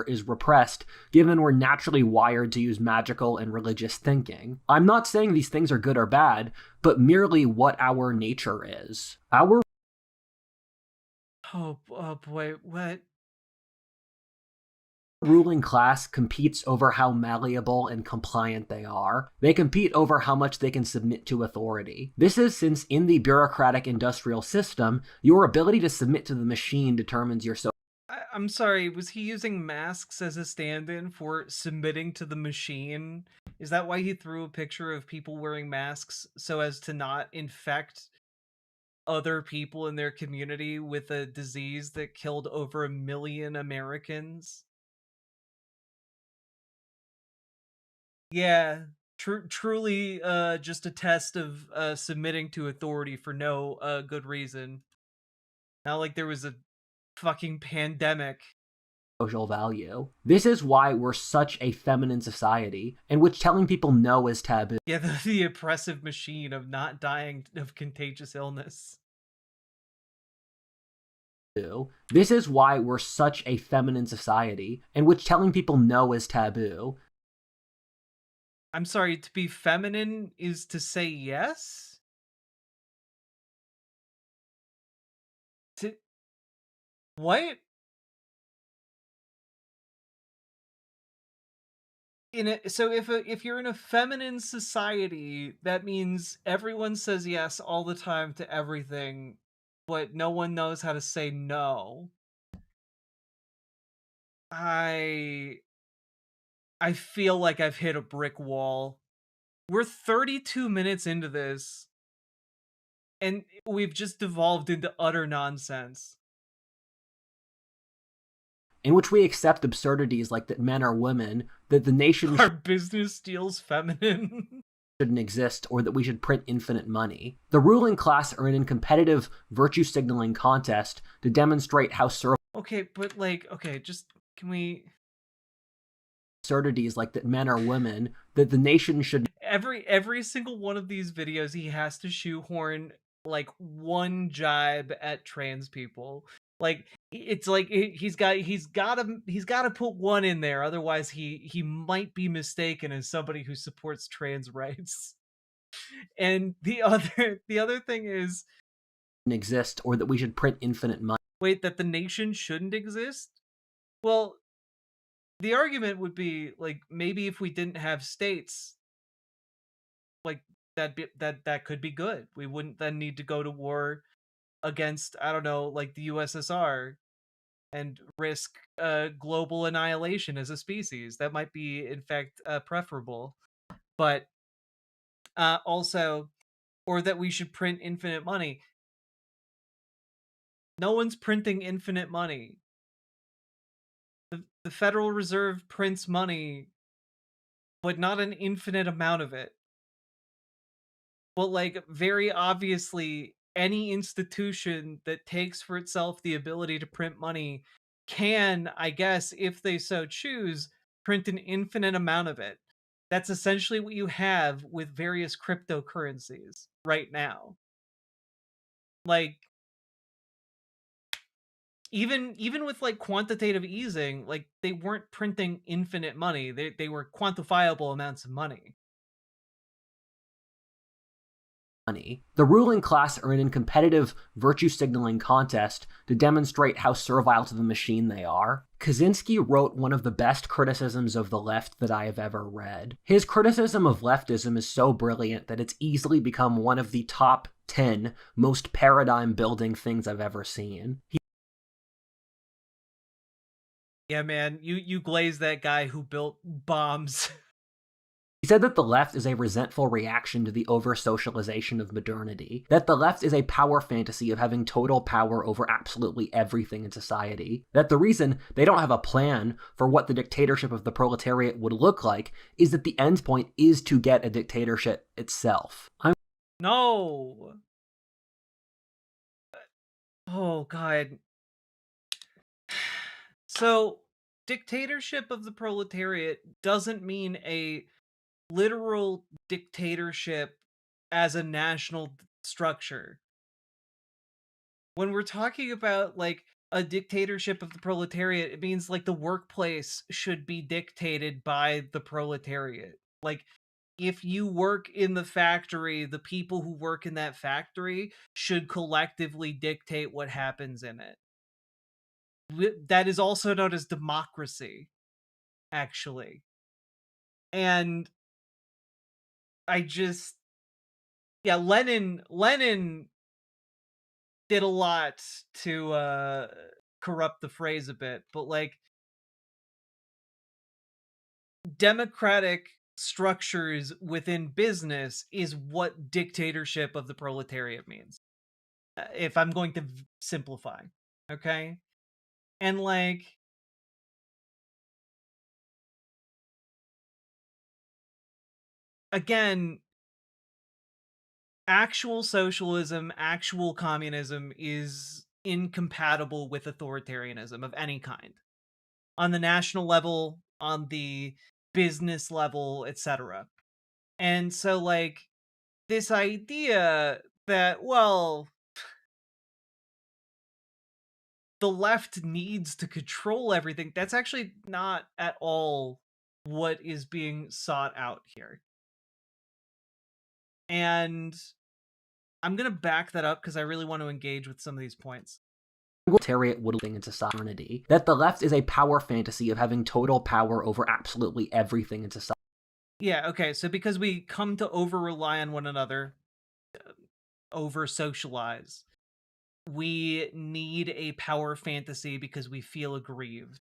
Is repressed, given we're naturally wired to use magical and religious thinking. I'm not saying these things are good or bad, but merely what our nature is. Our Oh boy, what? ruling class competes over how malleable and compliant they are. They compete over how much they can submit to authority. This is since in the bureaucratic industrial system, your ability to submit to the machine determines your I'm sorry, was he using masks as a stand-in for submitting to the machine? Is that why he threw a picture of people wearing masks so as to not infect other people in their community with a disease that killed over 1 million Americans? Yeah, truly just a test of submitting to authority for no good reason. Not like there was a fucking pandemic. social value. This is why we're such a feminine society, in which telling people no is taboo. Yeah, the oppressive machine of not dying of contagious illness. This is why we're such a feminine society, in which telling people no is taboo. I'm sorry, to be feminine is to say yes? To... What? if you're in a feminine society, that means everyone says yes all the time to everything, but no one knows how to say no. I feel like I've hit a brick wall. We're 32 minutes into this, and we've just devolved into utter nonsense. In which we accept absurdities like that men are women, that the nation Our business steals feminine. shouldn't exist, or that we should print infinite money. The ruling class are in a competitive virtue signaling contest to demonstrate how Okay, but like, okay, just can we absurdities like that men are women, that the nation should every single one of these videos he has to shoehorn like one jibe at trans people. Like it's like he's got to put one in there, otherwise he might be mistaken as somebody who supports trans rights. And the other thing is, exist, or that we should print infinite money. wait, that the nation shouldn't exist? Well, the argument would be like, maybe if we didn't have states, like that could be good. We wouldn't then need to go to war against, I don't know, like the USSR and risk global annihilation as a species. That might be, in fact, preferable. But also, or that we should print infinite money. No one's printing infinite money. The Federal Reserve prints money, but not an infinite amount of it. But like, very obviously, any institution that takes for itself the ability to print money can, I guess, if they so choose, print an infinite amount of it. That's essentially what you have with various cryptocurrencies right now. Like, even with like quantitative easing, like they weren't printing infinite money. They were quantifiable amounts of money. The ruling class are in a competitive virtue signaling contest to demonstrate how servile to the machine they are. Kaczynski wrote one of the best criticisms of the left that I have ever read. His criticism of leftism is so brilliant that it's easily become one of the top 10 most paradigm-building things I've ever seen. Yeah, man, you glaze that guy who built bombs. He said that the left is a resentful reaction to the over-socialization of modernity, that the left is a power fantasy of having total power over absolutely everything in society, that the reason they don't have a plan for what the dictatorship of the proletariat would look like is that the endpoint is to get a dictatorship itself. No! Oh, God. So, dictatorship of the proletariat doesn't mean a literal dictatorship as a national structure. When we're talking about like a dictatorship of the proletariat, it means like the workplace should be dictated by the proletariat. Like, if you work in the factory, the people who work in that factory should collectively dictate what happens in it. That is also known as democracy, actually. And I just, yeah, Lenin did a lot to corrupt the phrase a bit, but like, democratic structures within business is what dictatorship of the proletariat means, if I'm going to simplify. Okay? And like, again, actual socialism, actual communism is incompatible with authoritarianism of any kind, on the national level, on the business level, etc. And so like, this idea that, well, the left needs to control everything, that's actually not at all what is being sought out here. And I'm going to back that up because I really want to engage with some of these points. proletariat would live in society, that the left is a power fantasy of having total power over absolutely everything in society. Yeah, okay, so because we come to over-rely on one another, over-socialize, we need a power fantasy because we feel aggrieved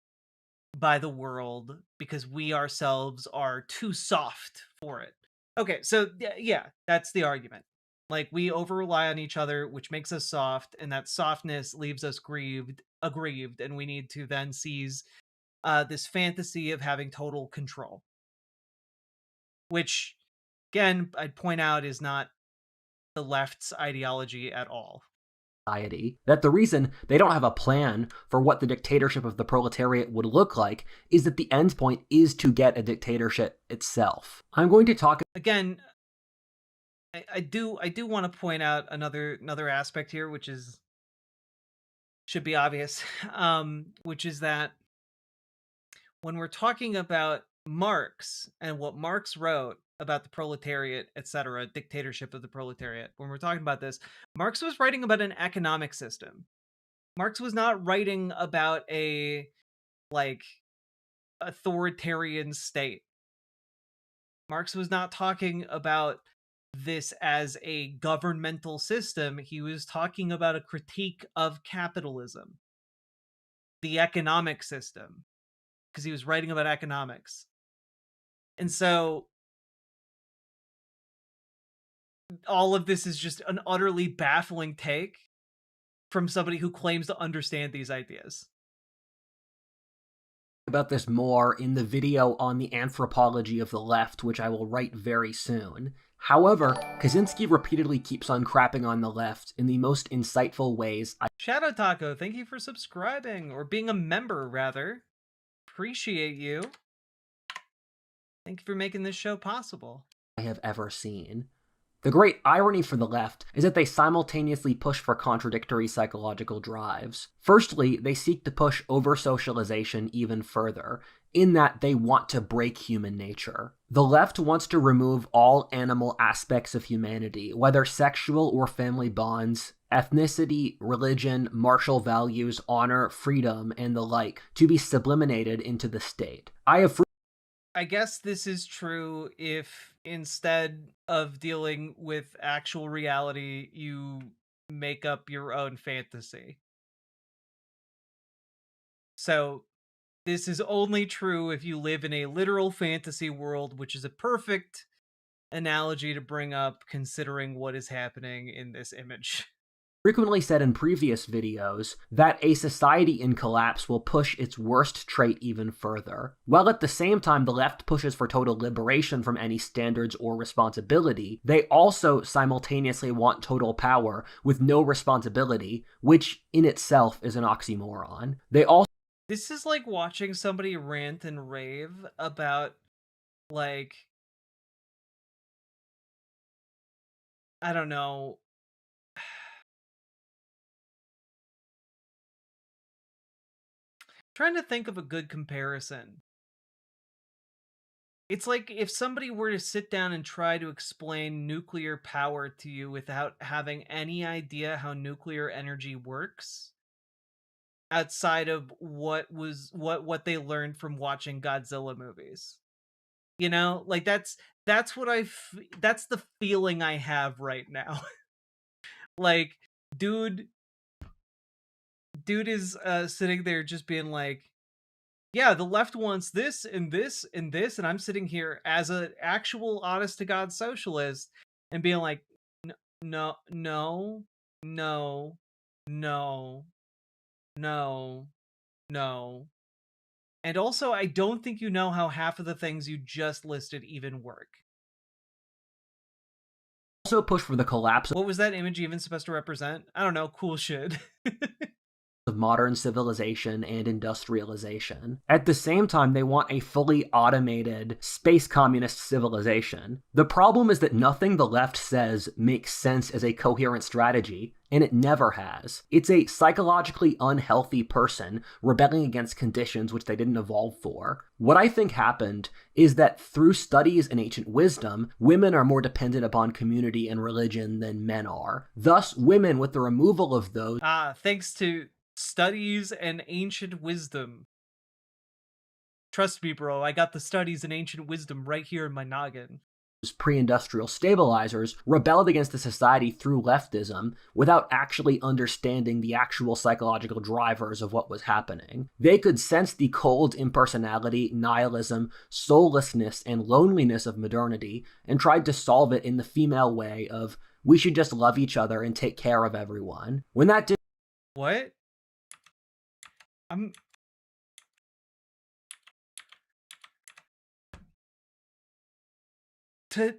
by the world, because we ourselves are too soft for it. Okay, so yeah, that's the argument. Like, we over-rely on each other, which makes us soft, and that softness leaves us aggrieved, and we need to then seize this fantasy of having total control. Which, again, I'd point out is not the left's ideology at all. That the reason they don't have a plan for what the dictatorship of the proletariat would look like is that the end point is to get a dictatorship itself. I'm going to talk again. I do want to point out another aspect here, which should be obvious, which is that when we're talking about Marx and what Marx wrote about the proletariat, etc., dictatorship of the proletariat, when we're talking about this, Marx was writing about an economic system. Marx was not writing about a, like, authoritarian state. Marx was not talking about this as a governmental system. He was talking about a critique of capitalism, the economic system, because he was writing about economics. And so all of this is just an utterly baffling take from somebody who claims to understand these ideas. About this more in the video on the anthropology of the left, which I will write very soon. However, Kaczynski repeatedly keeps on crapping on the left in the most insightful ways. Shadow Taco, thank you for subscribing, or being a member, rather. Appreciate you. Thank you for making this show possible. I have ever seen. The great irony for the left is that they simultaneously push for contradictory psychological drives. Firstly, they seek to push over-socialization even further, in that they want to break human nature. The left wants to remove all animal aspects of humanity, whether sexual or family bonds, ethnicity, religion, martial values, honor, freedom, and the like, to be subliminated into the state. I guess this is true if instead of dealing with actual reality, you make up your own fantasy. So this is only true if you live in a literal fantasy world, which is a perfect analogy to bring up considering what is happening in this image. Frequently said in previous videos that a society in collapse will push its worst trait even further, while at the same time the left pushes for total liberation from any standards or responsibility. They also simultaneously want total power with no responsibility, which in itself is an oxymoron. This is like watching somebody rant and rave about, like, I don't know, trying to think of a good comparison. It's like if somebody were to sit down and try to explain nuclear power to you without having any idea how nuclear energy works, outside of what they learned from watching Godzilla movies. You know, like that's that's the feeling I have right now. Like, dude is sitting there just being like, yeah, the left wants this and this and this, and I'm sitting here as an actual honest to God socialist and being like, no, no, no, no, no, no. And also, I don't think you know how half of the things you just listed even work. Also push for the collapse What was that image even supposed to represent? I don't know, cool shit. of modern civilization and industrialization. At the same time, they want a fully automated space communist civilization. The problem is that nothing the left says makes sense as a coherent strategy, and it never has. It's a psychologically unhealthy person rebelling against conditions which they didn't evolve for. What I think happened is that through studies in ancient wisdom, women are more dependent upon community and religion than men are. Thus, women, with the removal of those... Thanks to studies and ancient wisdom. Trust me, bro, I got the studies and ancient wisdom right here in my noggin. Pre-industrial stabilizers rebelled against the society through leftism without actually understanding the actual psychological drivers of what was happening. They could sense the cold impersonality, nihilism, soullessness, and loneliness of modernity and tried to solve it in the female way of, we should just love each other and take care of everyone. When that did— What?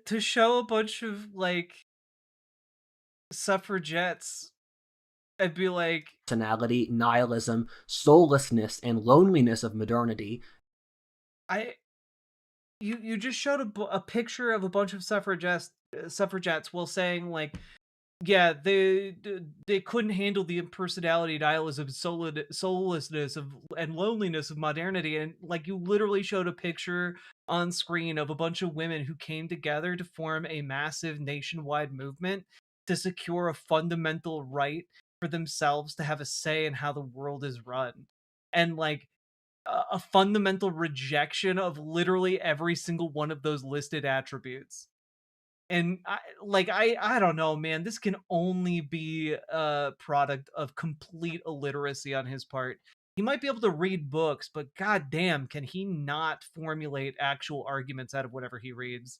To show a bunch of, like, suffragettes and be like, personality, nihilism, soullessness, and loneliness of modernity. You just showed a picture of a bunch of suffragettes while saying, like, yeah, they couldn't handle the impersonality, nihilism, soullessness of and loneliness of modernity, and like you literally showed a picture on screen of a bunch of women who came together to form a massive nationwide movement to secure a fundamental right for themselves to have a say in how the world is run, and like a fundamental rejection of literally every single one of those listed attributes. And I don't know, man. This can only be a product of complete illiteracy on his part. He might be able to read books, but goddamn, can he not formulate actual arguments out of whatever he reads?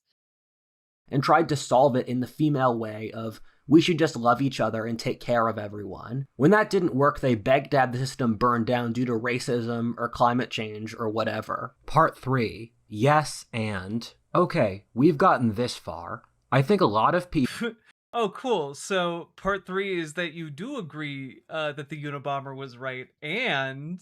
And tried to solve it in the female way of, we should just love each other and take care of everyone. When that didn't work, they begged to have the system burned down due to racism or climate change or whatever. Part 3. Yes, and... Okay, we've gotten this far. I think a lot of people... Oh, cool. So part 3 is that you do agree that the Unabomber was right, and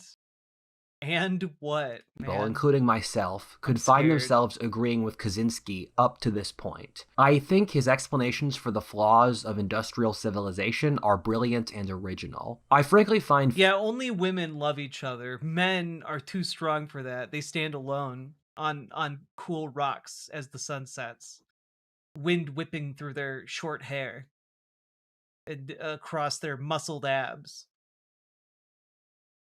what, man? including myself, could find themselves agreeing with Kaczynski up to this point. I think his explanations for the flaws of industrial civilization are brilliant and original. I frankly find... Yeah, only women love each other. Men are too strong for that. They stand alone on cool rocks as the sun sets, wind whipping through their short hair and across their muscled abs.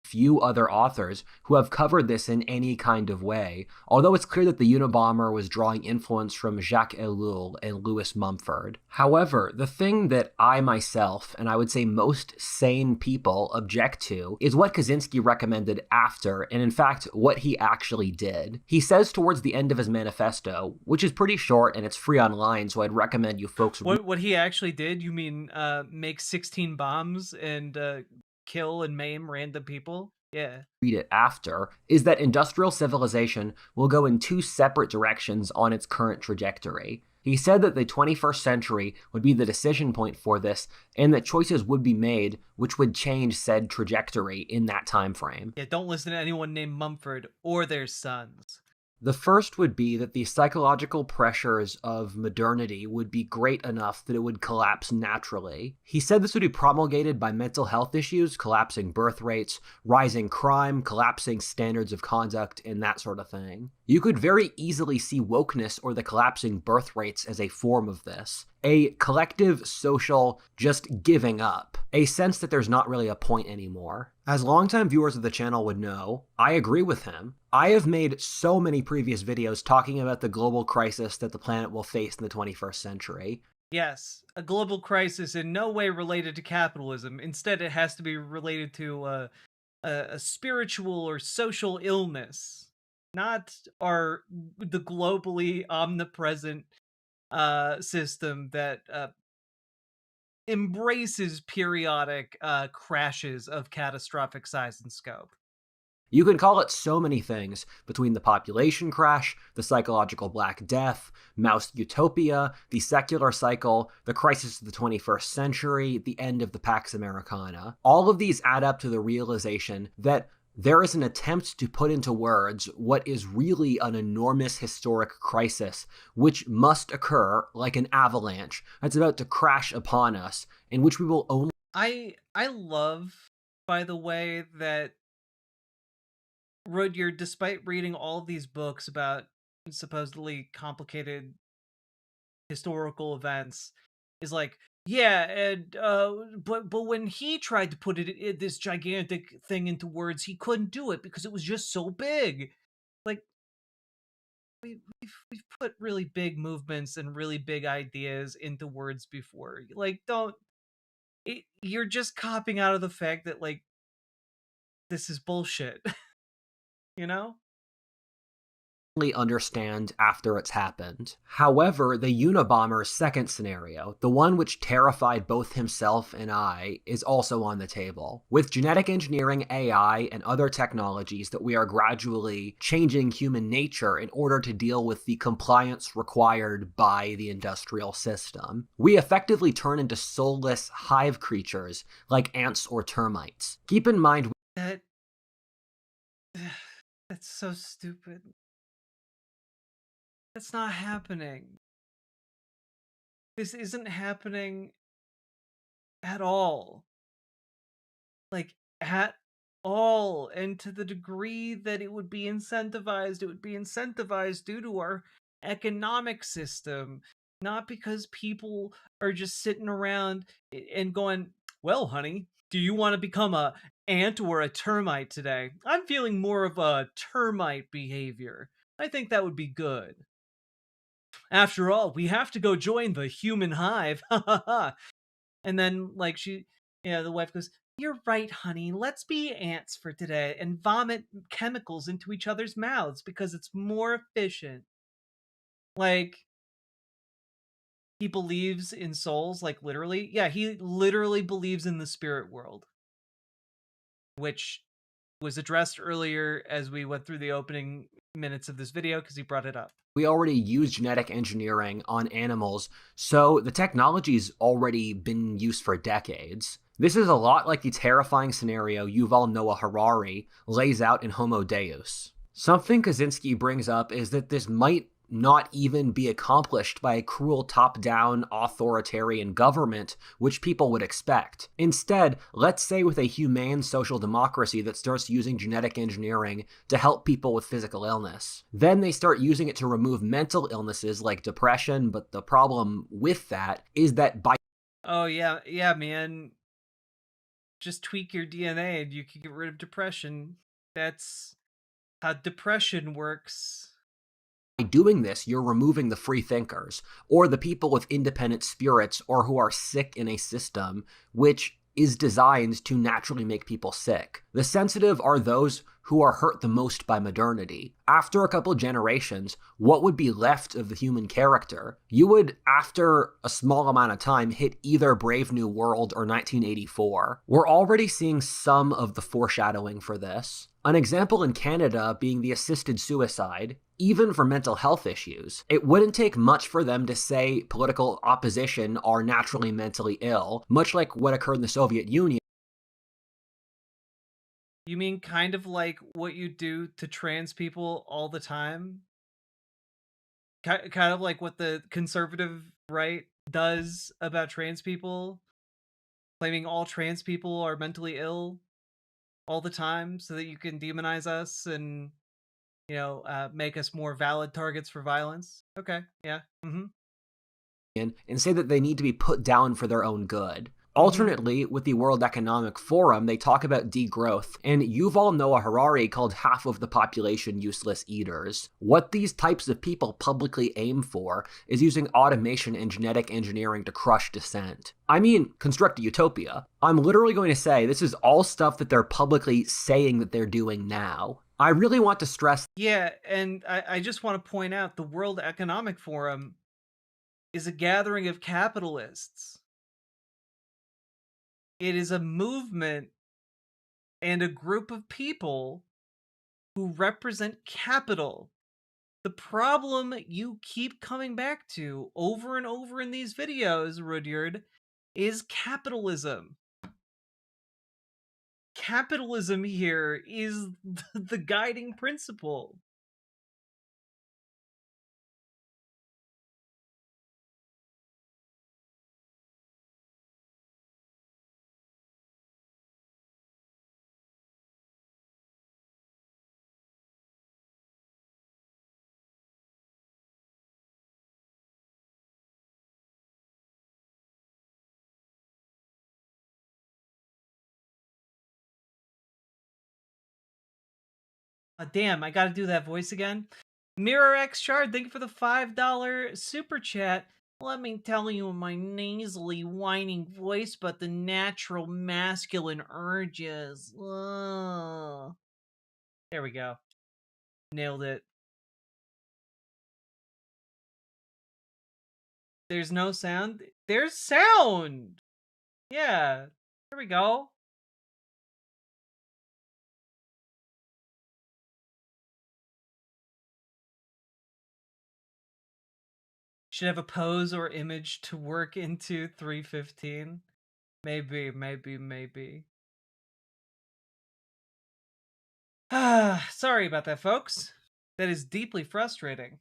Few other authors who have covered this in any kind of way, although it's clear that the Unabomber was drawing influence from Jacques Ellul and Lewis Mumford. However, the thing that I myself, and I would say most sane people, object to is what Kaczynski recommended after, and in fact, what he actually did. He says towards the end of his manifesto, which is pretty short and it's free online, so I'd recommend you folks... What he actually did? You mean make 16 bombs and kill and maim random people? Yeah. Read it after, is that industrial civilization will go in two separate directions on its current trajectory. He said that the 21st century would be the decision point for this, and that choices would be made which would change said trajectory in that time frame. Yeah, don't listen to anyone named Mumford or their sons. The first would be that the psychological pressures of modernity would be great enough that it would collapse naturally. He said this would be promulgated by mental health issues, collapsing birth rates, rising crime, collapsing standards of conduct, and that sort of thing. You could very easily see wokeness or the collapsing birth rates as a form of this. A collective social just giving up. A sense that there's not really a point anymore. As longtime viewers of the channel would know, I agree with him. I have made so many previous videos talking about the global crisis that the planet will face in the 21st century. Yes, a global crisis in no way related to capitalism. Instead, it has to be related to a spiritual or social illness, not the globally omnipresent system that embraces periodic crashes of catastrophic size and scope. You can call it so many things, between the population crash, the psychological Black Death, Maus utopia, the secular cycle, the crisis of the 21st century, the end of the Pax Americana. All of these add up to the realization that there is an attempt to put into words what is really an enormous historic crisis, which must occur like an avalanche that's about to crash upon us, in which we will only... I love, by the way, that Rudyard, despite reading all of these books about supposedly complicated historical events, is like, Yeah, and but when he tried to put this gigantic thing into words, he couldn't do it because it was just so big. Like we've put really big movements and really big ideas into words before. Like, don't you're just copping out of the fact that like this is bullshit, you know? Understand after it's happened. However, the Unabomber's second scenario, the one which terrified both himself and I, is also on the table. With genetic engineering, AI, and other technologies that we are gradually changing human nature in order to deal with the compliance required by the industrial system, we effectively turn into soulless hive creatures like ants or termites. Keep in mind That that's so stupid. That's not happening. This isn't happening at all. Like, at all. And to the degree that it would be incentivized due to our economic system, not because people are just sitting around and going, well, honey, do you want to become a ant or a termite today? I'm feeling more of a termite behavior. I think that would be good. After all, we have to go join the human hive. Ha ha ha. And then, like, the wife goes, "You're right, honey. Let's be ants for today and vomit chemicals into each other's mouths because it's more efficient." Like, he believes in souls, like, literally. Yeah, he literally believes in the spirit world, which was addressed earlier as we went through the opening minutes of this video because he brought it up. we already use genetic engineering on animals, so the technology's already been used for decades. This is a lot like the terrifying scenario Yuval Noah Harari lays out in Homo Deus. Something Kaczynski brings up is that this might not even be accomplished by a cruel top-down authoritarian government, which people would expect. Instead, let's say with a humane social democracy that starts using genetic engineering to help people with physical illness. Then they start using it to remove mental illnesses like depression, but the problem with that is that by Oh, yeah, man. Just tweak your DNA and you can get rid of depression. That's how depression works. doing this, you're removing the free thinkers, or the people with independent spirits, or who are sick in a system which is designed to naturally make people sick. The sensitive are those who are hurt the most by modernity. After a couple generations, what would be left of the human character? You would, after a small amount of time, hit either Brave New World or 1984. We're already seeing some of the foreshadowing for this. An example in Canada being the assisted suicide. Even for mental health issues, it wouldn't take much for them to say political opposition are naturally mentally ill, much like what occurred in the Soviet Union. You mean kind of like what you do to trans people all the time? Kind of like what the conservative right does about trans people, claiming all trans people are mentally ill all the time so that you can demonize us and, make us more valid targets for violence. Okay, yeah. And say that they need to be put down for their own good. Alternately, with the World Economic Forum, they talk about degrowth, and Yuval Noah Harari called half of the population useless eaters. What these types of people publicly aim for is using automation and genetic engineering to crush dissent. I mean, construct a utopia. I'm literally going to say this is all stuff that they're publicly saying that they're doing now. I really want to stress. Yeah, and I just want to point out the World Economic Forum is a gathering of capitalists. It is a movement and a group of people who represent capital. The problem you keep coming back to over and over in these videos, Rudyard, is capitalism. Capitalism here is the guiding principle. Damn, I gotta do that voice again. Mirror X Shard, thank you for the $5 super chat. Let me tell you in my nasally, whining voice about the natural masculine urges. Ugh. There we go. Nailed it. There's no sound? There's sound! Yeah. There we go. Should have a pose or image to work into 315. Maybe. Sorry about that, folks. That is deeply frustrating.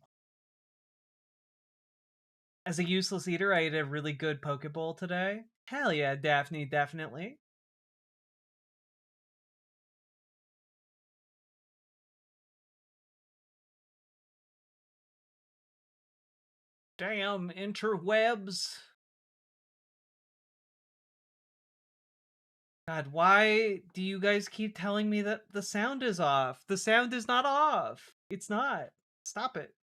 As a useless eater, I ate a really good Poke Bowl today. Hell yeah, Daphne, definitely. Damn interwebs. God, why do you guys keep telling me that the sound is off? The sound is not off. It's not. Stop it.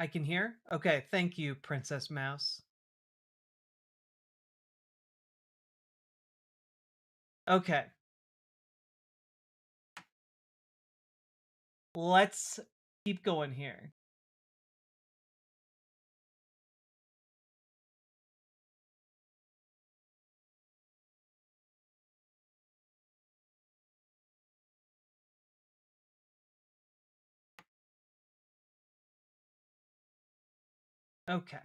I can hear? Okay, thank you, Princess Mouse. Okay. Let's keep going here. Okay.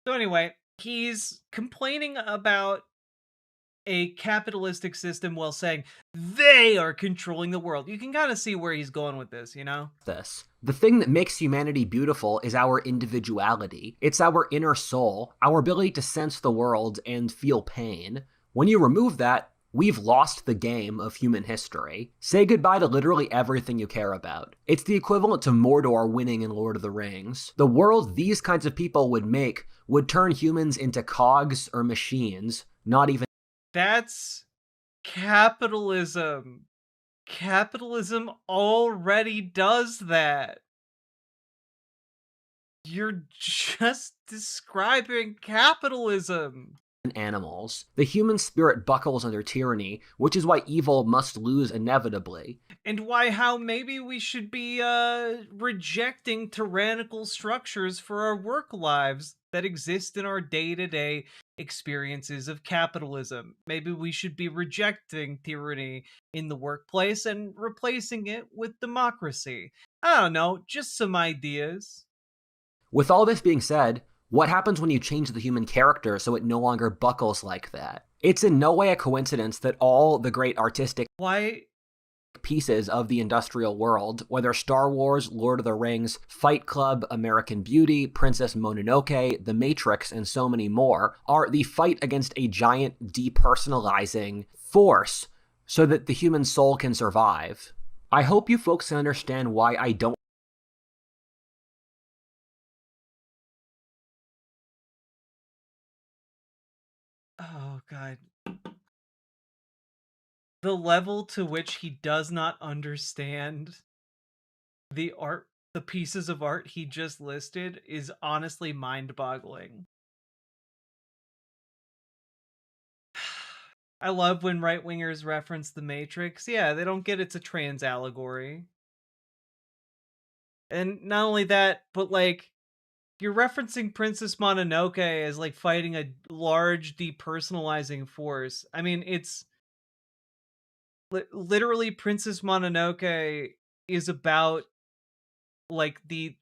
So anyway, he's complaining about a capitalistic system while saying they are controlling the world. You can kind of see where he's going with this, you know? This. The thing that makes humanity beautiful is our individuality. It's our inner soul, our ability to sense the world and feel pain. When you remove that, we've lost the game of human history. Say goodbye to literally everything you care about. It's the equivalent to Mordor winning in Lord of the Rings. The world these kinds of people would make would turn humans into cogs or machines, not even. That's capitalism. Capitalism already does that. You're just describing capitalism. Animals. The human spirit buckles under tyranny, which is why evil must lose inevitably. And why how maybe we should be rejecting tyrannical structures for our work lives that exist in our day-to-day experiences of capitalism. Maybe we should be rejecting tyranny in the workplace and replacing it with democracy. I don't know, just some ideas. With all this being said, what happens when you change the human character so it no longer buckles like that? It's in no way a coincidence that all the great artistic pieces of the industrial world, whether Star Wars, Lord of the Rings, Fight Club, American Beauty, Princess Mononoke, The Matrix, and so many more, are the fight against a giant depersonalizing force so that the human soul can survive. I hope you folks can understand why I don't. Oh, God. The level to which he does not understand the pieces of art he just listed is honestly mind-boggling. I love when right-wingers reference The Matrix. Yeah, they don't get it's a trans allegory. And not only that, but like, you're referencing Princess Mononoke as like fighting a large depersonalizing force. I mean, it's literally Princess Mononoke is about like the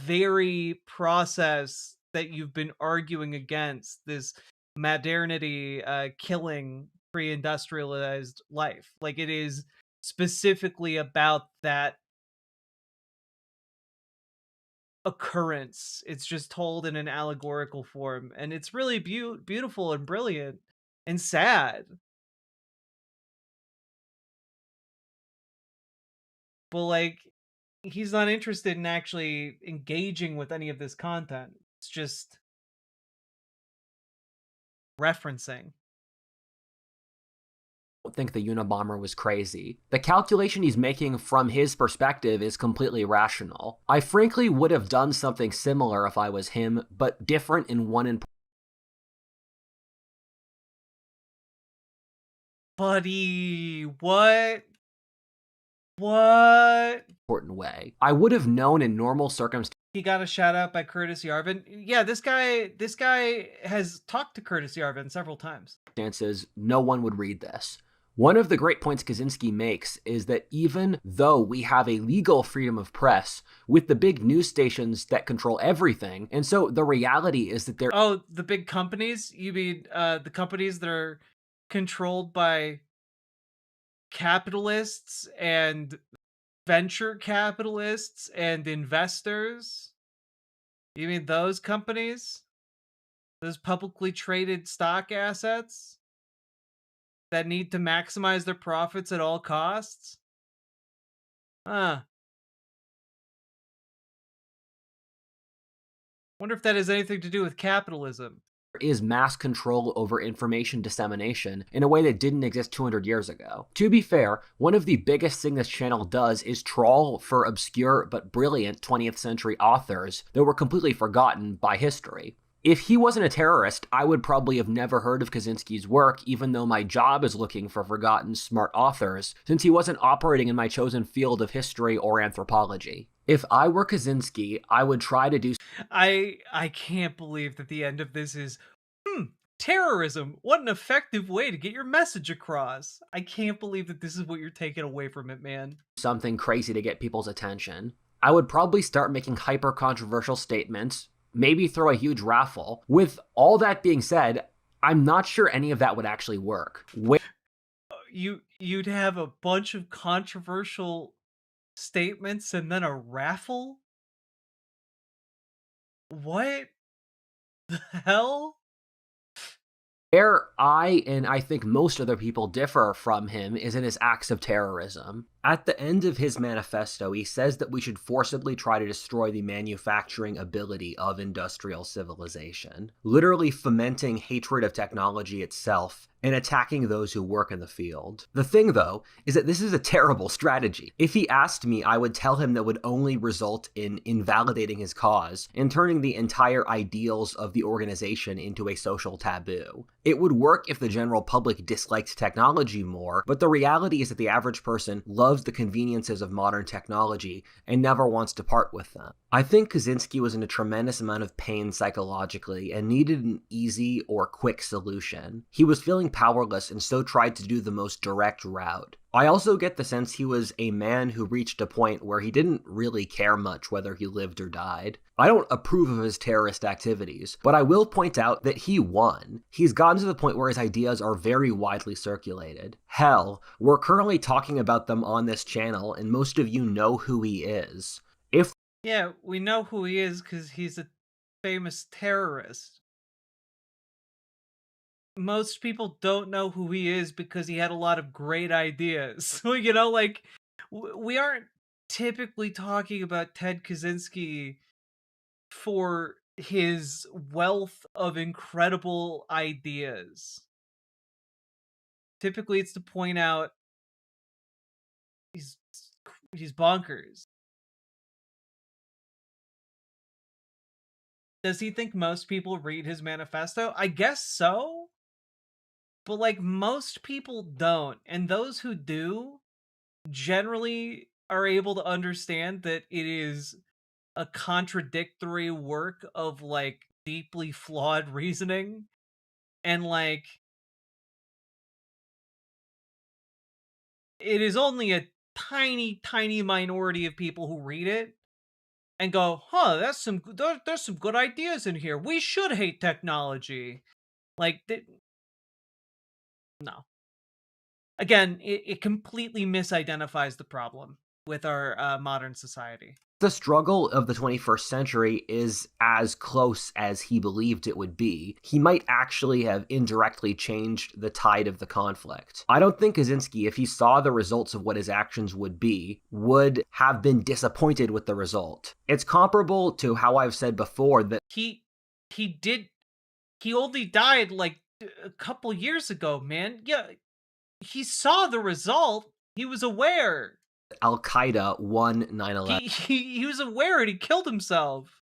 very process that you've been arguing against, this modernity killing pre-industrialized life. Like, it is specifically about that occurrence. It's just told in an allegorical form, and it's really beautiful and brilliant and sad. But like, he's not interested in actually engaging with any of this content. It's just referencing. Think the Unabomber was crazy. The calculation he's making from his perspective is completely rational. I frankly would have done something similar if I was him, but different in one important Buddy, what? What? way. I would have known in normal circumstances He got a shout out by Curtis Yarvin. Yeah, this guy has talked to Curtis Yarvin several times. no one would read this. One of the great points Kaczynski makes is that even though we have a legal freedom of press with the big news stations that control everything, and so the reality is that Oh, the big companies? You mean the companies that are controlled by capitalists and venture capitalists and investors? You mean those companies? Those publicly traded stock assets that need to maximize their profits at all costs? Huh. Wonder if that has anything to do with capitalism. is mass control over information dissemination in a way that didn't exist 200 years ago. To be fair, one of the biggest things this channel does is trawl for obscure but brilliant 20th century authors that were completely forgotten by history. If he wasn't a terrorist, I would probably have never heard of Kaczynski's work, even though my job is looking for forgotten smart authors, since he wasn't operating in my chosen field of history or anthropology. If I were Kaczynski, I would try to do I can't believe that the end of this is, terrorism. What an effective way to get your message across. I can't believe that this is what you're taking away from it, man. something crazy to get people's attention. I would probably start making hyper-controversial statements, maybe throw a huge raffle. With all that being said, I'm not sure any of that would actually work. You'd have a bunch of controversial statements and then a raffle? What the hell? Where I, and I think most other people, differ from him is in his acts of terrorism. At the end of his manifesto, he says that we should forcibly try to destroy the manufacturing ability of industrial civilization, literally fomenting hatred of technology itself and attacking those who work in the field. The thing, though, is that this is a terrible strategy. If he asked me, I would tell him that would only result in invalidating his cause and turning the entire ideals of the organization into a social taboo. It would work if the general public disliked technology more, but the reality is that the average person loves the conveniences of modern technology and never wants to part with them. I think Kaczynski was in a tremendous amount of pain psychologically and needed an easy or quick solution. He was feeling powerless and so tried to do the most direct route. I also get the sense he was a man who reached a point where he didn't really care much whether he lived or died. I don't approve of his terrorist activities, but I will point out that he won. He's gotten to the point where his ideas are very widely circulated. Hell, we're currently talking about them on this channel, and most of you know who he is. Yeah, we know who he is because he's a famous terrorist. Most people don't know who he is because he had a lot of great ideas. So, like, we aren't typically talking about Ted Kaczynski for his wealth of incredible ideas. Typically, it's to point out he's bonkers. Does he think most people read his manifesto? I guess so. But, like, most people don't. And those who do generally are able to understand that it is a contradictory work of, like, deeply flawed reasoning. And, like, it is only a tiny, tiny minority of people who read it and go, huh, there's some good ideas in here. We should hate technology. Like, no. Again, it completely misidentifies the problem. with our modern society. The struggle of the 21st century is as close as he believed it would be. He might actually have indirectly changed the tide of the conflict. I don't think Kaczynski, if he saw the results of what his actions would be, would have been disappointed with the result. It's comparable to how I've said before that he only died like a couple years ago, man. Yeah, he saw the result. He was aware. Al-Qaeda won 9/11. He was aware and he killed himself.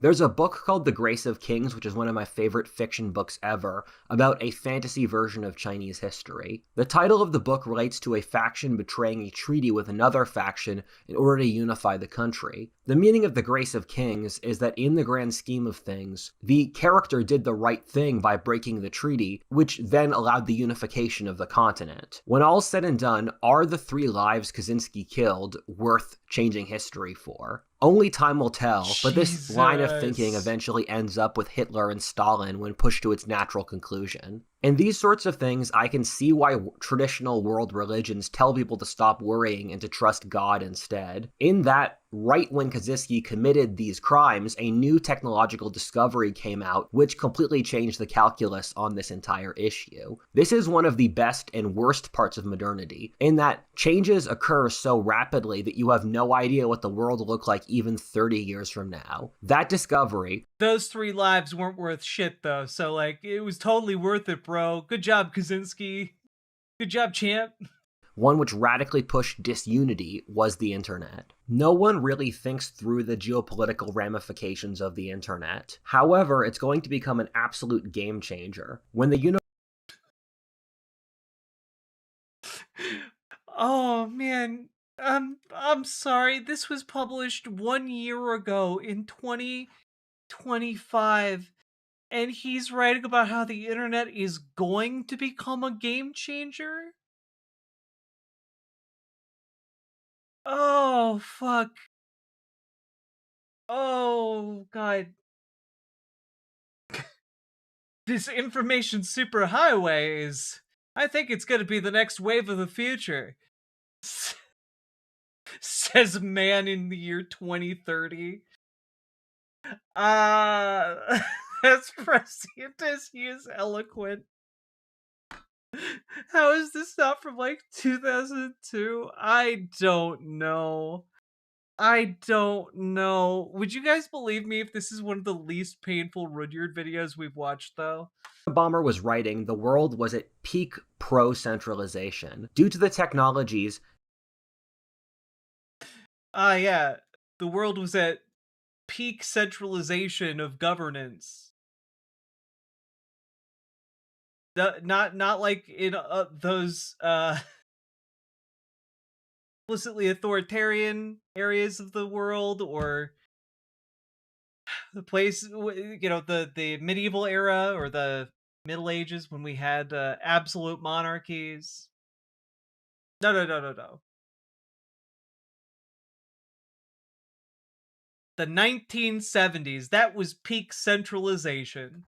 There's a book called The Grace of Kings, which is one of my favorite fiction books ever, about a fantasy version of Chinese history. The title of the book relates to a faction betraying a treaty with another faction in order to unify the country. The meaning of The Grace of Kings is that in the grand scheme of things, the character did the right thing by breaking the treaty, which then allowed the unification of the continent. When all's said and done, are the 3 lives Kaczynski killed worth changing history for? Only time will tell, but this line of thinking eventually ends up with Hitler and Stalin when pushed to its natural conclusion. In these sorts of things, I can see why traditional world religions tell people to stop worrying and to trust God instead. In that, right when Kaczynski committed these crimes, a new technological discovery came out which completely changed the calculus on this entire issue. This is one of the best and worst parts of modernity, in that changes occur so rapidly that you have no idea what the world will look like even 30 years from now. That discovery... Those 3 lives weren't worth shit, though, so, like, it was totally worth it, bro. Good job, Kaczynski. Good job, champ. One which radically pushed disunity was the internet. No one really thinks through the geopolitical ramifications of the internet. However, it's going to become an absolute game changer. When the Oh, man. I'm sorry. This was published 1 year ago in 2025. And he's writing about how the internet is going to become a game changer? Oh, fuck. Oh, God. This information superhighway is... I think it's gonna be the next wave of the future. Says man in the year 2030. As prescient as he is eloquent. How is this not from like 2002? I don't know. I don't know. Would you guys believe me if this is one of the least painful Rudyard videos we've watched, though? Unabomber was writing, the world was at peak pro-centralization. Due to the technologies... Yeah. The world was at peak centralization of governance. Not like in those explicitly authoritarian areas of the world, or the place, you know, the medieval era or the Middle Ages when we had absolute monarchies. No. The 1970s, that was peak centralization.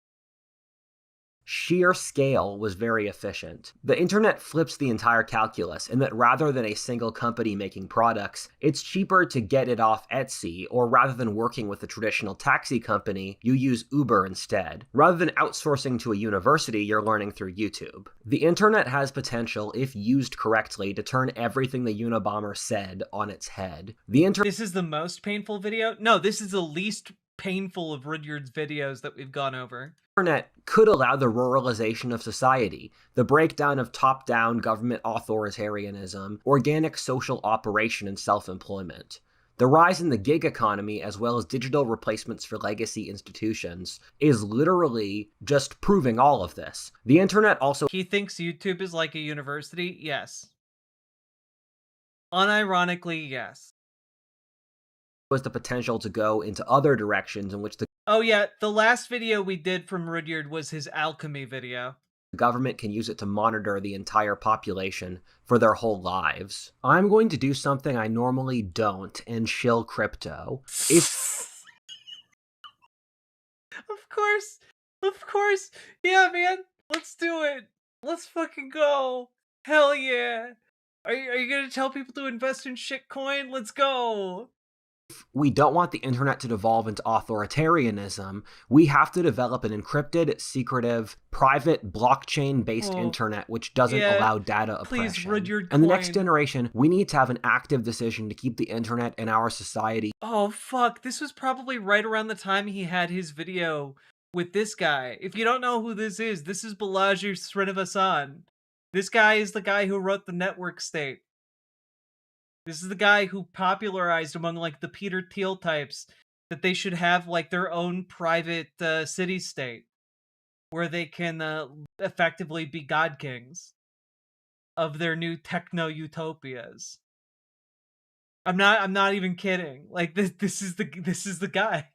Sheer scale was very efficient. The internet flips the entire calculus in that rather than a single company making products, it's cheaper to get it off Etsy, or rather than working with a traditional taxi company, you use Uber instead. Rather than outsourcing to a university, you're learning through YouTube. The internet has potential, if used correctly, to turn everything the Unabomber said on its head. This is the most painful video? No, this is the least painful of Rudyard's videos that we've gone over. The internet could allow the ruralization of society, the breakdown of top-down government authoritarianism, organic social operation and self-employment. The rise in the gig economy, as well as digital replacements for legacy institutions, is literally just proving all of this. The internet also... He thinks YouTube is like a university? Yes. Unironically, yes. ...was the potential to go into other directions in which the... Oh yeah, the last video we did from Rudyard was his alchemy video. The government can use it to monitor the entire population for their whole lives. I'm going to do something I normally don't and shill crypto. Of course. Yeah, man. Let's do it. Let's fucking go. Hell yeah. Are you gonna tell people to invest in shitcoin? Let's go. We don't want the internet to devolve into authoritarianism. We have to develop an encrypted, secretive, private, blockchain-based internet which doesn't allow data please, oppression. Rudyard And the next coin. generation, we need to have an active decision to keep the internet and our society. Oh, fuck. This was probably right around the time he had his video with this guy. If you don't know who this is Balaji Srinivasan. This guy is the guy who wrote the network state. This is the guy who popularized among, like, the Peter Thiel types that they should have, like, their own private city-state where they can effectively be god kings of their new techno-utopias. I'm not even kidding. Like, this is the guy.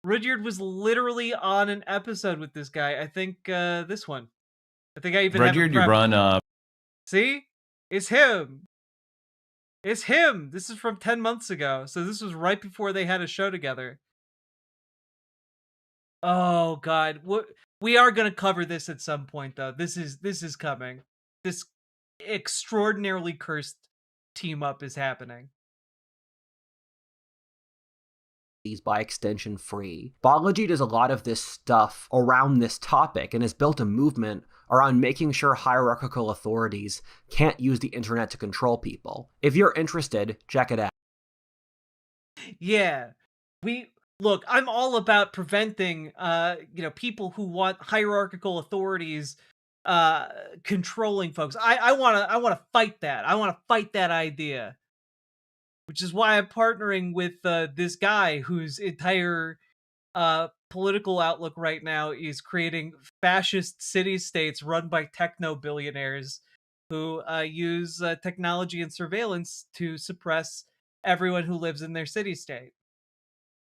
Rudyard was literally on an episode with this guy. I think this one. I think I even Rudyard, you run See? It's him. It's him. This is from 10 months ago. So this was right before they had a show together. Oh god. We are going to cover this at some point though. This is coming. This extraordinarily cursed team up is happening. By extension free. Balaji does a lot of this stuff around this topic and has built a movement around making sure hierarchical authorities can't use the internet to control people. If you're interested, check it out. Yeah. Look, I'm all about preventing people who want hierarchical authorities controlling folks. I want to fight that. I want to fight that idea. Which is why I'm partnering with this guy whose entire political outlook right now is creating fascist city-states run by techno-billionaires who use technology and surveillance to suppress everyone who lives in their city-state.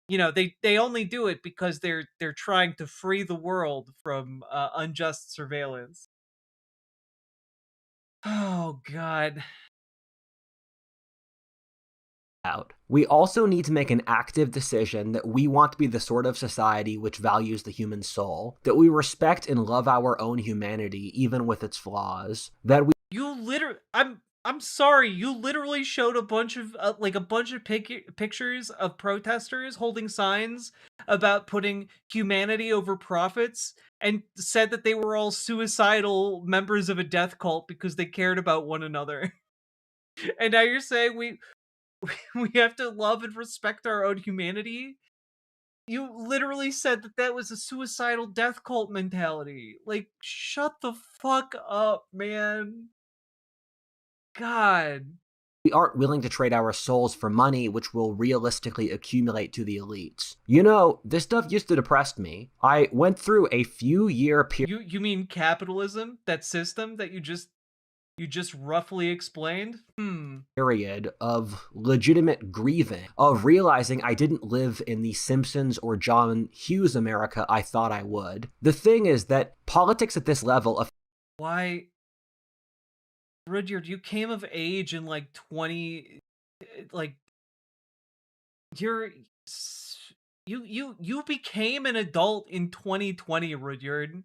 You know, they only do it because they're trying to free the world from unjust surveillance. Oh, God. Out. We also need to make an active decision that we want to be the sort of society which values the human soul, that we respect and love our own humanity, even with its flaws, that we— I'm sorry, you literally showed a bunch of pictures of protesters holding signs about putting humanity over profits and said that they were all suicidal members of a death cult because they cared about one another. And now you're saying we have to love and respect our own humanity? You literally said that was a suicidal death cult mentality. Like, shut the fuck up, man. God. we aren't willing to trade our souls for money, which will realistically accumulate to the elites. You know, this stuff used to depress me. I went through a few-year period— You mean capitalism? That system that you just roughly explained? Period of legitimate grieving, of realizing I didn't live in the Simpsons or John Hughes America I thought I would. The thing is that politics at this level of— Why, Rudyard, you came of age in like 20, like you became an adult in 2020, Rudyard.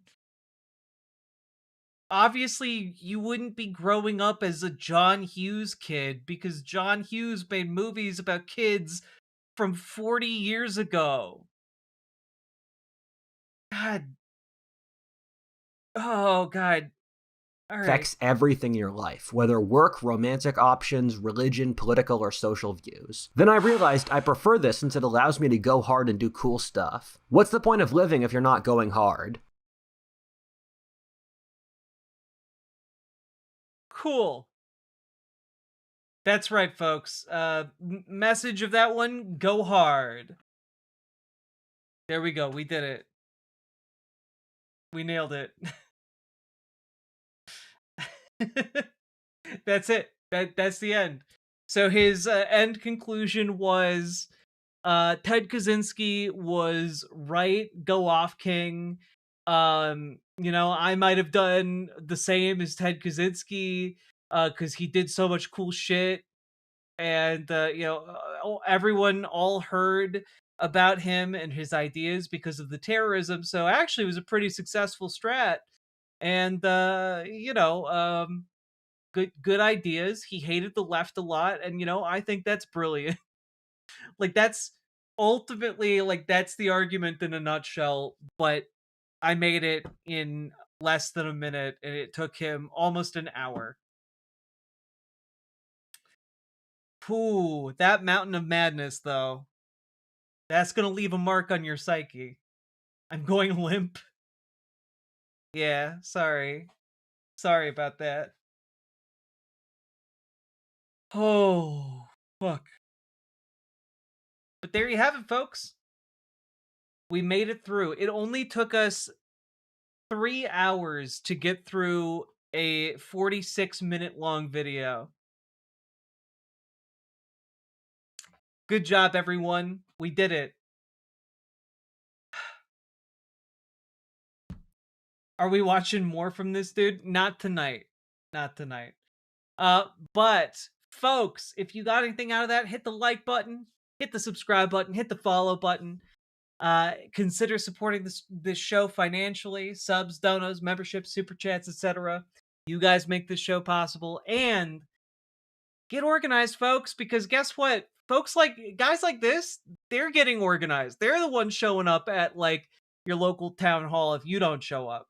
Obviously, you wouldn't be growing up as a John Hughes kid because John Hughes made movies about kids from 40 years ago. God. Oh, God. All right. affects everything in your life, whether work, romantic options, religion, political, or social views. Then I realized I prefer this since it allows me to go hard and do cool stuff. What's the point of living if you're not going hard? Cool. That's right, folks. Message of that one, go hard. There we go. We did it. We nailed it. That's it. That's the end. So his end conclusion was Ted Kaczynski was right, go off king. I might have done the same as Ted Kaczynski cuz he did so much cool shit and everyone all heard about him and his ideas because of the terrorism. So actually it was a pretty successful strat. And good ideas. He hated the left a lot, and I think that's brilliant. Like, that's ultimately, like, that's the argument in a nutshell, but I made it in less than a minute, and it took him almost an hour. Pooh, that mountain of madness, though. That's gonna leave a mark on your psyche. I'm going limp. Yeah, sorry. Sorry about that. Oh, fuck. But there you have it, folks. We made it through. It only took us 3 hours to get through a 46-minute long video. Good job, everyone. We did it. Are we watching more from this dude? Not tonight. Not tonight. But folks, if you got anything out of that, hit the like button, hit the subscribe button, hit the follow button. Consider supporting this show financially, subs, donos, memberships, super chats, etc. You guys make this show possible, and get organized, folks, because guess what? Folks guys like this, they're getting organized. They're the ones showing up at like your local town hall if you don't show up.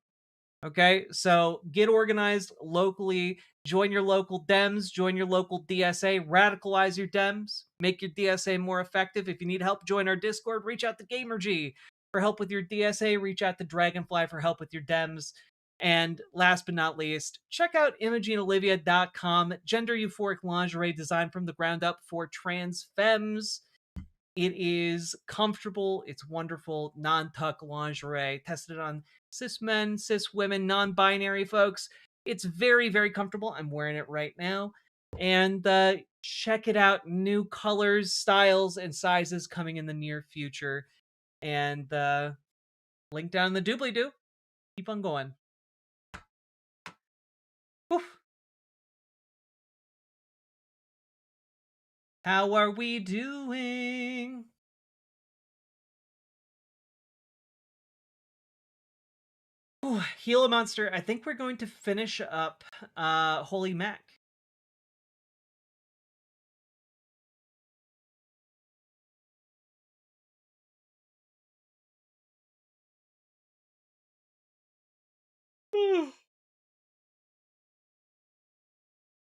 Okay, so get organized locally, join your local Dems, join your local DSA, radicalize your Dems, make your DSA more effective. If you need help, join our Discord, reach out to GamerG for help with your DSA, reach out to Dragonfly for help with your Dems. And last but not least, check out ImogeneOlivia.com, gender euphoric lingerie designed from the ground up for trans femmes. It is comfortable, it's wonderful, non-tuck lingerie, tested on cis men, cis women, non-binary folks. It's very, very comfortable. I'm wearing it right now. And check it out. New colors, styles, and sizes coming in the near future. And link down in the doobly-doo. Keep on going. Oof. How are we doing? Ooh, Gila Monster, I think we're going to finish up Holy Mac.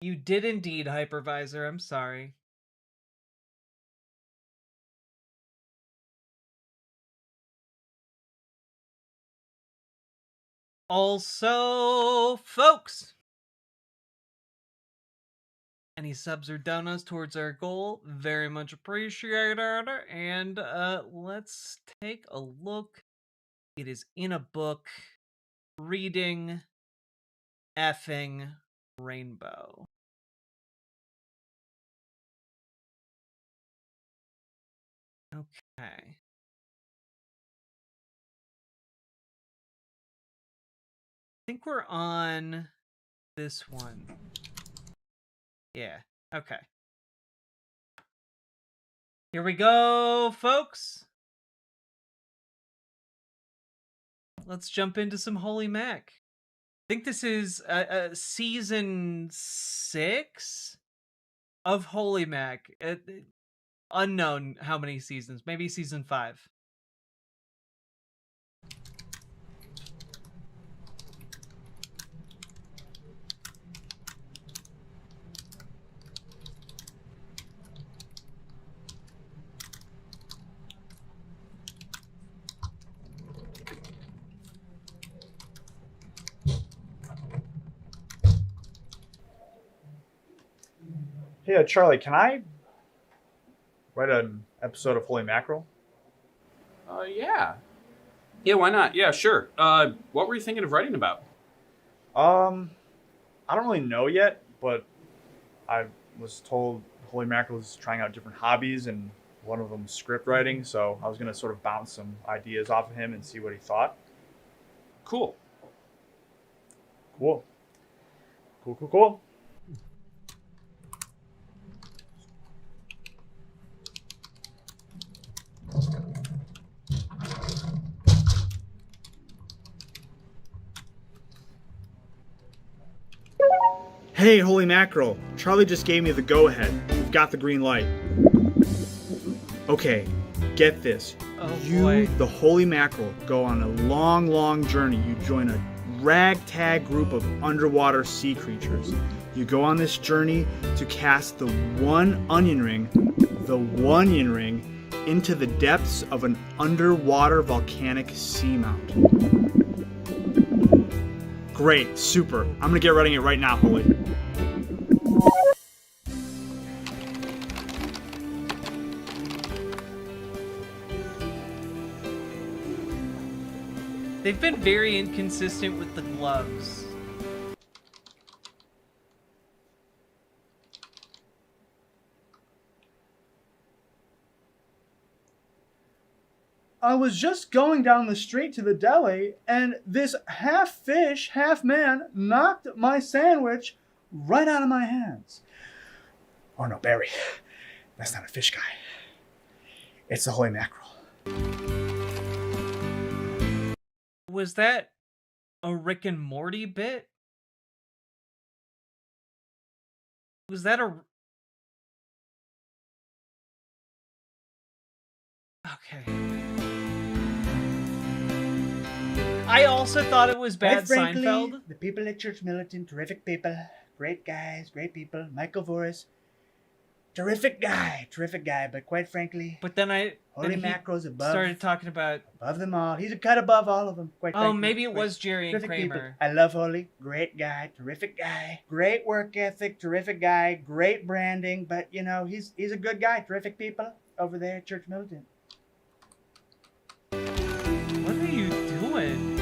You did indeed, Hypervisor. I'm sorry. Also, folks, any subs or donos towards our goal, very much appreciated. And let's take a look. It is in a book, reading effing Rainbow. Okay. I think we're on this one. Yeah, okay. Here we go, folks. Let's jump into some Holy Mac. I think this is season 6 of Holy Mac. Unknown how many seasons. Maybe season 5. Hey, Charlie, can I write an episode of Holy Mackerel? Yeah. Yeah, why not? Yeah, sure. What were you thinking of writing about? I don't really know yet, but I was told Holy Mackerel is trying out different hobbies, and one of them script writing, so I was going to sort of bounce some ideas off of him and see what he thought. Cool. Cool. Cool, cool, cool. Hey, holy mackerel. Charlie just gave me the go-ahead. We've got the green light. Okay, get this. Oh, you, boy. the holy mackerel, go on a long, long journey. You join a ragtag group of underwater sea creatures. You go on this journey to cast the one onion ring into the depths of an underwater volcanic seamount. Great, super. I'm gonna get writing it right now, Holy. They've been very inconsistent with the gloves. I was just going down the street to the deli, and this half fish, half man knocked my sandwich right out of my hands. Oh no, Barry. That's not a fish guy. It's the holy mackerel. Was that a Rick and Morty bit? Was that a... Okay. I also thought it was bad Seinfeld. The people at Church Militant, terrific people, great guys, great people. Michael Voris, terrific guy, but quite frankly, But then holy mackerel's above, started talking about... above them all. He's a cut above all of them. Quite Oh, frankly, maybe it was Jerry and terrific people. Kramer. I love Holy, great guy, terrific guy, great work ethic, terrific guy, great branding. But you know, he's a good guy, terrific people over there at Church Militant. What are you doing?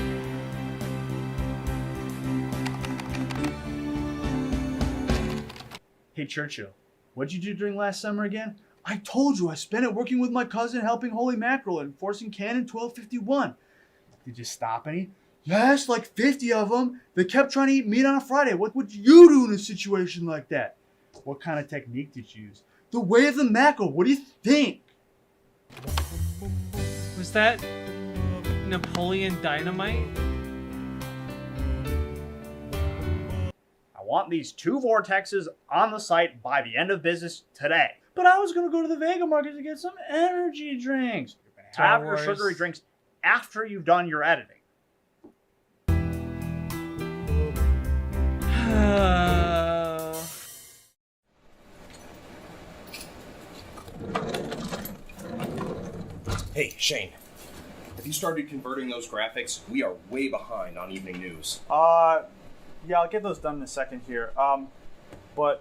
Hey Churchill, what'd you do during last summer again? I told you I spent it working with my cousin helping Holy Mackerel and enforcing Canon 1251. Did you stop any? Yes, like 50 of them. They kept trying to eat meat on a Friday. What would you do in a situation like that? What kind of technique did you use? The way of the mackerel. What do you think? Was that Napoleon Dynamite? I want these 2 vortexes on the site by the end of business today. But I was going to go to the Vega Market to get some energy drinks. You're going to have your sugary drinks after you've done your editing. Hey, Shane. Have you started converting those graphics? We are way behind on evening news. Yeah, I'll get those done in a second here. But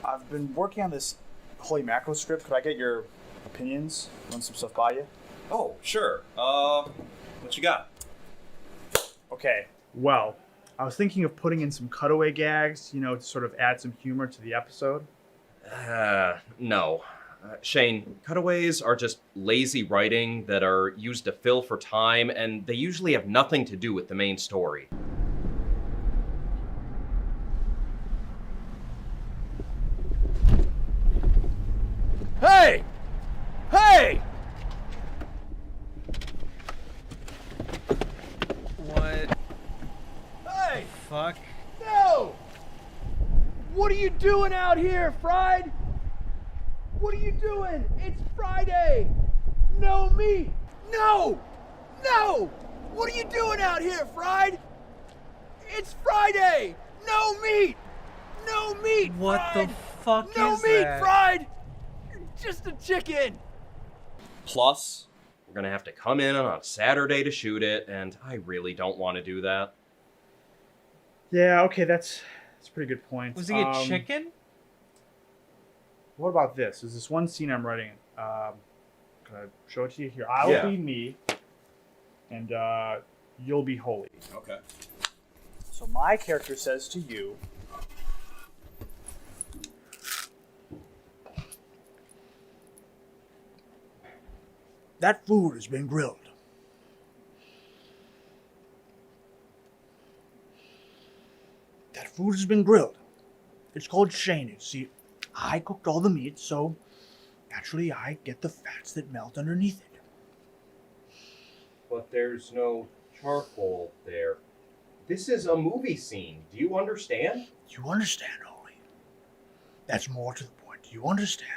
I've been working on this Holy Mackerel script. Could I get your opinions? Run some stuff by you? Oh, sure. What you got? Okay, well, I was thinking of putting in some cutaway gags, you know, to sort of add some humor to the episode. No. Shane, cutaways are just lazy writing that are used to fill for time, and they usually have nothing to do with the main story. Hey! Hey! What? Hey! Fuck. No! What are you doing out here, Fried? What are you doing? It's Friday! No meat! No! No! What are you doing out here, Fried? It's Friday! No meat! No meat! What Fried! the fuck no is meat, that? Fried! Just a chicken! Plus, we're gonna have to come in on a Saturday to shoot it, and I really don't want to do that. Yeah, okay, that's a pretty good point. Was he a chicken? What about this? There's this one scene I'm writing. Can I show it to you here? I'll be me, and you'll be Holy. Okay. So my character says to you, "That food has been grilled." That food has been grilled. It's called Shane. See, I cooked all the meat, so naturally I get the fats that melt underneath it. But there's no charcoal there. This is a movie scene. Do you understand? You understand, Holy. That's more to the point. Do you understand?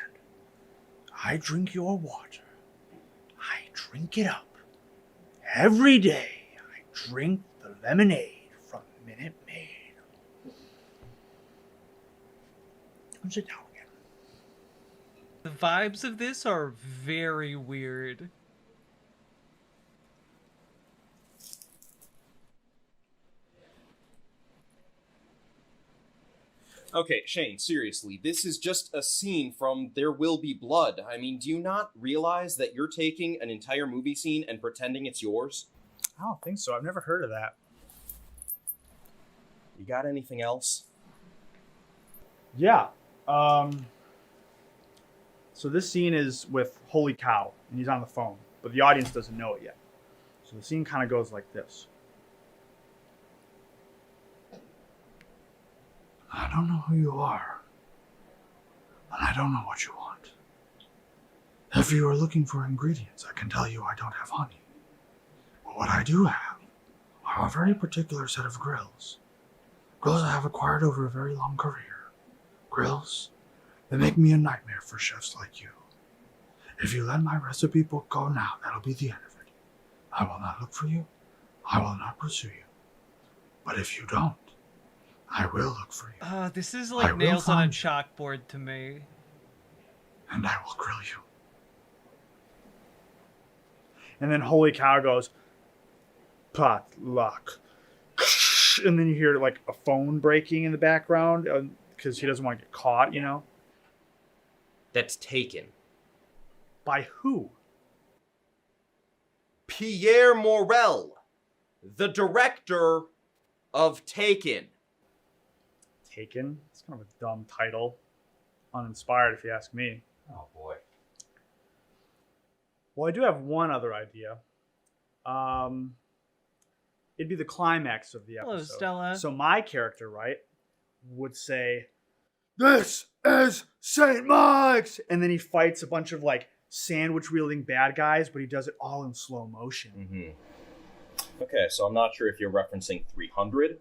I drink your water. I drink it up. Every day, I drink the lemonade from Minute Maid. Come sit down again. The vibes of this are very weird. Okay, Shane, seriously, this is just a scene from There Will Be Blood. I mean, do you not realize that you're taking an entire movie scene and pretending it's yours? I don't think so. I've never heard of that. You got anything else? Yeah. So this scene is with Holy Cow, and he's on the phone, but the audience doesn't know it yet. So the scene kind of goes like this. I don't know who you are, and I don't know what you want. If you are looking for ingredients, I can tell you I don't have honey. But what I do have are a very particular set of grills. Grills I have acquired over a very long career. Grills that make me a nightmare for chefs like you. If you let my recipe book go now, that'll be the end of it. I will not look for you. I will not pursue you. But if you don't, I will look for you. This is I like will nails on a find chalkboard to me. and I will grill you. And then Holy Cow goes, pot luck. And then you hear like a phone breaking in the background because he doesn't want to get caught, you know? That's taken. By who? Pierre Morel, the director of Taken. Taken? It's kind of a dumb title. Uninspired, if you ask me. Oh, boy. Well, I do have one other idea. It'd be the climax of the episode. Hello, Stella. So my character, right, would say, "This is St. Mike's!" And then he fights a bunch of, like, sandwich-wielding bad guys, but he does it all in slow motion. Mm-hmm. Okay, so I'm not sure if you're referencing 300,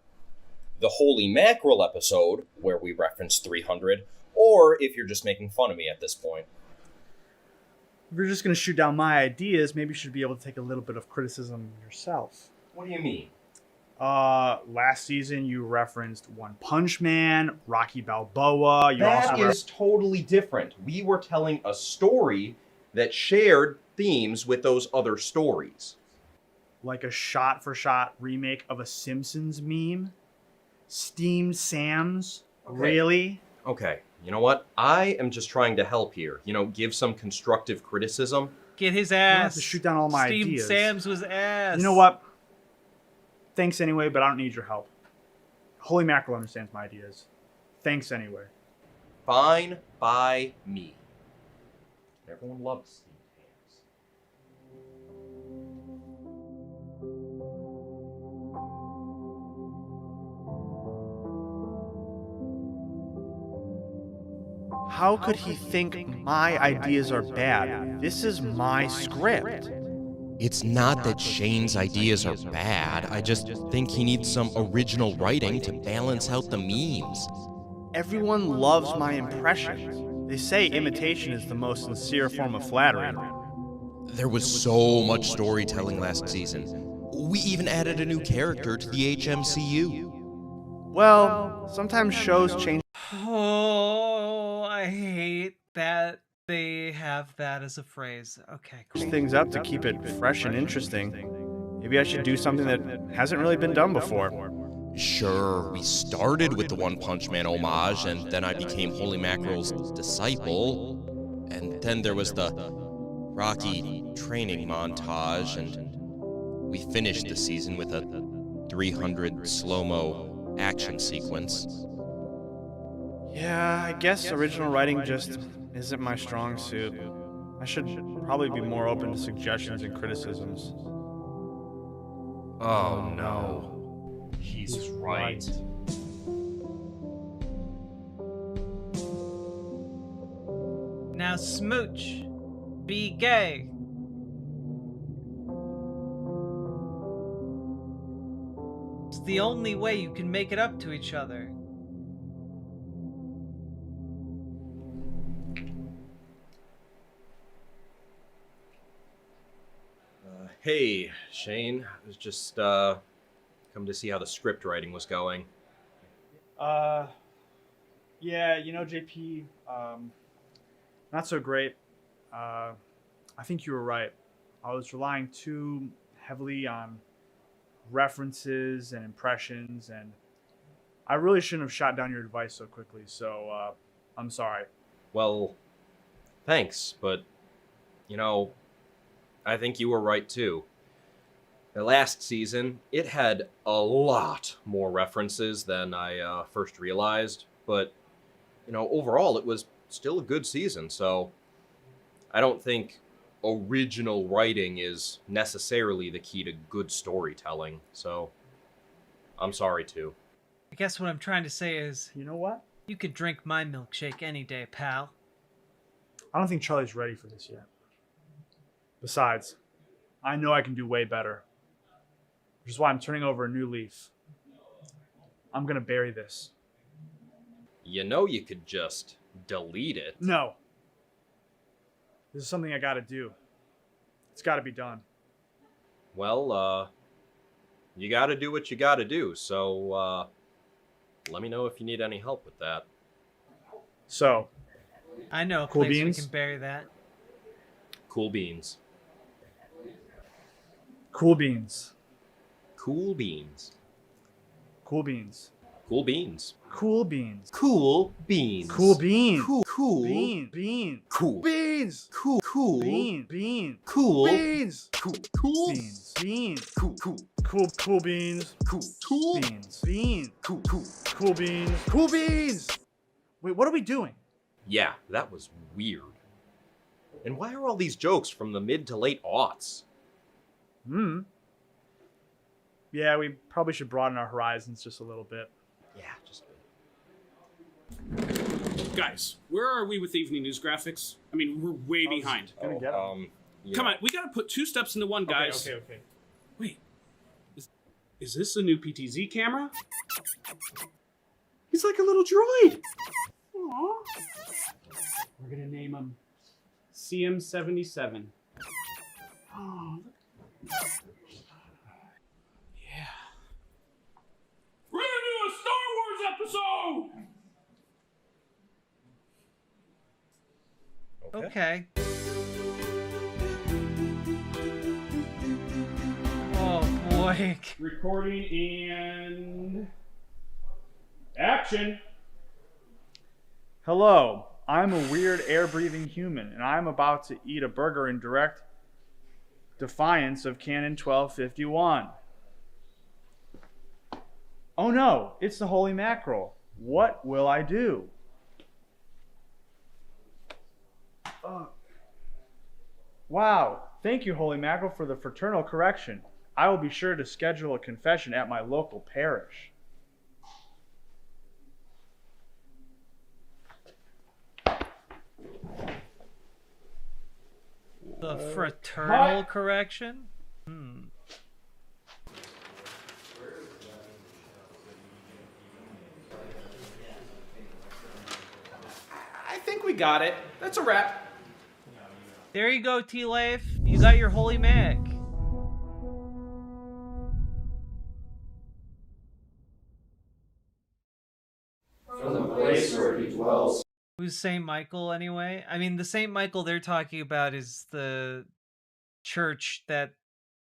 the Holy Mackerel episode, where we reference 300, or if you're just making fun of me at this point. If you're just going to shoot down my ideas, maybe you should be able to take a little bit of criticism yourself. What do you mean? Last season you referenced One Punch Man, Rocky Balboa. That is totally different. We were telling a story that shared themes with those other stories. Like a shot-for-shot remake of a Simpsons meme? Steamed Sam's? Okay. Really? Okay, you know what? I am just trying to help here. You know, give some constructive criticism. Get his You don't have ass. to shoot down all my Steamed ideas. Sam's was ass. You know what? Thanks anyway, but I don't need your help. Holy Mackerel understands my ideas. Thanks anyway. Fine by me. Everyone loves steamed hams. How could he think my ideas are bad? This is my script. It's not that Shane's ideas are bad. I just think he needs some original writing to balance out the memes. Everyone loves my impressions. They say imitation is the most sincere form of flattery. There was so much storytelling last season. We even added a new character to the HMCU. Well, sometimes shows change. Oh, I hate that they have that as a phrase. Okay, cool. Things up to keep it fresh and interesting. Maybe I should do something that hasn't really been done before. Sure, we started with the One Punch Man homage, and then I became Holy Mackerel's disciple. And then there was the Rocky training montage, and we finished the season with a 300 slow-mo action sequence. Yeah, I guess original writing just isn't my strong suit. I should probably be more open to suggestions and criticisms. Oh no. He's right. Now smooch. Be gay. It's the only way you can make it up to each other. Hey, Shane. I was just come to see how the script writing was going. Yeah, JP, not so great. I think you were right. I was relying too heavily on references and impressions, and I really shouldn't have shot down your advice so quickly, so I'm sorry. Well, thanks, but, I think you were right too. The last season, it had a lot more references than I first realized, but, overall it was still a good season, so I don't think original writing is necessarily the key to good storytelling, so I'm sorry too. I guess what I'm trying to say is, you know what? You could drink my milkshake any day, pal. I don't think Charlie's ready for this yet. Besides, I know I can do way better. Which is why I'm turning over a new leaf. I'm gonna bury this. You could just delete it. No. This is something I gotta do. It's gotta be done. Well, you gotta do what you gotta do, so, let me know if you need any help with that. So, I know a cool place beans? we can bury that. Cool beans. Cool beans. Cool beans. Cool beans. Cool beans. Cool beans. Cool beans. Cool beans. Cool Bean. Bean. Cool Beans. Cool Bean. Bean. Cool Beans. Cool Beans. Bean. Cool Cool beans. Cool Beans. Bean. Cool beans. Cool beans. Wait, what are we doing? Yeah, that was weird. And why are all these jokes from the mid to late aughts? Yeah, we probably should broaden our horizons just a little bit. Yeah, just Guys, where are we with evening news graphics? I mean, we're way behind. Gonna get Come on, we gotta put two steps into one, guys. Okay. Wait, is this a new PTZ camera? He's like a little droid. Aww. We're gonna name him CM77. Oh, yeah. We're gonna do a Star Wars episode. Okay. Oh boy. Recording and action. Hello, I'm a weird air-breathing human, and I'm about to eat a burger in direct defiance of Canon 1251. Oh no, it's the holy mackerel. What will I do? Wow, thank you, holy mackerel, for the fraternal correction. I will be sure to schedule a confession at my local parish. The fraternal correction? I think we got it. That's a wrap. There you go, T-Leif. You got your holy Mac. From the place where he dwells. Who's Saint Michael anyway? I mean, the Saint Michael they're talking about is the church that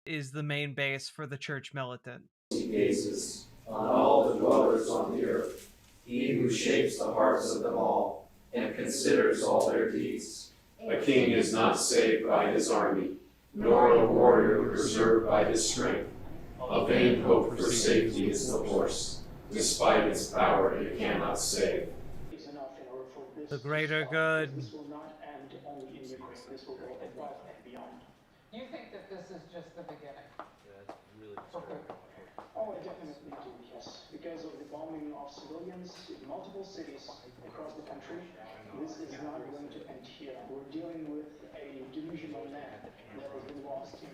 is the main base for the church militant. He gazes on all the dwellers on the earth, he who shapes the hearts of them all, and considers all their deeds. A king is not saved by his army, nor a warrior preserved by his strength. A vain hope for safety is the horse. Despite its power, it cannot save. The greater good. This will not end only in Ukraine. This will go above and beyond. You think that this is just the beginning? That's really Oh, I definitely do, yes. Because of the bombing of civilians in multiple cities across the country, this is not going to end here. We're dealing with a delusional man that has been lost in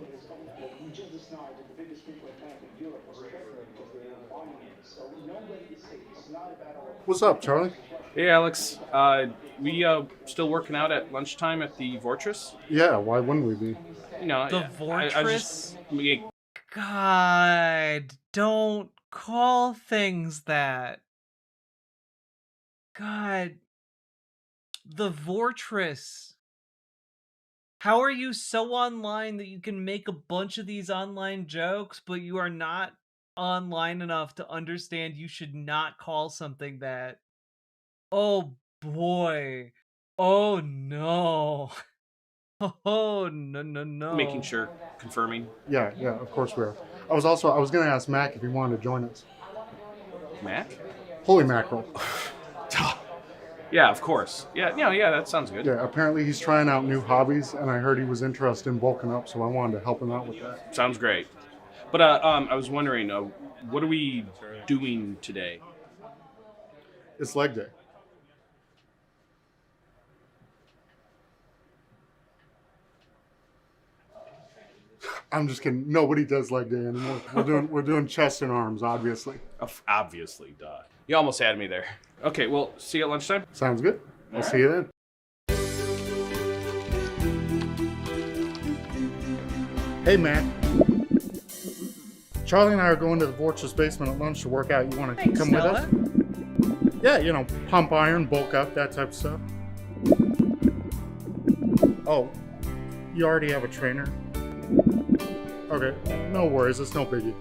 his own. Just the Last night, the biggest nuclear plant in Europe was threatened because they were bombing it. So nobody is safe. It's not a battle of... What's up, Charlie? Hey, Alex. We still working out at lunchtime at the Fortress? Yeah, why wouldn't we be? You know, The I Fortress? just God, don't call things that. God. The Fortress. How are you so online that you can make a bunch of these online jokes, but you are not online enough to understand you should not call something that? Oh boy. Oh no. Oh no no no. making sure, confirming. Yeah, of course we are. I was gonna ask Mac if he wanted to join us. Mac? Holy mackerel. Yeah, of course. Yeah, that sounds good. Yeah, apparently he's trying out new hobbies, and I heard he was interested in bulking up, so I wanted to help him out with that. Sounds great. But I was wondering, what are we doing today? It's leg day. I'm just kidding. Nobody does leg day anymore. We're doing chest and arms, obviously. Obviously, duh. You almost had me there. Okay, well, see you at lunchtime. Sounds good. I'll see you then. Hey, Matt. Charlie and I are going to the Fortress basement at lunch to work out. You want to come with us? Yeah, pump iron, bulk up, that type of stuff. Oh, you already have a trainer? Okay, no worries, it's no biggie.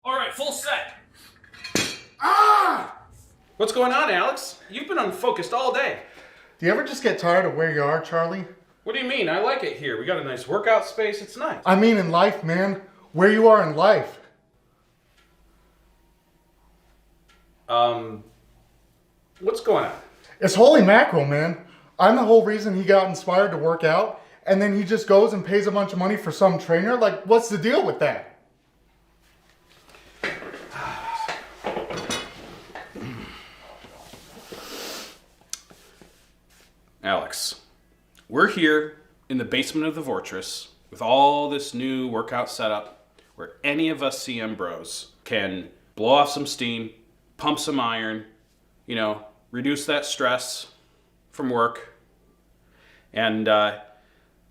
All right, full set. Ah! What's going on, Alex? You've been unfocused all day. Do you ever just get tired of where you are, Charlie? What do you mean? I like it here. We got a nice workout space. It's nice. I mean in life, man. Where you are in life. What's going on? It's holy mackerel, man. I'm the whole reason he got inspired to work out, and then he just goes and pays a bunch of money for some trainer? Like, what's the deal with that? Alex, we're here in the basement of the Fortress with all this new workout setup where any of us CM bros can blow off some steam, pump some iron, reduce that stress from work. And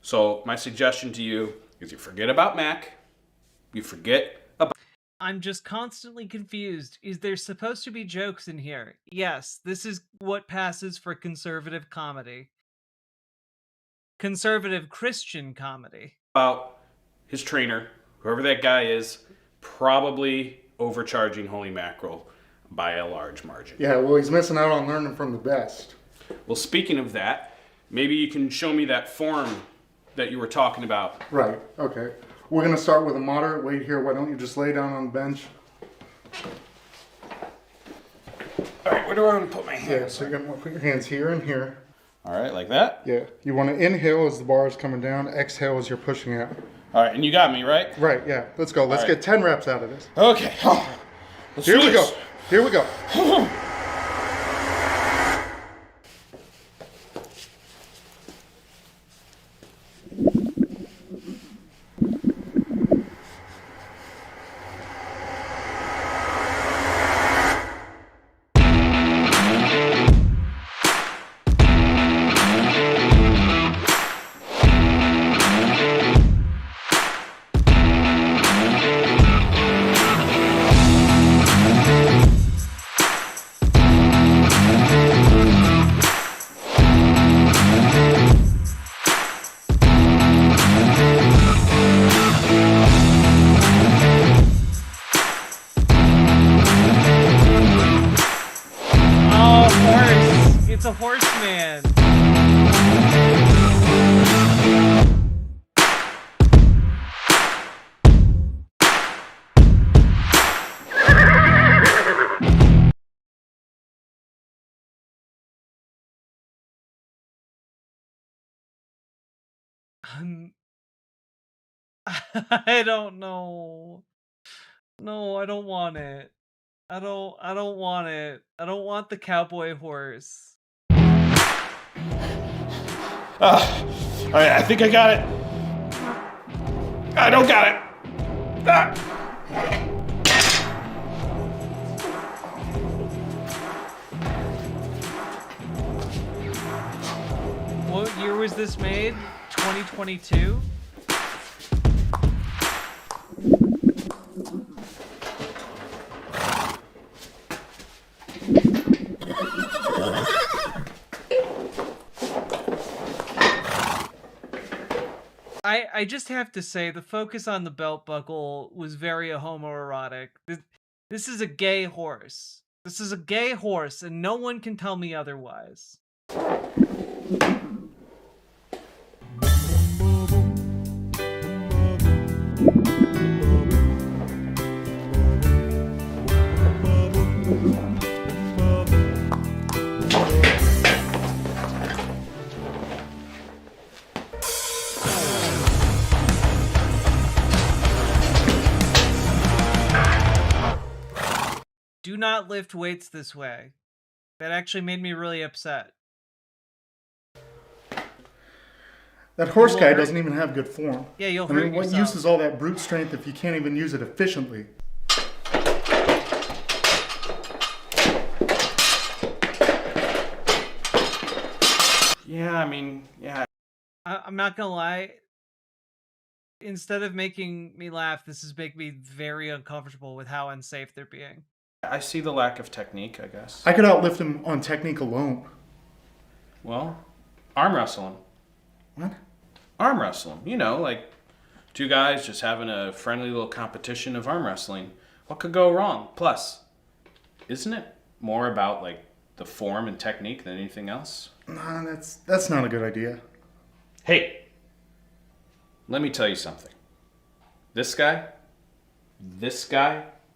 so my suggestion to you is you forget about Mac, you forget about... I'm just constantly confused. Is there supposed to be jokes in here? Yes, this is what passes for conservative comedy. Conservative Christian comedy. About his trainer, whoever that guy is, probably overcharging Holy Mackerel by a large margin. Yeah, well, he's missing out on learning from the best. Well, speaking of that, maybe you can show me that form that you were talking about. Right, okay. We're going to start with a moderate weight here. Why don't you just lay down on the bench? All right, where do I want to put my hands? Yeah, so you're going to put your hands here and here. All right, like that? Yeah. You want to inhale as the bar is coming down, exhale as you're pushing out. All right, and you got me, right? Right, yeah. Let's go. Let's get 10 reps out of this. Okay. Here we go. Here we go. It's a horseman. I don't know. No, I don't want it. I don't want it. I don't want the cowboy horse. All right, I think I got it. I don't got it. Ah. What year was this made? 2022? I just have to say, the focus on the belt buckle was very homoerotic. This is a gay horse. This is a gay horse, and no one can tell me otherwise. Do not lift weights this way. That actually made me really upset. That horse will guy hurt- doesn't even have good form. Yeah, you'll I mean, hurt what yourself. use is all that brute strength if you can't even use it efficiently? Yeah, I mean, yeah. I'm not gonna lie. Instead of making me laugh, this is making me very uncomfortable with how unsafe they're being. I see the lack of technique, I guess. I could outlift him on technique alone. Well, arm wrestle him. What? Arm wrestle him. You know, like two guys just having a friendly little competition of arm wrestling. What could go wrong? Plus, isn't it more about like the form and technique than anything else? Nah, that's not a good idea. Hey, let me tell you something. This guy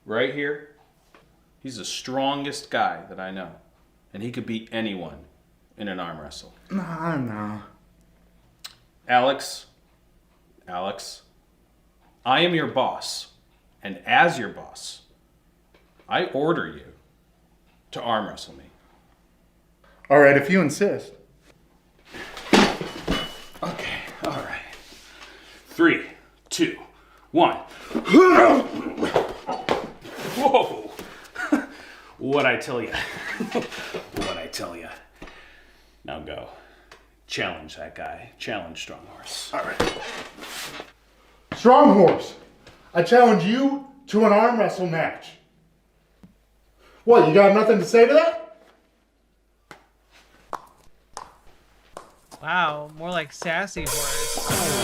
right here, he's the strongest guy that I know. And he could beat anyone in an arm wrestle. Nah. Alex, I am your boss. And as your boss, I order you to arm wrestle me. All right, if you insist. Okay, all right. 3, 2, 1. Whoa! What'd I tell you? What'd I tell you? Now go. Challenge that guy. Challenge Strong Horse. All right. Strong Horse, I challenge you to an arm wrestle match. What, you got nothing to say to that? Wow, more like sassy horse.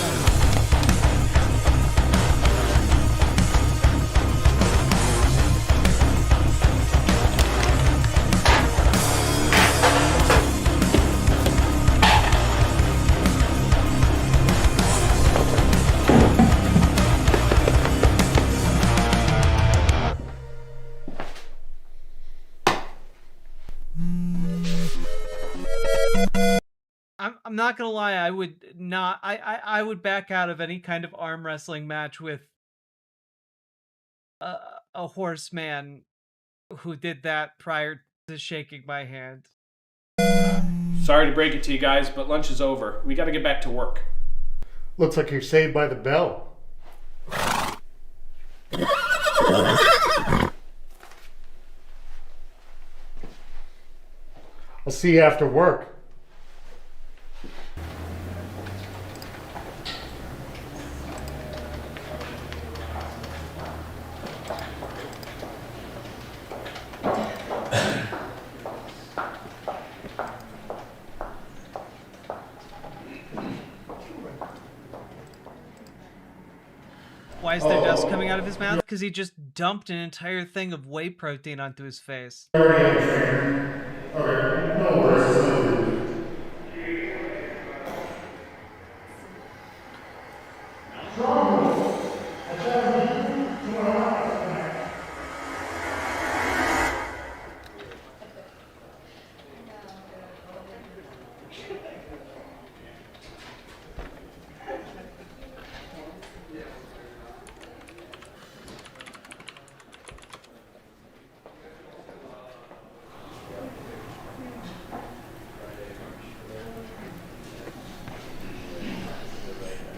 I'm not gonna lie, I would not I would back out of any kind of arm wrestling match with a horseman who did that prior to shaking my hand. Sorry to break it to you guys, but lunch is over. We gotta get back to work. Looks like you're saved by the bell. I'll see you after work. Why is there dust coming out of his mouth? Because he just dumped an entire thing of whey protein onto his face.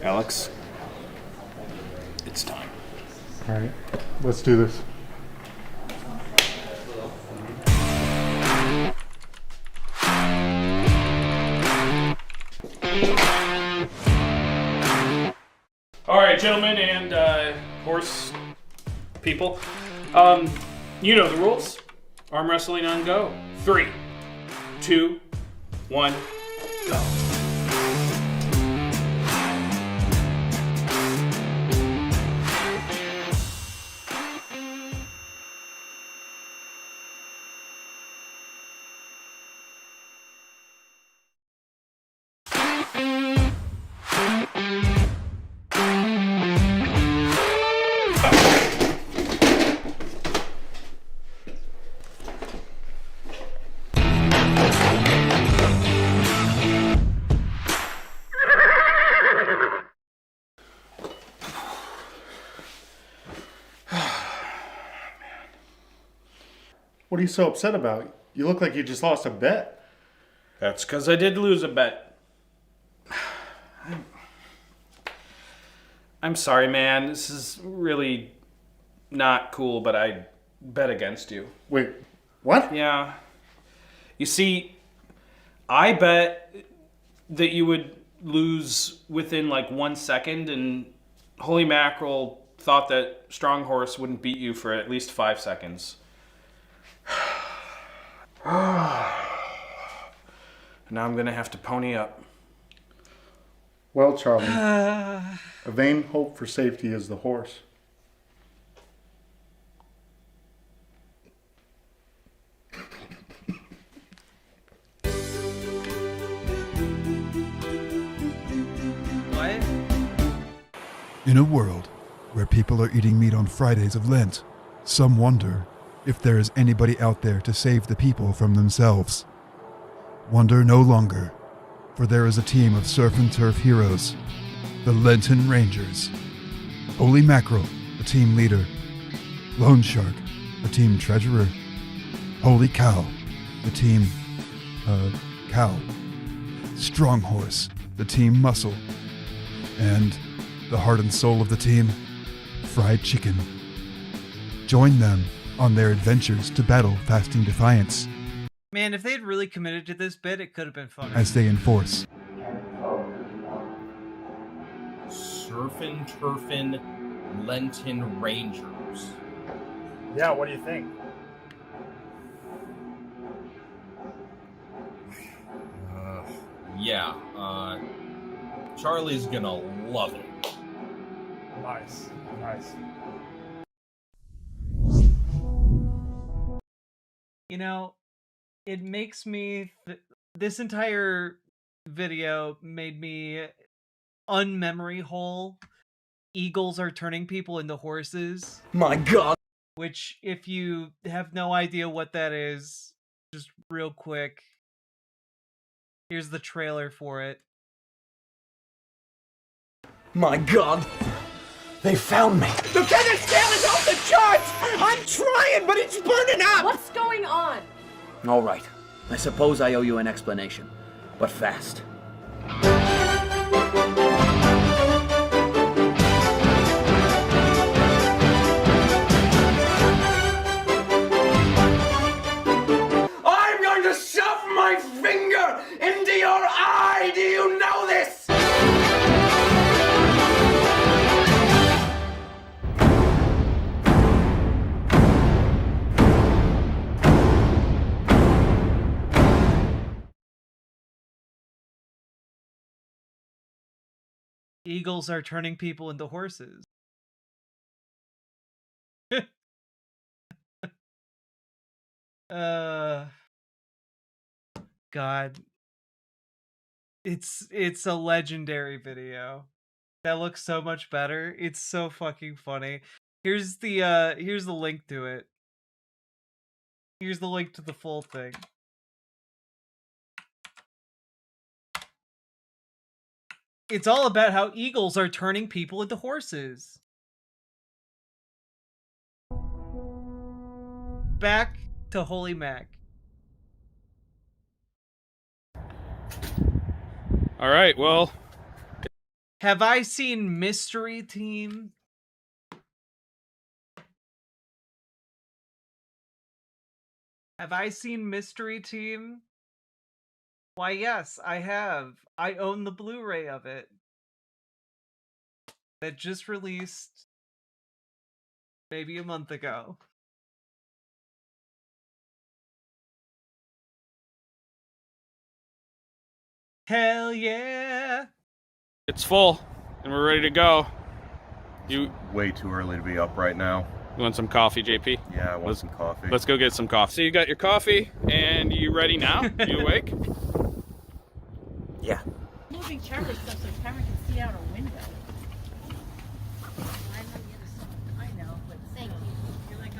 Alex, it's time. All right, let's do this. All right, gentlemen and horse people. You know the rules. Arm wrestling on go. 3, 2, 1, go. What are you so upset about? You look like you just lost a bet. That's because I did lose a bet. I'm sorry, man. This is really not cool, but I bet against you. Wait, what? Yeah. You see, I bet that you would lose within like 1 second, and Holy Mackerel thought that Strong Horse wouldn't beat you for at least 5 seconds. Now I'm gonna have to pony up. Well, Charlie, a vain hope for safety is the horse. What? In a world where people are eating meat on Fridays of Lent, some wonder if there is anybody out there to save the people from themselves. Wonder no longer, for there is a team of surf and turf heroes, the Lenten Rangers. Holy Mackerel, the team leader. Lone Shark, the team treasurer. Holy Cow, the team, cow. Strong Horse, the team muscle. And the heart and soul of the team, Fried Chicken. Join them on their adventures to battle fasting defiance Man, if they'd really committed to this bit, it could have been funny. as they enforce Surfin' Turfin' Lenten Rangers. Yeah, what do you think? Yeah, Charlie's gonna love it. Nice, nice. You know, it makes me... this entire video made me unmemory hole. Eagles are turning people into horses. My God. Which, if you have no idea what that is, just real quick, here's the trailer for it. My God. They found me. The feather scale is off the charts! I'm trying, but it's burning up! What's going on? All right. I suppose I owe you an explanation, but fast. I'm going to shove my finger into your eye! Do you know this? Eagles are turning people into horses. God. It's a legendary video. That looks so much better. It's so fucking funny. Here's the link to it. Here's the link to the full thing. It's all about how eagles are turning people into horses. Back to Holy Mac. All right, well, Have I seen Mystery Team? Have I seen Mystery Team? Why, yes, I have. I own the Blu-ray of it. That just released maybe a month ago. Hell yeah! It's full, and we're ready to go. You way too early to be up right now. You want some coffee, JP? Yeah, I want some coffee. Let's go get some coffee. So you got your coffee, and you ready now? You awake? Yeah. Moving camera stuff so camera can see out a window. I know, but thank you. You're like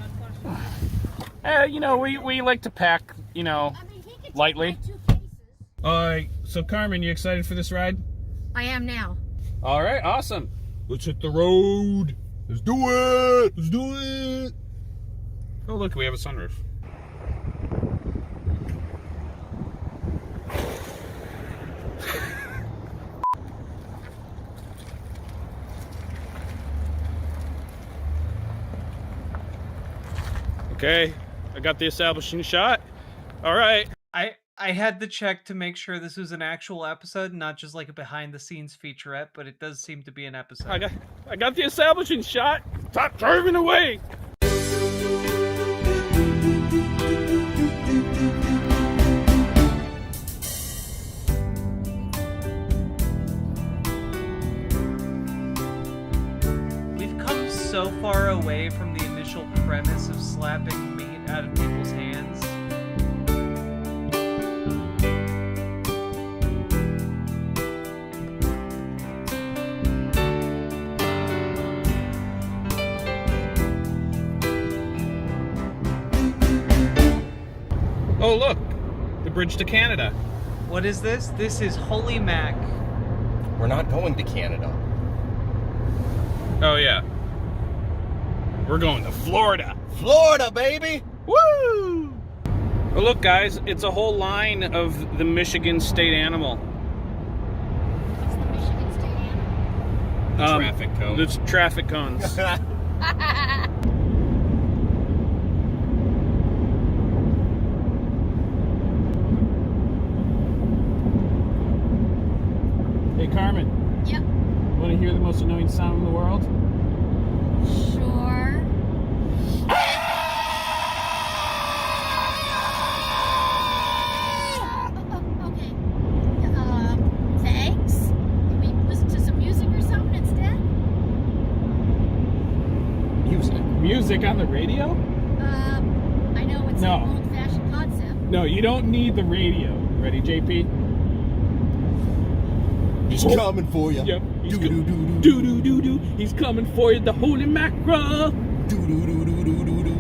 on You know, we like to pack, you know, lightly. Alright, so Carmen, you excited for this ride? I am now. Alright, awesome. Let's hit the road. Let's do it. Let's do it. Oh, look, we have a sunroof. Okay, I got the establishing shot. All right. I had to check to make sure this was an actual episode, not just like a behind-the-scenes featurette, but it does seem to be an episode. I got the establishing shot. Stop driving away. We've come so far away from the initial premise of slapping meat out of people's hands. Oh, look, the bridge to Canada. What is this? This is Holy Mac. We're not going to Canada. Oh, yeah. We're going to Florida. Florida, baby! Woo! Oh, look, guys, it's a whole line of the Michigan state animal. What's the Michigan state animal? Traffic cones. It's traffic cones. Hey, Carmen. Yep. Want to hear the most annoying sound in the world? Sure. Okay. Thanks. Can we listen to some music or something instead? Music on the radio? I know it's No. an old-fashioned concept. No, you don't need the radio. Ready, JP? He's coming for you. Yep. Do-do-do-do. He's coming for you, the holy mackerel.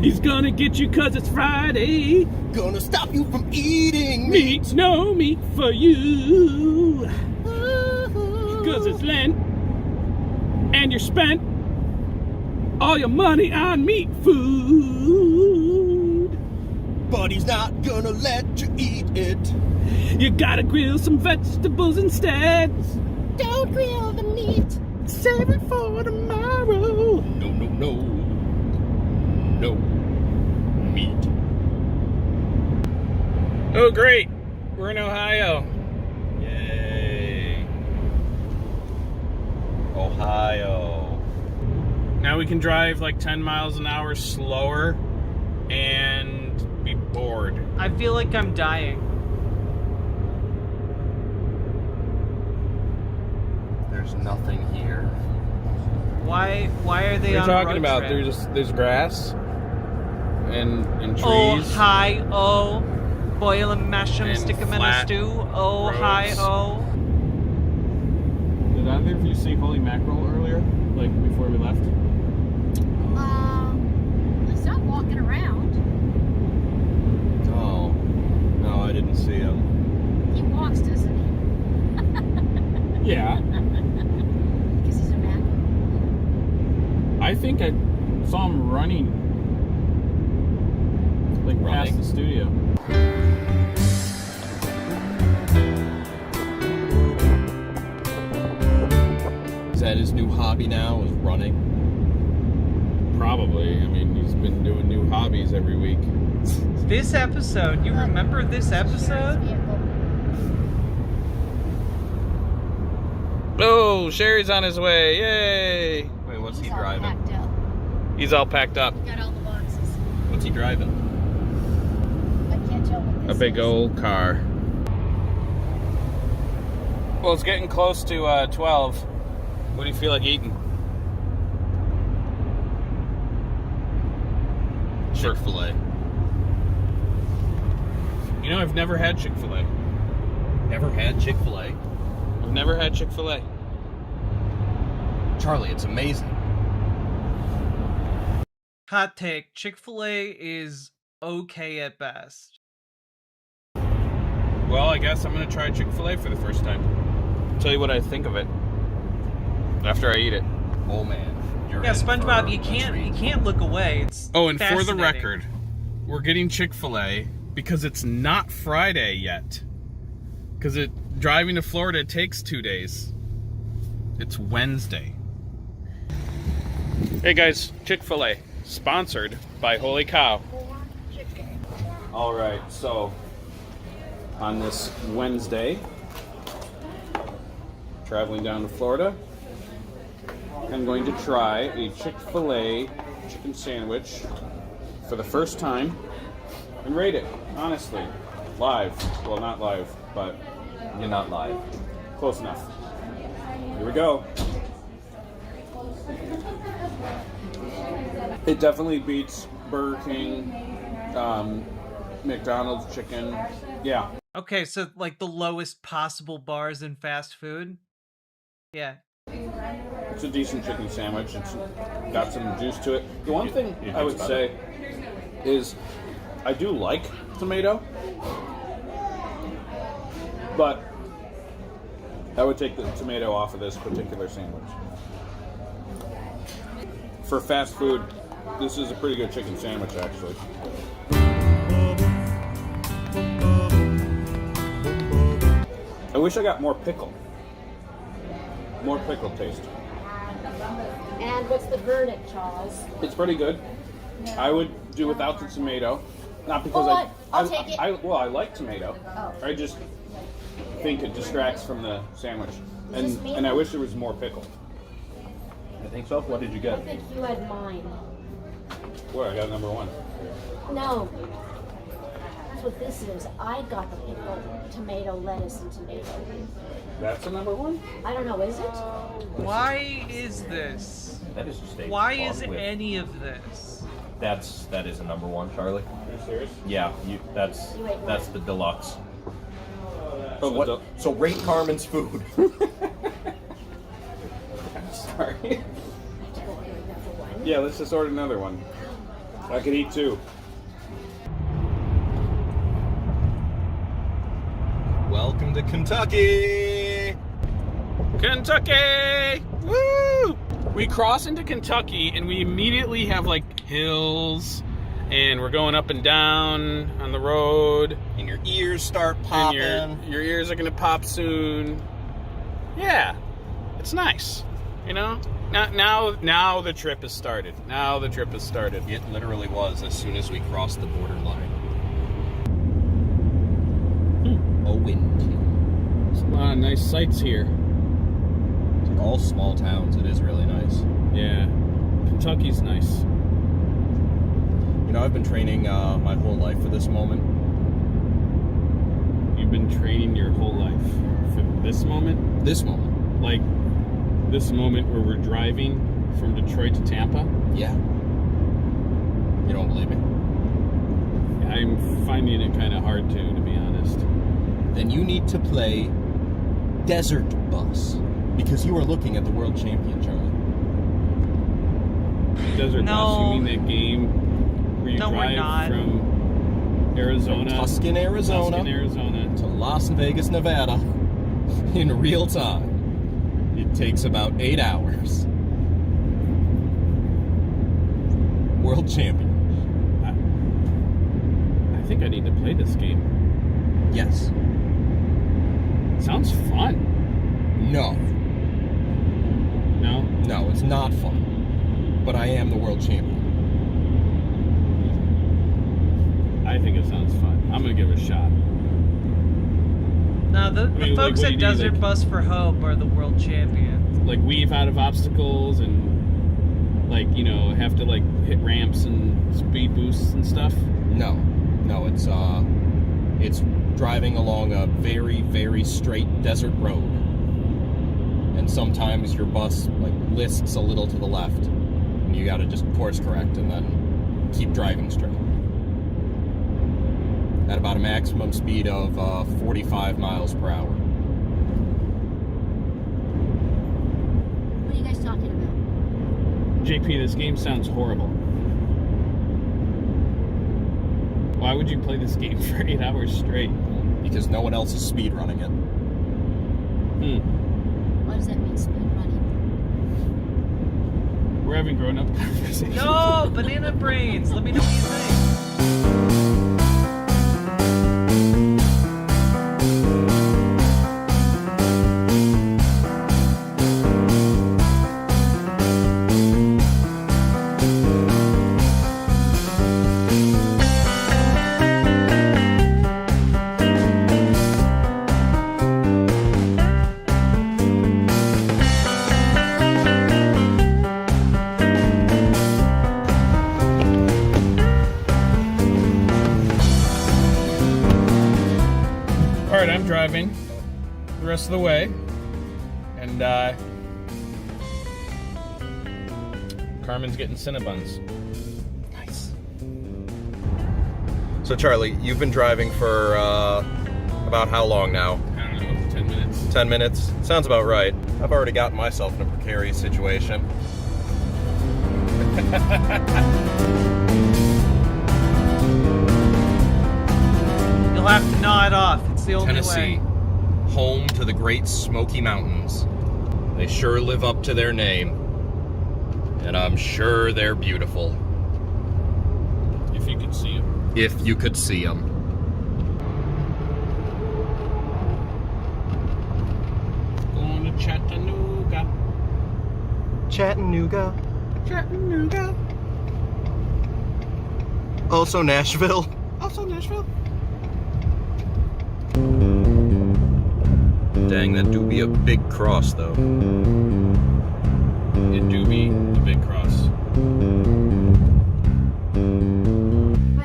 He's gonna get you 'cause it's Friday. Gonna stop you from eating meat. No meat for you. 'Cause it's Lent. And you're spent all your money on meat food. But he's not gonna let you eat it. You gotta grill some vegetables instead. Don't grill the meat. Save it for tomorrow. No. Meat. Oh, great. We're in Ohio. Yay. Ohio. Now we can drive like 10 miles an hour slower and be bored. I feel like I'm dying. There's nothing here. Why are they What on are a you talking road about? trip? There's grass and trees. Oh, hi, oh. Boil 'em, mash 'em, And stick 'em in a flat stew. Oh, roads. hi, oh. Did either of you see holy mackerel earlier? Like before we left? I saw him walking around. Oh. No, I didn't see him. He walks, doesn't he? Yeah. Because he's a mackerel. I think I saw him running. Like past the studio. that his new hobby now is running? Probably. I mean, he's been doing new hobbies every week. This episode, you remember this episode? Oh, Sherry's on his way. Yay! Wait, what's he driving? He's all packed up. Got all the boxes. What's he driving? I can't tell what this A big old car. Well, it's getting close to 12. What do you feel like eating? Chick-fil-A. You know, I've never had Chick-fil-A. Never had Chick-fil-A? I've never had Chick-fil-A. Charlie, it's amazing. Hot take, Chick-fil-A is okay at best. Well, I guess I'm going to try Chick-fil-A for the first time. Tell you what I think of it after I eat it. Oh, man. Yeah, SpongeBob, you can't look away. It's Oh, and for the fascinating. record, we're getting Chick-fil-A because it's not Friday yet. Because driving to Florida takes 2 days. It's Wednesday. Hey guys, Chick-fil-A, sponsored by Holy Cow. All right, so on this Wednesday, traveling down to Florida, I'm going to try a Chick-fil-A chicken sandwich for the first time and rate it, honestly, live. Well, not live, but you're not live. Close enough. Here we go. It definitely beats Burger King, McDonald's chicken. Yeah. Okay, so like the lowest possible bars in fast food? Yeah. It's a decent chicken sandwich. It's got some juice to it. The one thing I would say is I do like tomato, but I would take the tomato off of this particular sandwich. For fast food, this is a pretty good chicken sandwich, actually. I wish I got more pickle. More pickle taste. And what's the verdict, Charles? It's pretty good. I would do without the tomato. Not because Hold on, I'll take it. I like tomato. Oh. I just think it distracts from the sandwich. Just me? And I wish there was more pickle. I think so. What did you I get? think you had mine. Where? I got number one. No. That's what this is. I got the pickle, tomato, lettuce, and tomato. That's a number one? I don't know, is it? Why is this? That is just a Why long is whip. any of this? That is a number one, Charlie. Are you serious? Yeah, that's ate that's the deluxe. Oh, What? So rate Carmen's food. Sorry. Yeah, let's just order another one. I could eat two. Welcome to Kentucky! Kentucky! Woo! We cross into Kentucky and we immediately have like hills and we're going up and down on the road. And your ears start popping. And your ears are gonna pop soon. Yeah, it's nice. You know? Now the trip has started. Now the trip has started. It literally was as soon as we crossed the borderline. A wind. There's a lot of nice sights here. It's like all small towns. It is really nice. Yeah. Kentucky's nice. You know, I've been training my whole life for this moment. You've been training your whole life for this moment? This moment. Like this moment where we're driving from Detroit to Tampa? Yeah. You don't believe me? I'm finding it kind of hard to be honest. Then you need to play Desert Bus. Because you are looking at the world champion, Charlie. Desert No. Bus, you mean that game where you No, we're drive not. from Arizona? Tuscan, Arizona. Tuscan, Arizona. To Las Vegas, Nevada. In real time. It takes about 8 hours. World champion. I think I need to play this game. Yes. Sounds fun. No. No? No, it's not fun. But I am the world champion. I think it sounds fun. I'm gonna give it a shot. No, the mean, like, folks what do at you need, Desert like- Bus for Hope are the world champions. Like weave out of obstacles and like, you know, have to like hit ramps and speed boosts and stuff. No, it's driving along a very, very straight desert road. And sometimes your bus like lists a little to the left. And you gotta just course correct and then keep driving straight. At about a maximum speed of 45 miles per hour. What are you guys talking about? JP, this game sounds horrible. Why would you play this game for 8 hours straight? Because no one else is speed running it. What does that mean, speed running? We're having grown-up conversations. No, banana brains. Let me know what you think. All right, I'm driving the rest of the way, and Carmen's getting Cinnabons. Nice. So Charlie, you've been driving for about how long now? I don't know, 10 minutes. 10 minutes? Sounds about right. I've already gotten myself in a precarious situation. You'll have to gnaw it off. It's the only Tennessee, way. home to the Great Smoky Mountains. They sure live up to their name. And I'm sure they're beautiful. If you could see them. If you could see them. Going to Chattanooga. Chattanooga. Chattanooga. Also Nashville. Also Nashville. Dang, that do be a big cross, though. It do be a big cross.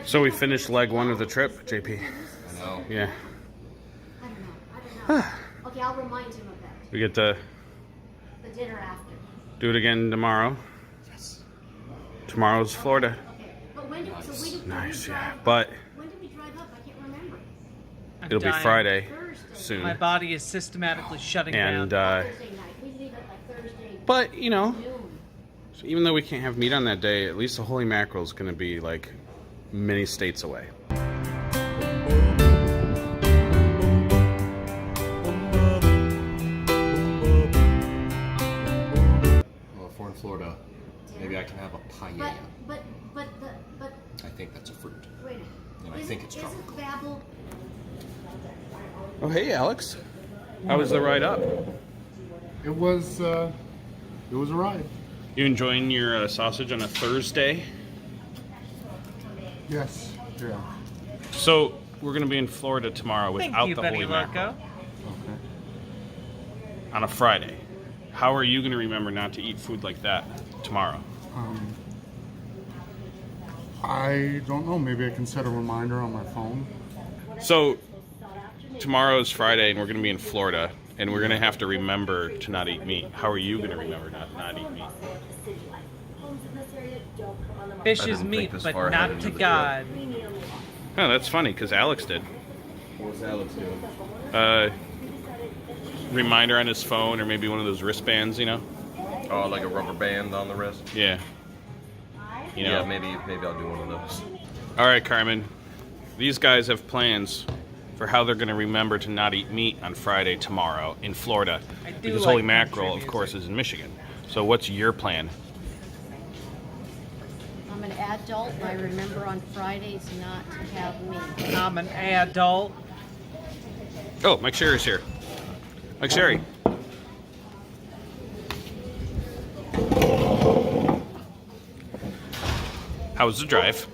So we finished leg 1 of the trip, JP. I know. Yeah. I don't know. Okay, I'll remind him of that. We get to The dinner after. do it again tomorrow. Yes. Tomorrow's Florida. Okay, but when did, so we did, Nice, we yeah. drive, But when did we drive up? I can't remember. I'm it'll be dying. Friday Thursday. soon. My body is systematically shutting And down. Thursday night. We leave at like Thursday but you know, noon. so even though we can't have meat on that day, at least the Holy Mackerel is going to be like many states away. Well, if we're in Florida, maybe I can have a paella. But I think that's a fruit. wait a minute. And I think it's tropical. Isn't Babel? Oh, hey, Alex. How was the ride up? It was a ride. You enjoying your sausage on a Thursday? Yes. Yeah. So we're going to be in Florida tomorrow Thank without you, the Betty Holy Mackerel Loco. Okay. on a Friday. How are you going to remember not to eat food like that tomorrow? I don't know. Maybe I can set a reminder on my phone. So tomorrow's Friday and we're going to be in Florida and we're going to have to remember to not eat meat. How are you going to remember not eat meat? Fish is meat, but not to God. Oh, that's funny because Alex did. What was Alex doing? Reminder on his phone or maybe one of those wristbands, you know? Oh, like a rubber band on the wrist? Yeah. You know. Yeah, maybe I'll do one of those. All right, Carmen. These guys have plans for how they're going to remember to not eat meat on Friday tomorrow in Florida. I do Because like Holy country Mackerel, of music. course, is in Michigan. So what's your plan? I'm an adult, and I remember on Fridays not to have meat. I'm an adult. Oh, Mike Sherry's here. Mike Sherry. How was the drive?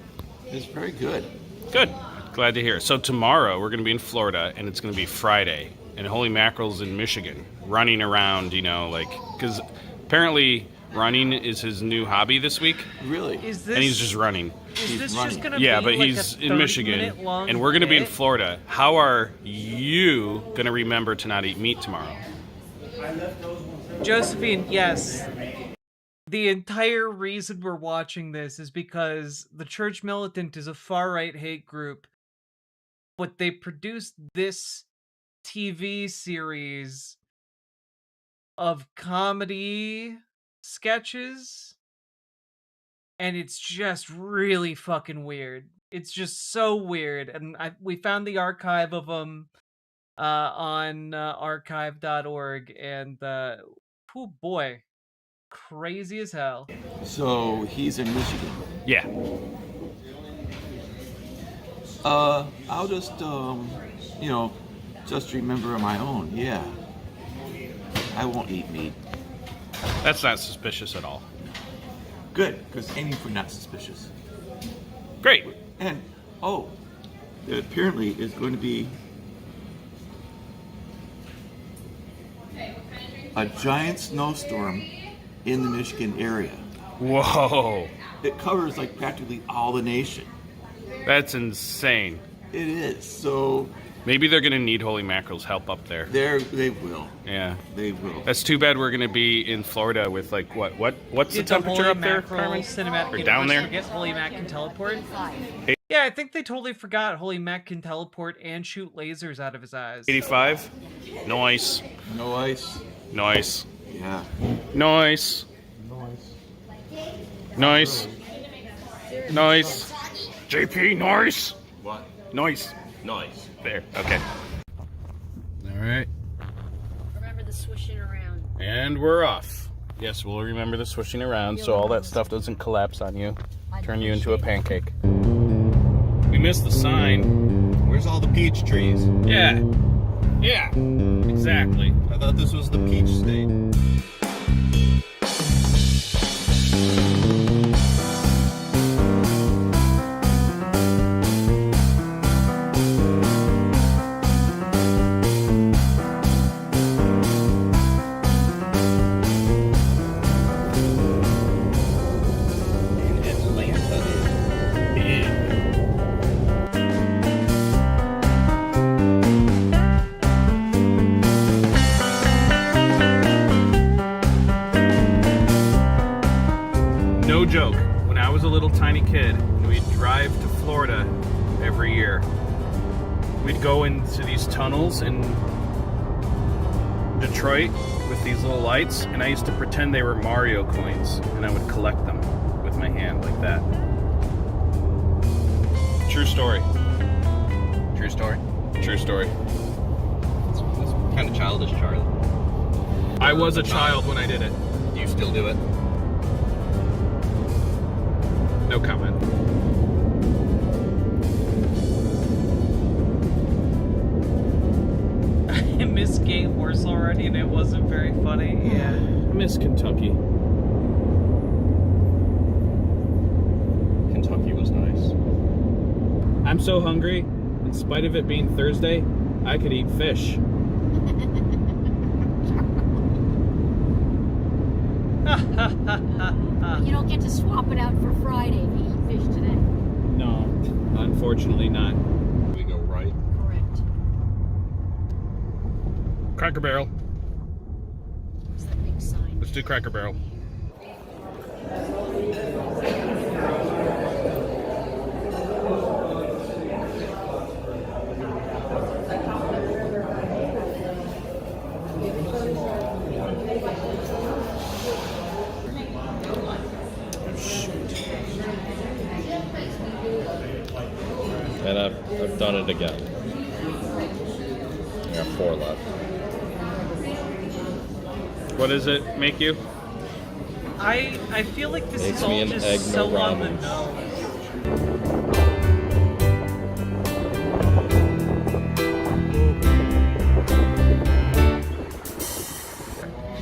It's very good. Good. Glad to hear. So tomorrow we're going to be in Florida, and it's going to be Friday, and Holy Mackerel's in Michigan, running around, because apparently running is his new hobby this week. Really? Is And he's just running. Is this just gonna Yeah, be but like he's a in Michigan, 30-minute-long and we're going to be in bit? Florida. How are you going to remember to not eat meat tomorrow? Josephine, yes. The entire reason we're watching this is because the Church Militant is a far-right hate group, but they produced this TV series of comedy sketches, and it's just really fucking weird. It's just so weird, and we found the archive of them on archive.org, and oh boy, crazy as hell. So he's in Michigan. Yeah. I'll just, just remember on my own. Yeah. I won't eat meat. That's not suspicious at all. Good, because aiming for not suspicious. Great. And, there apparently is going to be a giant snowstorm in the Michigan area. Whoa. It covers like practically all the nation. That's insane. It is. So maybe they're going to need Holy Mackerel's help up there. They will. Yeah. They will. That's too bad we're going to be in Florida with like what's the Did temperature Holy up there, Mackerel Carmen? Cinematic Or down there? Universe forget Holy Mac can teleport? Hey. Yeah, I think they totally forgot Holy Mac can teleport and shoot lasers out of his eyes. 85. Nice. No ice. Nice. Yeah. Nice. Nice. Nice. JP, nice. What? Nice. Nice. There. Okay. All right. Remember the swishing around. And we're off. Yes, we'll remember the swishing around so all that stuff doesn't collapse on you, turn you into a pancake. We missed the sign. Where's all the peach trees? Yeah. Yeah. Exactly. I thought this was the peach state. No joke. When I was a little tiny kid, and we'd drive to Florida every year, we'd go into these tunnels in Detroit with these little lights, and I used to pretend they were Mario coins, and I would collect them with my hand like that. True story. True story. True story. That's kind of childish, Charlie. I was a child when I did it. Do you still do it? No comment. I miss Gay Horse already, and it wasn't very funny. Yeah. I miss Kentucky. Kentucky was nice. I'm so hungry, in spite of it being Thursday, I could eat fish. You don't get to swap it out for Friday if you eat fish today. No, unfortunately not. We go right. Correct. Cracker Barrel. What's that big sign? Let's do Cracker Barrel. And I've done it again. I got 4 left. What does it make you? I feel like this Makes is all me an just egg, so no on the ramen. nose.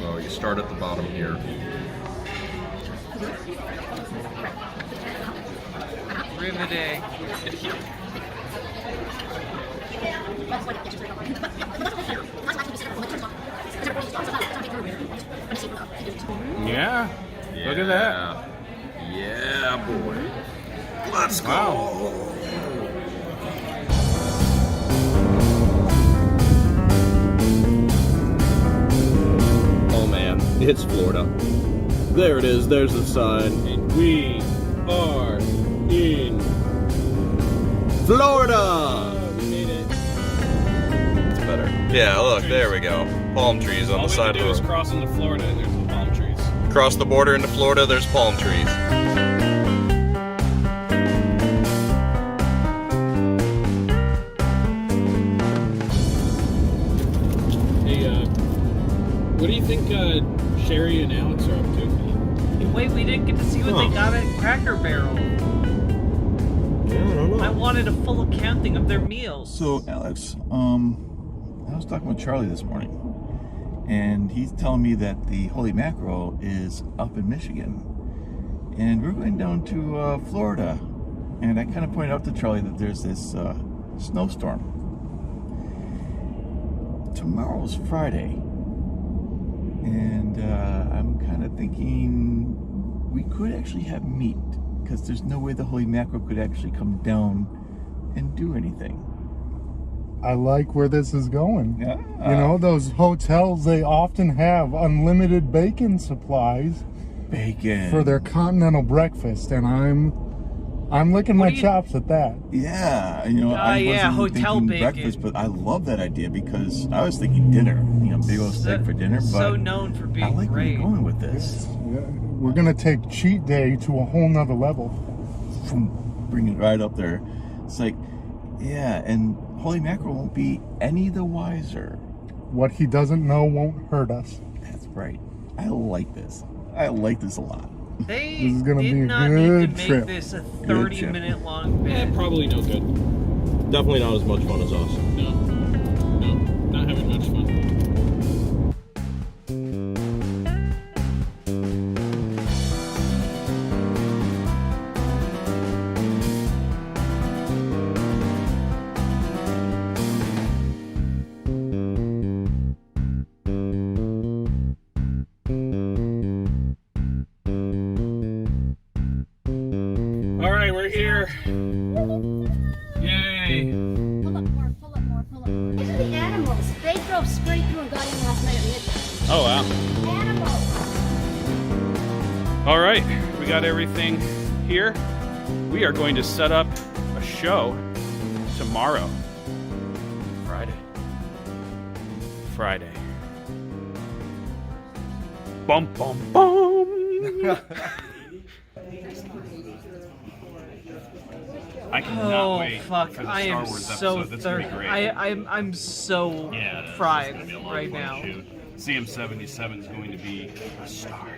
So you start at the bottom here. Yeah. Look at that. Yeah, boy. Let's go. Wow. Oh man, it's Florida. There it is, there's the sign. And we are in Florida! We made it. It's better. Yeah, look, there we go. Palm trees on the side of the All we have to do is road. cross into Florida and there's the palm trees. Across the border into Florida, there's palm trees. Hey, what do you think Sherry and Alex are up to? Wait, we didn't get to see what they got at Cracker Barrel. Yeah, I don't know. I wanted a full accounting of their meals. So, Alex, I was talking with Charlie this morning, and he's telling me that the Holy Mackerel is up in Michigan, and we're going down to Florida. And I kind of pointed out to Charlie that there's this snowstorm. Tomorrow's Friday, and I'm kind of thinking we could actually have meat, because there's no way the Holy Mackerel could actually come down and do anything. I like where this is going. Yeah. You know, those hotels, they often have unlimited bacon supplies. Bacon. For their continental breakfast, and I'm licking my chops at that. Yeah, you know, I wasn't hotel thinking bacon. breakfast, but I love that idea because I was thinking dinner. You know, big old steak for dinner. But So known for being I like where great. you're going with this. Yeah, we're gonna take cheat day to a whole nother level. Bring it right up there. It's like, yeah, and Holy Mackerel won't be any the wiser. What he doesn't know won't hurt us. That's right. I like this. I like this a lot. They This is gonna did be a not good need to make trip. this a Good 30-minute long Yeah, bit. probably no good. Definitely not as much fun as us. No, not having much fun. All right, we're here. Yay! Pull up more, pull up more, pull up more. These are the animals. They drove straight through and got in last night at midnight. Oh wow. Animals. All right, we got everything here. We are going to set up a show tomorrow. Friday. Bum bum bum. I cannot wait fuck! for the I Star am Wars so episode. That's gonna be thirsty. great. I'm so Yeah, it's fried gonna be a lot of right fun now. to shoot. CM77 is going to be a star.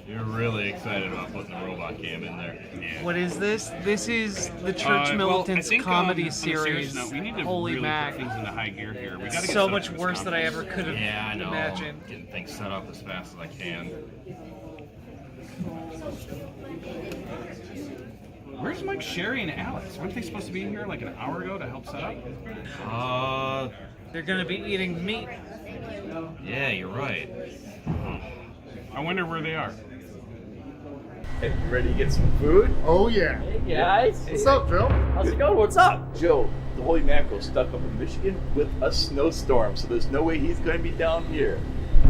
You're really excited about putting the robot cam in there. Yeah. What is this? This is the Church Well, Militants I think, comedy on a serious series. note, we need to Holy really Mac! put things into high gear here. We gotta get So set much up worse this than I ever could have Yeah, I know. imagined. Getting things set up as fast as I can. Where's Mike, Sherry, and Alex? Weren't they supposed to be in here like an hour ago to help set up? They're gonna be eating meat. Yeah, you're right. I wonder where they are. Hey, you ready to get some food? Oh yeah. Hey guys. What's up, Joe? How's it going? What's up? Joe, the Holy Mackerel stuck up in Michigan with a snowstorm, so there's no way he's going to be down here.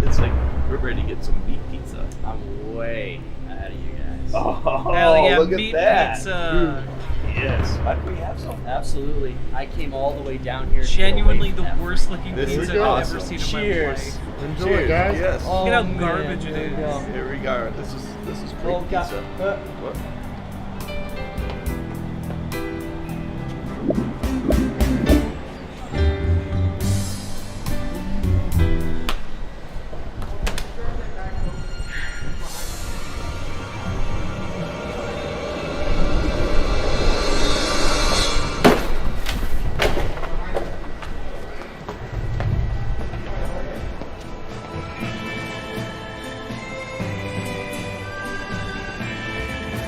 It's like we're ready to get some meat pizza. I'm way ahead of you guys. Oh, Hell yeah, look meat at that. pizza. Yes. Why do we have some? Absolutely. I came all the way down here. Genuinely the worst looking This is pizza I've ever awesome. seen in my Cheers. life. Enjoy, Cheers. guys. Yes. Oh, Look at how man, garbage it there you is. go. Here we go. This is great Oh, God. pizza. What?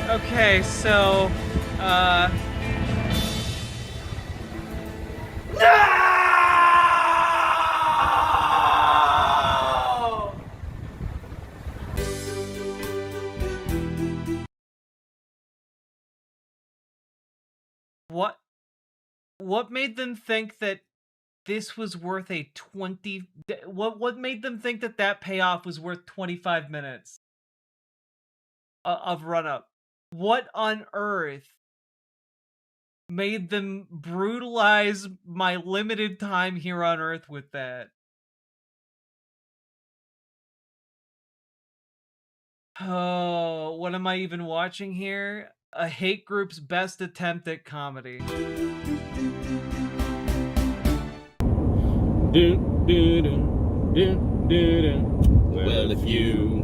Okay, so What made them think that this was worth a 20 what made them think that that payoff was worth 25 minutes of run up? What on earth made them brutalize my limited time here on earth with that? Oh, what am I even watching here? A hate group's best attempt at comedy. Well, if you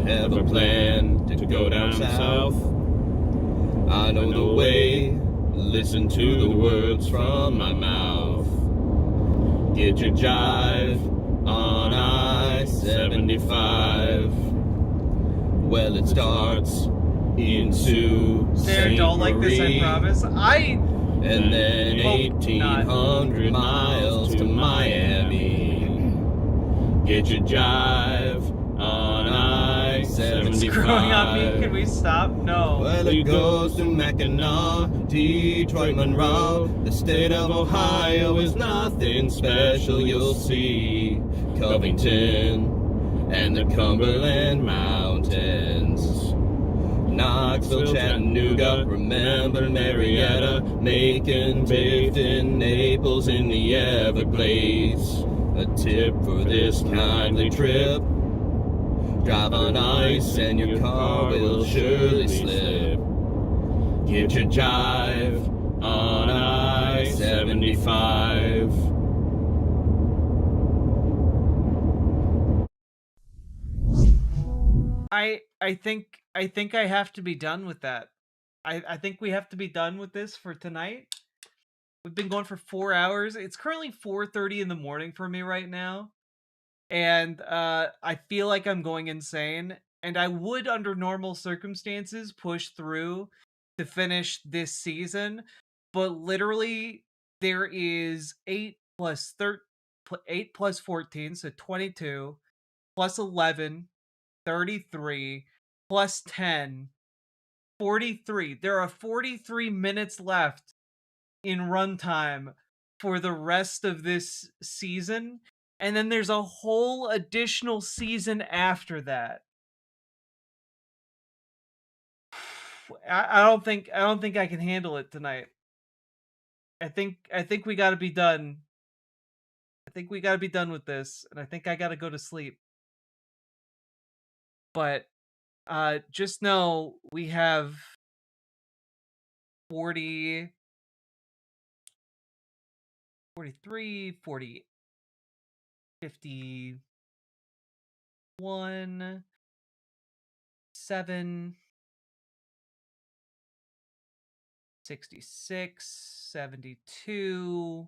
have a plan to go down south, I know the way. Listen to the words from my mouth. Get your jive on I-75. Well, it starts in Sault Sarah, don't like this, I Marie, promise. and then 1,800 miles to Miami. Get your jive on I-75. It's growing on me. Can we stop? No. Well, it goes to Mackinac, Detroit, Monroe. The state of Ohio is nothing special. You'll see Covington and the Cumberland Mountains. Knoxville, Chattanooga, remember Marietta, Macon, Tifton, Naples in the Everglades. A tip for this kindly trip: drive on ice and your car will surely slip. Get your jive on I-75. I think I have to be done with that. I think we have to be done with this for tonight. We've been going for 4 hours. It's currently 4:30 in the morning for me right now. And I feel like I'm going insane. And I would, under normal circumstances, push through to finish this season. But literally, there is 8 plus 14, so 22, plus 11, 33, plus 10, 43. There are 43 minutes left in runtime for the rest of this season, and then there's a whole additional season after that. I don't think I can handle it tonight. I think we got to be done. I think we got to be done with this, and I think I got to go to sleep. But just know we have 40, 43, 40, 51, 7, 66, 72,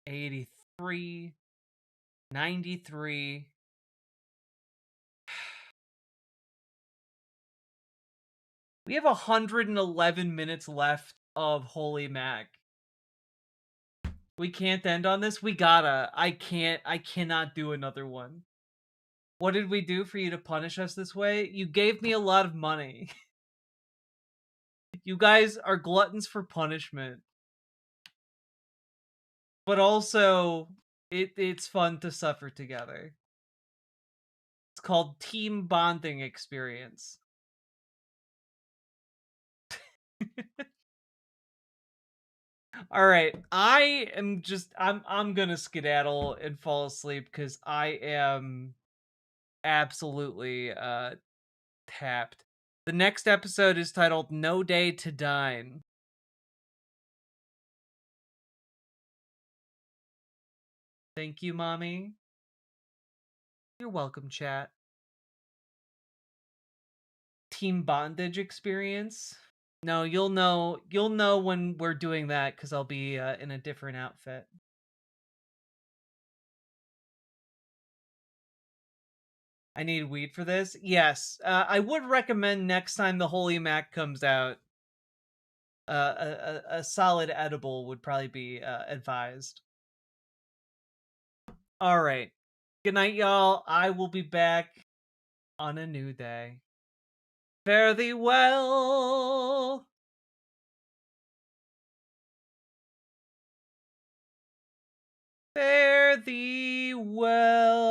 83, 93. We have 111 minutes left of Holy Mac. We can't end on this. We gotta. I cannot do another one. What did we do for you to punish us this way? You gave me a lot of money. You guys are gluttons for punishment. But also, it's fun to suffer together. It's called team bonding experience. All right, I'm gonna skedaddle and fall asleep because I am absolutely tapped. The next episode is titled No Day to Dine. Thank you, Mommy. You're welcome, chat. Team bondage experience. No, you'll know when we're doing that because I'll be in a different outfit. I need weed for this. Yes, I would recommend next time the Holy Mac comes out, a solid edible would probably be advised. All right. Good night, y'all. I will be back on a new day. Fare thee well. Fare thee well.